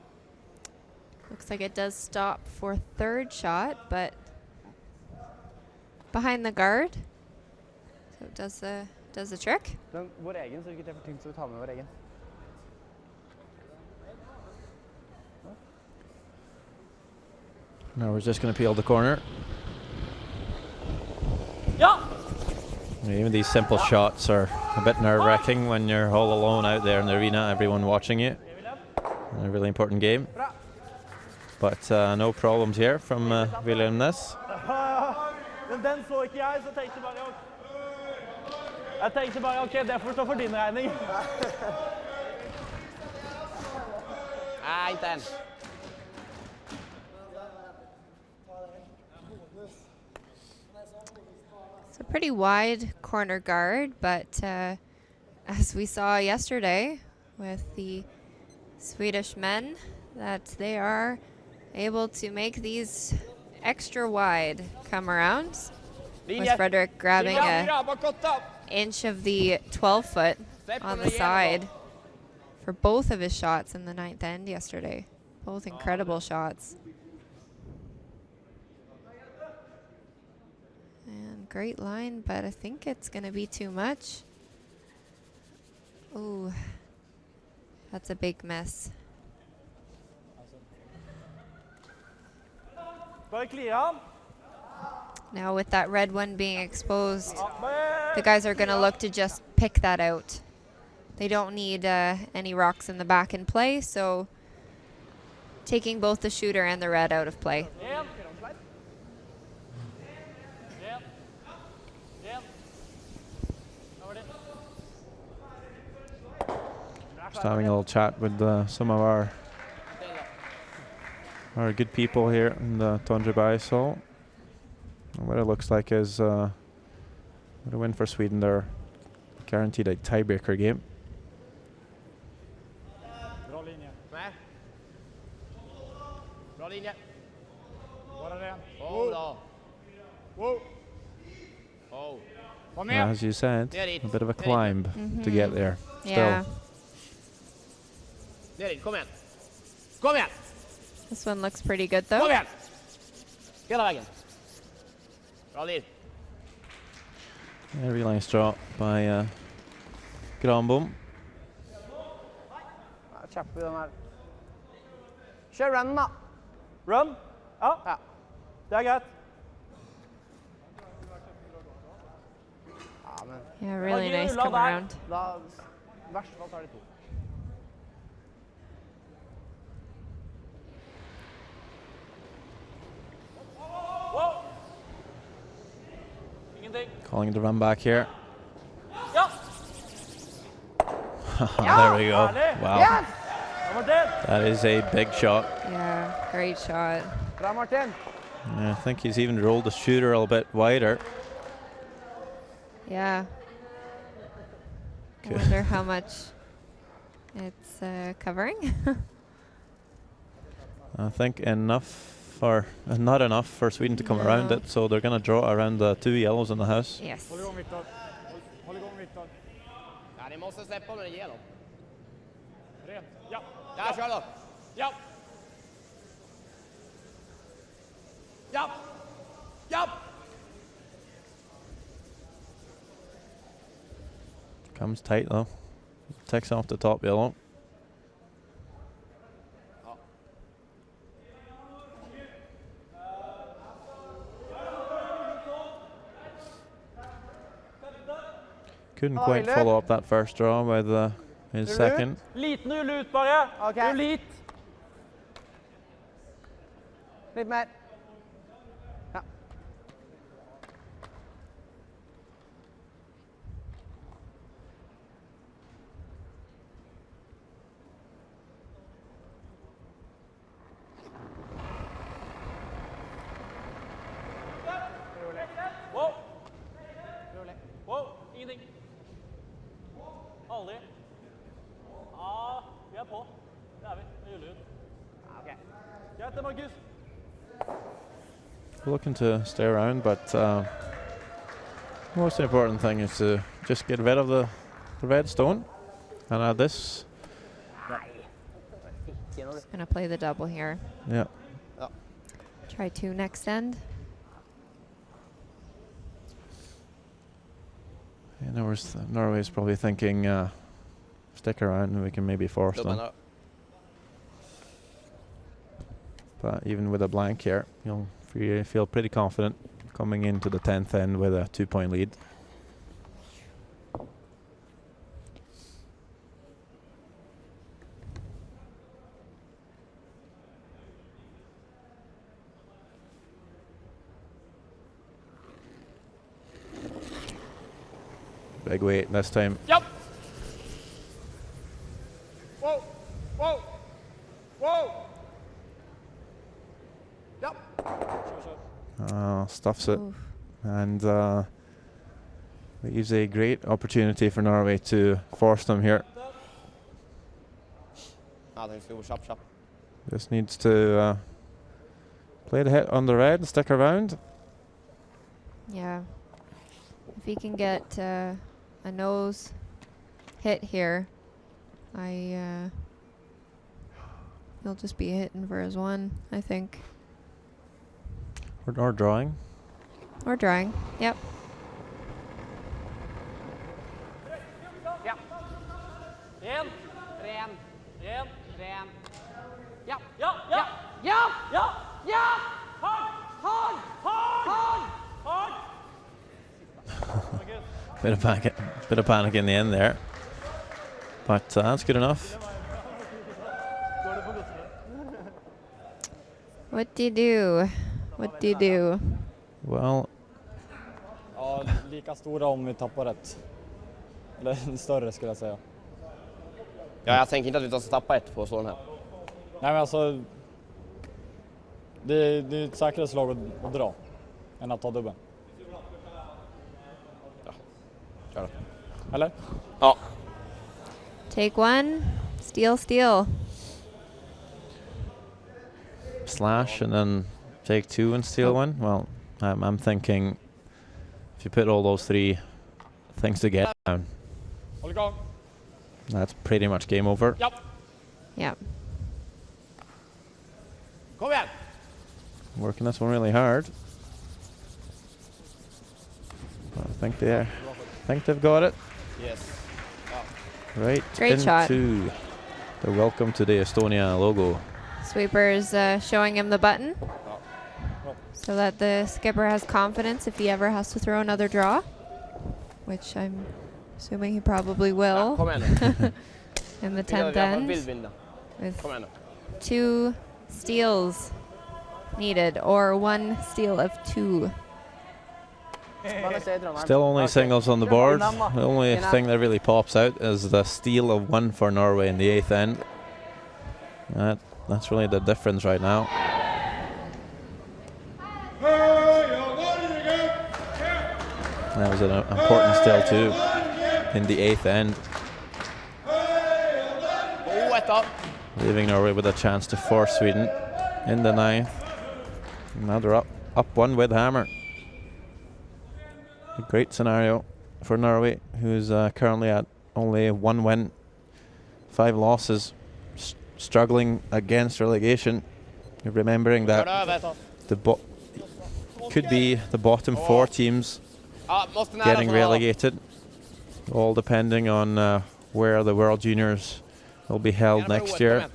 Looks like it does stop for 3rd shot, but behind the guard. So it does the trick. Vår egen, så ikke det for tyngst så vi tar med vår egen. Now we're just going to peel the corner. Yeah. Even these simple shots are a bit nerve-wracking when you're all alone out there in the arena, everyone watching you. A really important game. But no problems here from William Ness. Men den så ikke jeg, så tenkte bare, ok, det får stå for din regning. Nej, inte än. It's a pretty wide corner guard, but as we saw yesterday with the Swedish men, that they are able to make these extra wide come around, with Linje. Frederick grabbing Fyra, a bak 8. inch of the 12-foot on the side for both of his shots in the 9th end yesterday. Both incredible shots. And great line, but I think it's going to be too much. Ooh, that's a big miss. Now with that red one being exposed, the guys are going to look to just pick that out. They don't need any rocks in the back in play, so taking both the shooter and the red out of play. Just having a little chat with some of our good people here in the Tundra Bay. So what it looks like is with a win for Sweden, they're guaranteed a tiebreaker game. Bra linje. Med. Bra linje. Bara den. Oh, whoa. Oh. As you said, a bit of a climb to get there. Yeah. Nerin, kom igen. Kom igen. This one looks pretty good though. Kom igen. Hela vägen. Bra lead. A really nice draw by Granbom. Kjapp i den her. Kjør run, da. Run? Ja. Det er greit. Ja, men Yeah, really nice come around. da, i verste fall tar de 2. Calling the run back here. Ja. There we go. Wow. Yes! That is a big shot. Yeah, great shot. Bra, Martin. I think he's even rolled the shooter a little bit wider. Yeah. I Good. wonder how much it's covering. I think enough for not enough for Sweden to come around it, so they're going to draw around the 2 yellows in the house. Yes. Håll igång Viktor. Håll igång Viktor. Ja, ni måste släppa när det ger dem. Rent. Ja. Där kör då. Ja. Ja. Ja. Comes tight though. Takes off the top yellow. Couldn't quite follow up that first draw with his second. Liten rull ut bare. Okay. Rull hit. Litt mer. Ja. Wow. Wow, ingenting. Aldri. Ja, vi er på. Det er vi. Vi ruller ut. Okay. Greit det, Markus. Looking to stay around, but the most important thing is to just get rid of the red stone and add this. Just gonna play the double here. Yeah. Try 2 next end. Yeah, Norway's probably thinking stick around and we can maybe force them. But even with a blank here, you'll feel pretty confident coming into the 10th end with a 2-point lead. Big weight this time. Yep. Whoa. Whoa. Whoa. Yep. Stuffs it. And leaves a great opportunity for Norway to force them here. Ja, den ska gå chop. Just needs to Play the hit on the red, stick around. Yeah. If he can get a nose hit here, he'll just be hitting for his one, I think. Or drawing. Or drawing, yep. Ja. En. Ren. Ren. Ren. Ja. Ja. Ja. Ja. Ja. Ja. Hard. Hard. Hard. Hard. Bit of panic in the end there. But that's good enough. What do you do? What do you do? Well... Ja, lika stora om vi tappar rätt. Eller större skulle jag säga. Ja, jag tänker inte att vi ska tappa ett på sån här. Nej, men alltså... Det är ett säkrare slag att dra än att ta dubben. Ja, kör då. Eller? Ja. Take one, steal, steal. Slash and then take two and steal one. Well, I'm thinking if you put all those three things together, that's pretty much game over. Ja. Yeah. Kom igen. Working this one really hard. I think they've got it. Yes. Right Great into shot. the welcome to the Estonia logo. Sweeper's showing him the button so that the skipper has confidence if he ever has to throw another draw, which I'm assuming he probably will in the 10th end with 2 steals needed, or 1 steal of 2. Still only singles on the board. The only thing that really pops out is the steal of 1 for Norway in the 8th end. That's really the difference right now. That was an important steal too in the 8th end. Leaving Norway with a chance to force Sweden in the 9th. Now they're up 1 with hammer. A great scenario for Norway, who's currently at only 1 win, 5 losses, struggling against relegation. Remembering that could be the bottom 4 teams getting relegated, all depending on where the World Juniors will be held next year.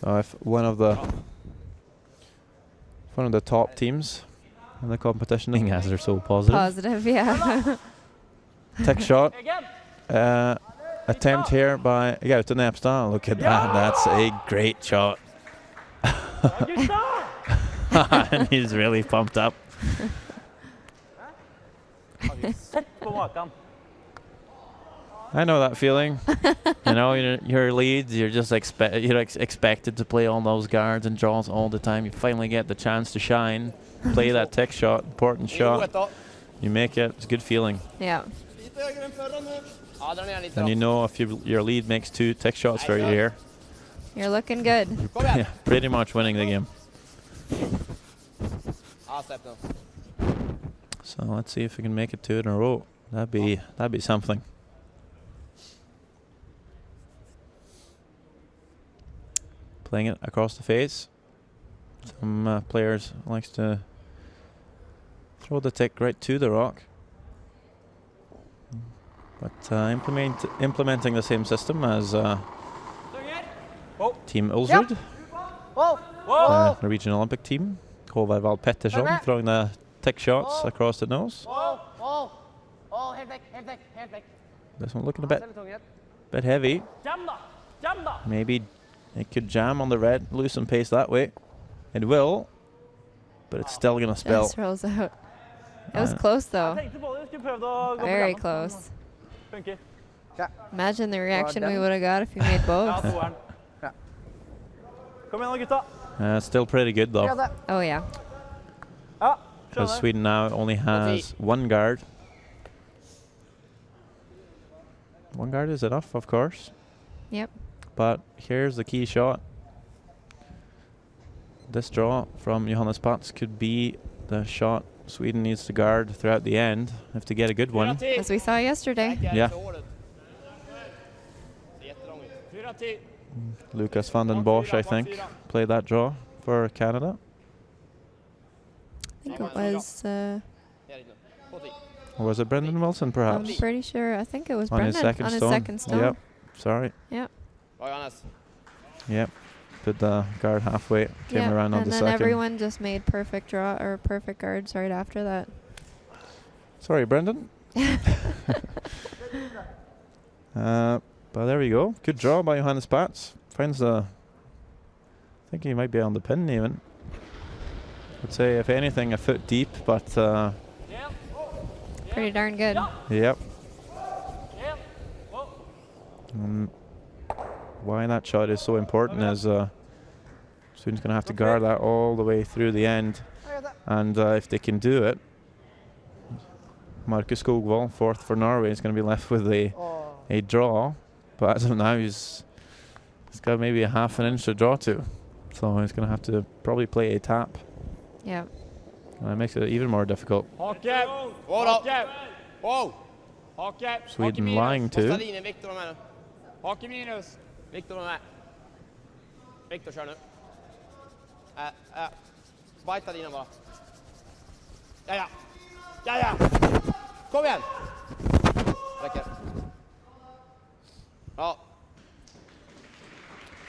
So if one of the top teams in the competition, as they're so positive. Positive, yeah. Tech shot. Attempt here by Gaute Nepstad. Look at that. That's a great shot. And he's really pumped up. I know that feeling. You know, your leads, you're just expected to play all those guards and draws all the time. You finally get the chance to shine, play that tech shot, important shot. You make it. It's a good feeling. Yeah. And you know if your lead makes 2 tech shots for you here, you're looking good. Yeah, pretty much winning the game. So let's see if we can make it 2 in a row. That'd be something. Playing it across the face. Some players likes to throw the tech right to the rock. But implementing the same system as Team Ulsrud, the Norwegian Olympic team. Håvard Wahl Pettersson throwing the tech shots across the nose. This one looking a bit heavy. Maybe it could jam on the red, loosen pace that way. It will, but it's still going to spill. Just rolls out. It was close though. Very close. Imagine the reaction we would have got if you made both. Still pretty good though. Oh yeah. Because Sweden now only has 1 guard. One guard is enough, of course. Yep. But here's the key shot. This draw from Johannes Pats could be the shot Sweden needs to guard throughout the end if to get a good one. As we saw yesterday. Yeah. Lucas van den Bosch, I think, played that draw for Canada. I think it was... Or was it Brendan Wilson, perhaps? I'm pretty sure. I think it was on Brendan his second on his stone. second stone. Yep. Sorry. Yep. Yep. Put the guard halfway. Came Yep. around on and the then second. everyone just made perfect draw or perfect guards right after that. Sorry, Brendan. But there we go. Good draw by Johannes Pats. Finds the... I think he might be on the pin even. I'd say, if anything, a foot deep, but... pretty darn good. Yep. Why that shot is so important is Sweden's going to have to guard that all the way through the end. And if they can do it, Markus Skogvold, fourth for Norway, is going to be left with a draw. But as of now, he's got maybe a half an inch to draw to. So he's going to have to probably play a tap. Yeah. And that makes it even more difficult. Sweden lying to. Hake minus. Viktor var med. Viktor kör nu. Bajta dina bara. Ja. Kom igen. Räcker. Ja.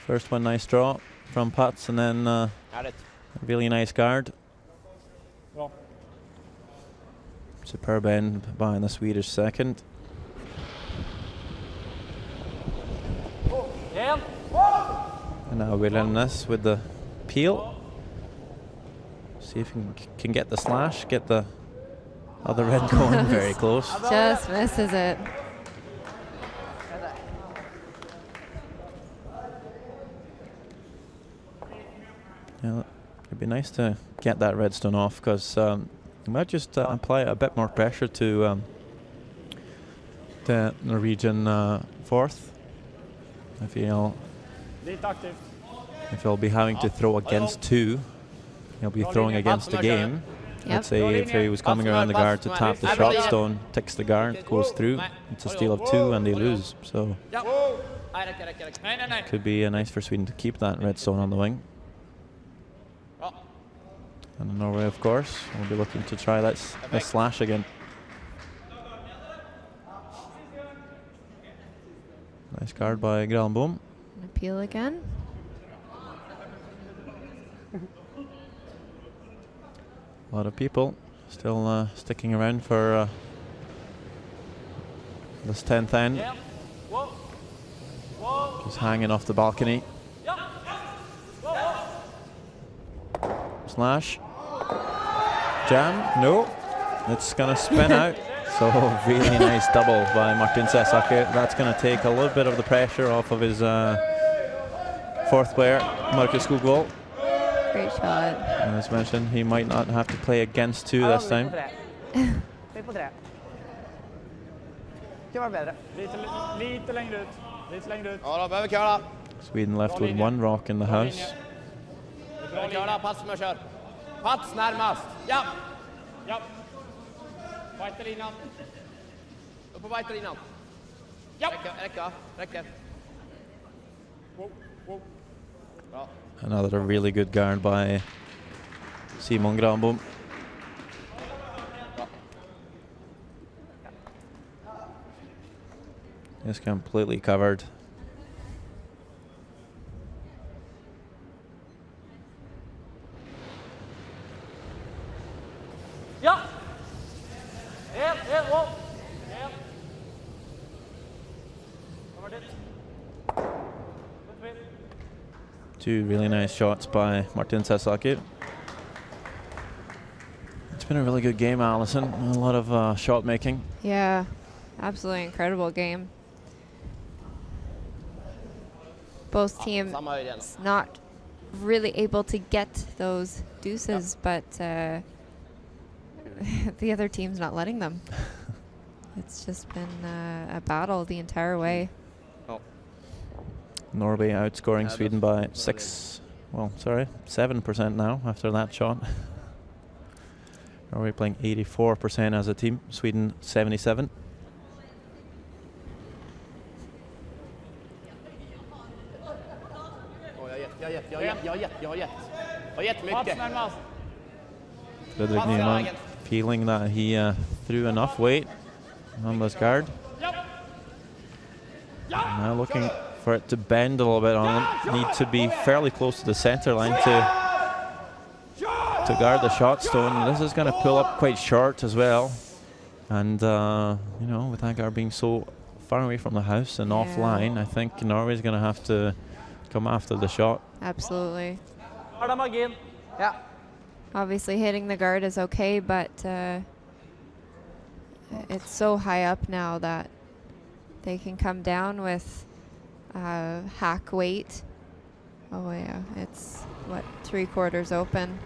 First one, nice draw from Pats, and then a really nice guard. Superb end by the Swedish second. And now Wilhelmnes with the peel. See if he can get the slash, get the other red going. Very close. Just misses it. Yeah, it'd be nice to get that redstone off, because you might just apply a bit more pressure to the Norwegian fourth. If he'll be having to throw against two, he'll be throwing against the game. Yep. Let's say if he was coming around the guard to tap the shot stone, ticks the guard, goes through, it's a steal of two and they lose. So could be nice for Sweden to keep that redstone on the wing. And Norway, of course, will be looking to try that slash again. Nice guard by Granbom. Appeal again. A lot of people still sticking around for this 10th end. Just hanging off the balcony. Slash. Jam. No. It's going to spin out. So really nice double by Martin Sesake. That's going to take a little bit of the pressure off of his fourth player, Markus Skogvold. Great shot. And as mentioned, he might not have to play against two this time. Sweden left with one rock in the house. Pats närmast. Ja. Bajtalinan. Upp på bajtalinan. Ja. Räcker. Bra. Another really good guard by Simon Granbom. He's completely covered. Ja. Two really nice shots by Martin Sesake. It's been a really good game, Alison. A lot of shot making. Yeah, absolutely incredible game. Both teams not really able to get those deuces, but the other team's not letting them. it's just been a battle the entire way. Norway outscoring Sweden by 7% now after that shot. Norway playing 84% as a team, Sweden 77. Fredrik Nyman feeling that he threw enough weight on this guard. Now looking for it to bend a little bit on him. Need to be fairly close to the center line to guard the shot stone. This is going to pull up quite short as well. And, you know, with that guard being so far away from the house and offline, I think Norway's going to have to come after the shot. Absolutely. Yeah. Obviously hitting the guard is okay, but it's so high up now that they can come down with hack weight. Oh yeah, it's what, 3/4 open.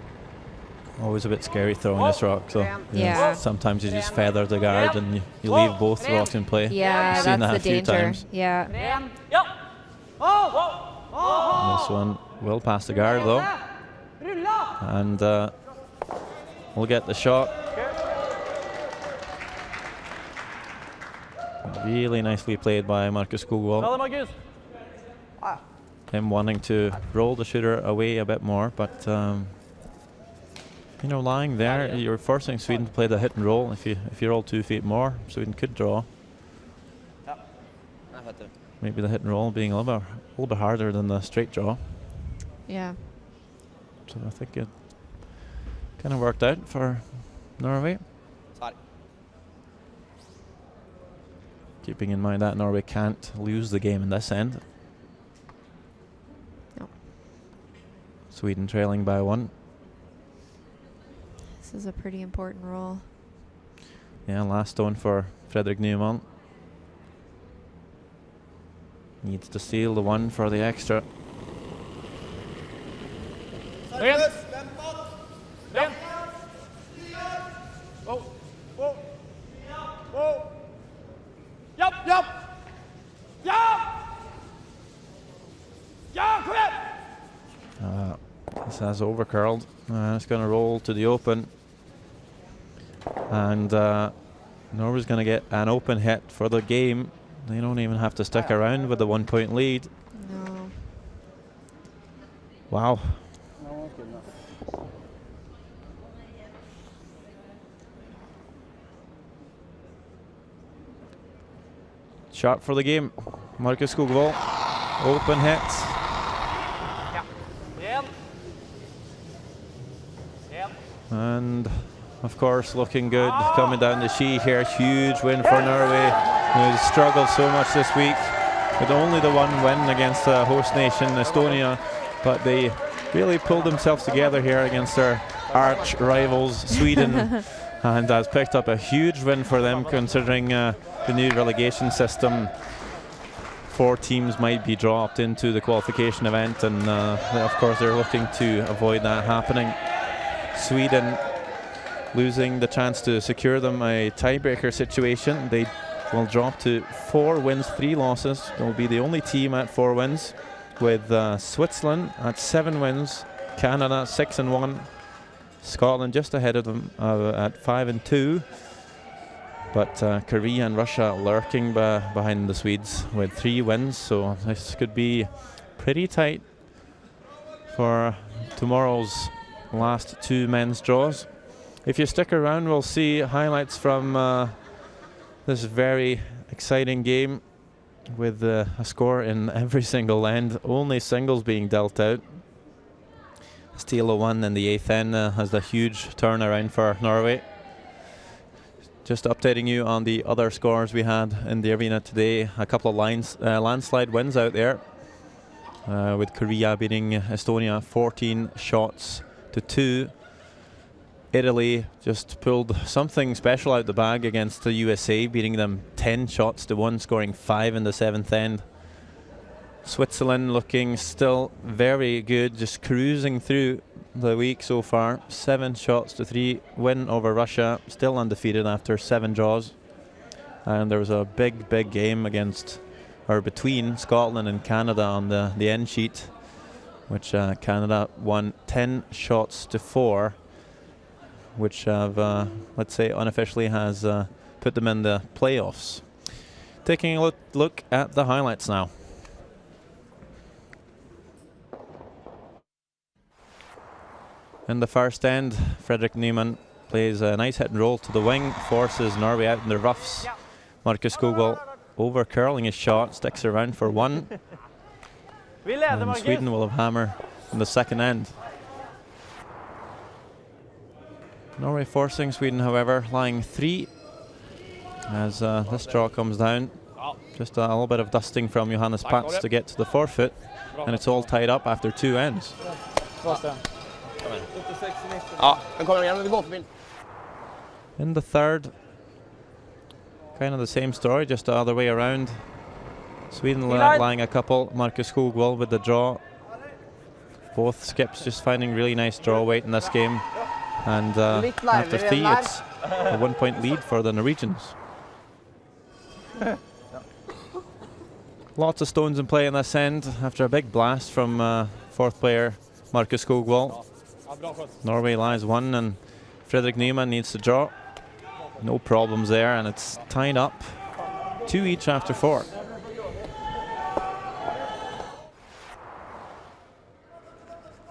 Always a bit scary throwing this rock, so yeah. Sometimes you just feather the guard and you leave both rocks in play. Yeah, I've seen that's that the a few danger. times. Yeah. And this one will pass the guard though, and we'll get the shot. Really nicely played by Markus Skogvold. Him wanting to roll the shooter away a bit more, but you know, lying there, you're forcing Sweden to play the hit and roll. If you roll 2 feet more, Sweden could draw. Maybe the hit and roll being a little bit harder than the straight draw. Yeah. So I think it kind of worked out for Norway. Keeping in mind that Norway can't lose the game in this end. No. Sweden trailing by 1. This is a pretty important roll. Yeah, last stone for Fredrik Nyman. Needs to steal the 1 for the extra. This has overcurled. It's going to roll to the open. And Norway's going to get an open hit for the game. They don't even have to stick around with the 1 point lead. No. Wow. No, good enough. Shot for the game. Markus Skogvold. Open hit. And of course looking good coming down the Ski here. Huge win for Norway, who struggled so much this week with only the 1 win against the host nation Estonia, but they really pulled themselves together here against their arch rivals Sweden and has picked up a huge win for them, considering the new relegation system. 4 teams might be dropped into the qualification event, and of course they're looking to avoid that happening. Sweden losing the chance to secure them a tiebreaker situation. They will drop to 4 wins, 3 losses. They'll be the only team at 4 wins, with Switzerland at 7 wins, Canada 6-1, Scotland just ahead of them at 5-2. But Korea and Russia lurking behind the Swedes with 3 wins, so this could be pretty tight for tomorrow's last 2 men's draws. If you stick around, we'll see highlights from this very exciting game with a score in every single end. Only singles being dealt out. Steele 1 in the 8th end has a huge turnaround for Norway. Just updating you on the other scores we had in the arena today. A couple of landslide wins out there, with Korea beating Estonia 14 shots to 2. Italy just pulled something special out the bag against the USA, beating them 10 shots to 1, scoring 5 in the 7th end. Switzerland looking still very good, just cruising through the week so far. 7 shots to 3 win over Russia, still undefeated after 7 draws. And there was a big game against, or between Scotland and Canada on the end sheet, which Canada won 10 shots to 4, which have, let's say, unofficially has put them in the playoffs. Taking a look at the highlights now. In the first end, Fredrik Nyman plays a nice hit and roll to the wing, forces Norway out in the roughs. Markus Skogvold over curling his shot, sticks around for one. And Sweden will have hammer in the second end. Norway forcing Sweden, however, lying 3 as this draw comes down. Just a little bit of dusting from Johannes Pats to get to the forefoot, and it's all tied up after 2 ends. In the third, kind of the same story, just the other way around. Sweden lying a couple, Markus Skogvold with the draw. Both skips just finding really nice draw weight in this game. And after 3, it's a 1-point lead for the Norwegians. Lots of stones in play in this end after a big blast from 4th player Markus Skogvold. Norway lies 1 and Fredrik Nyman needs to draw. No problems there, and it's tied up 2 each after 4.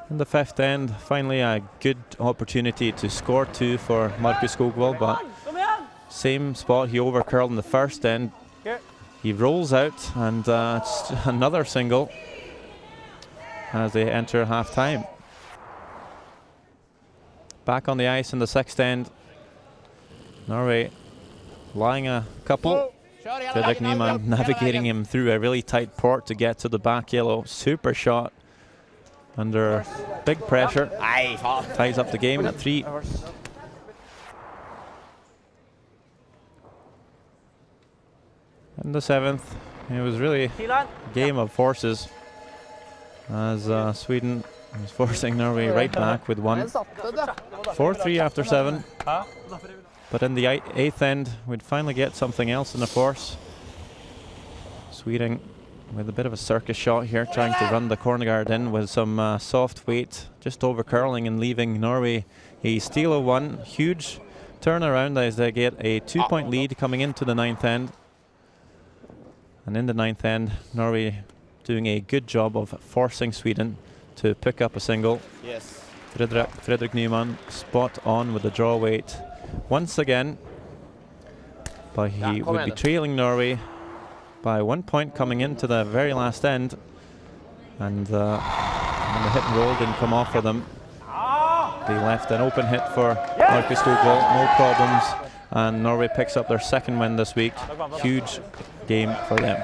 In the 5th end, finally a good opportunity to score 2 for Markus Skogvold, but same spot he overcurled in the first end. He rolls out, and it's another single as they enter half-time. Back on the ice in the 6th end, Norway lying a couple. Fredrik Nyman navigating him through a really tight port to get to the back yellow. Super shot under big pressure. Ties up the game at 3. In the 7th, it was really a game of forces as Sweden was forcing Norway right back with 1. 4-3 after 7. But in the 8th end, we'd finally get something else in the force. Sweden with a bit of a circus shot here, trying to run the corner guard in with some soft weight, just over curling and leaving Norway a steal of 1. Huge turnaround as they get a 2-point lead coming into the 9th end. And in the 9th end, Norway doing a good job of forcing Sweden to pick up a single. Yes. Fredrik Nyman spot on with the draw weight once again, but he would be trailing Norway by 1 point coming into the very last end, and the hit and roll didn't come off for them. They left an open hit for Markus Skogvold, no problems, and Norway picks up their 2nd win this week. Huge game for them.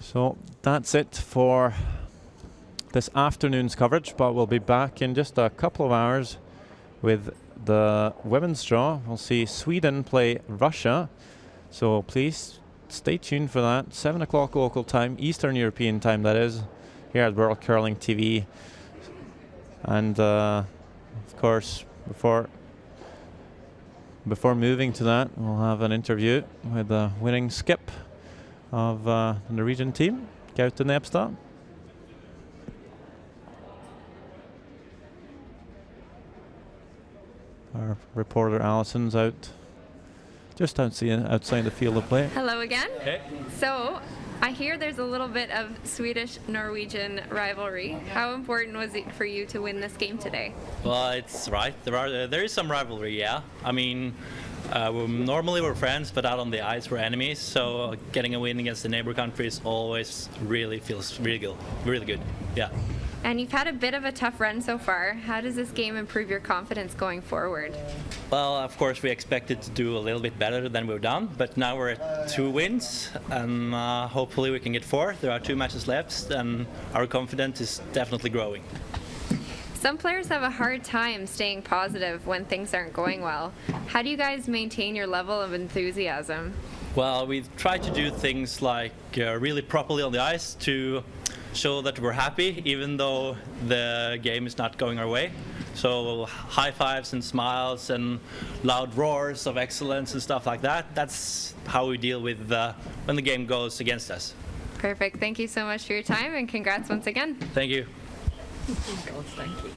So that's it for this afternoon's coverage, but we'll be back in just a couple of hours with the women's draw. We'll see Sweden play Russia, so please stay tuned for that. 7 o'clock local time, Eastern European time that is, here at World Curling TV. And of course, before moving to that, we'll have an interview with the winning skip of the Norwegian team, Gaute Nepstad. Our reporter Alison's out, just outside the field of play. Hello again. Hey. So, I hear there's a little bit of Swedish-Norwegian rivalry. How important was it for you to win this game today? Well, it's right. There is some rivalry, yeah. I mean, normally we're friends, but out on the ice we're enemies. So getting a win against the neighbor countries always really feels really good. Yeah. And you've had a bit of a tough run so far. How does this game improve your confidence going forward? Well, of course, we expected to do a little bit better than we've done, but now we're at 2 wins, and hopefully we can get 4. There are 2 matches left, and our confidence is definitely growing. Some players have a hard time staying positive when things aren't going well. How do you guys maintain your level of enthusiasm? Well, we try to do things like really properly on the ice to show that we're happy, even though the game is not going our way. So high fives and smiles and loud roars of excellence and stuff like that. That's how we deal with when the game goes against us. Perfect. Thank you so much for your time, and congrats once again. Thank you. Thank you.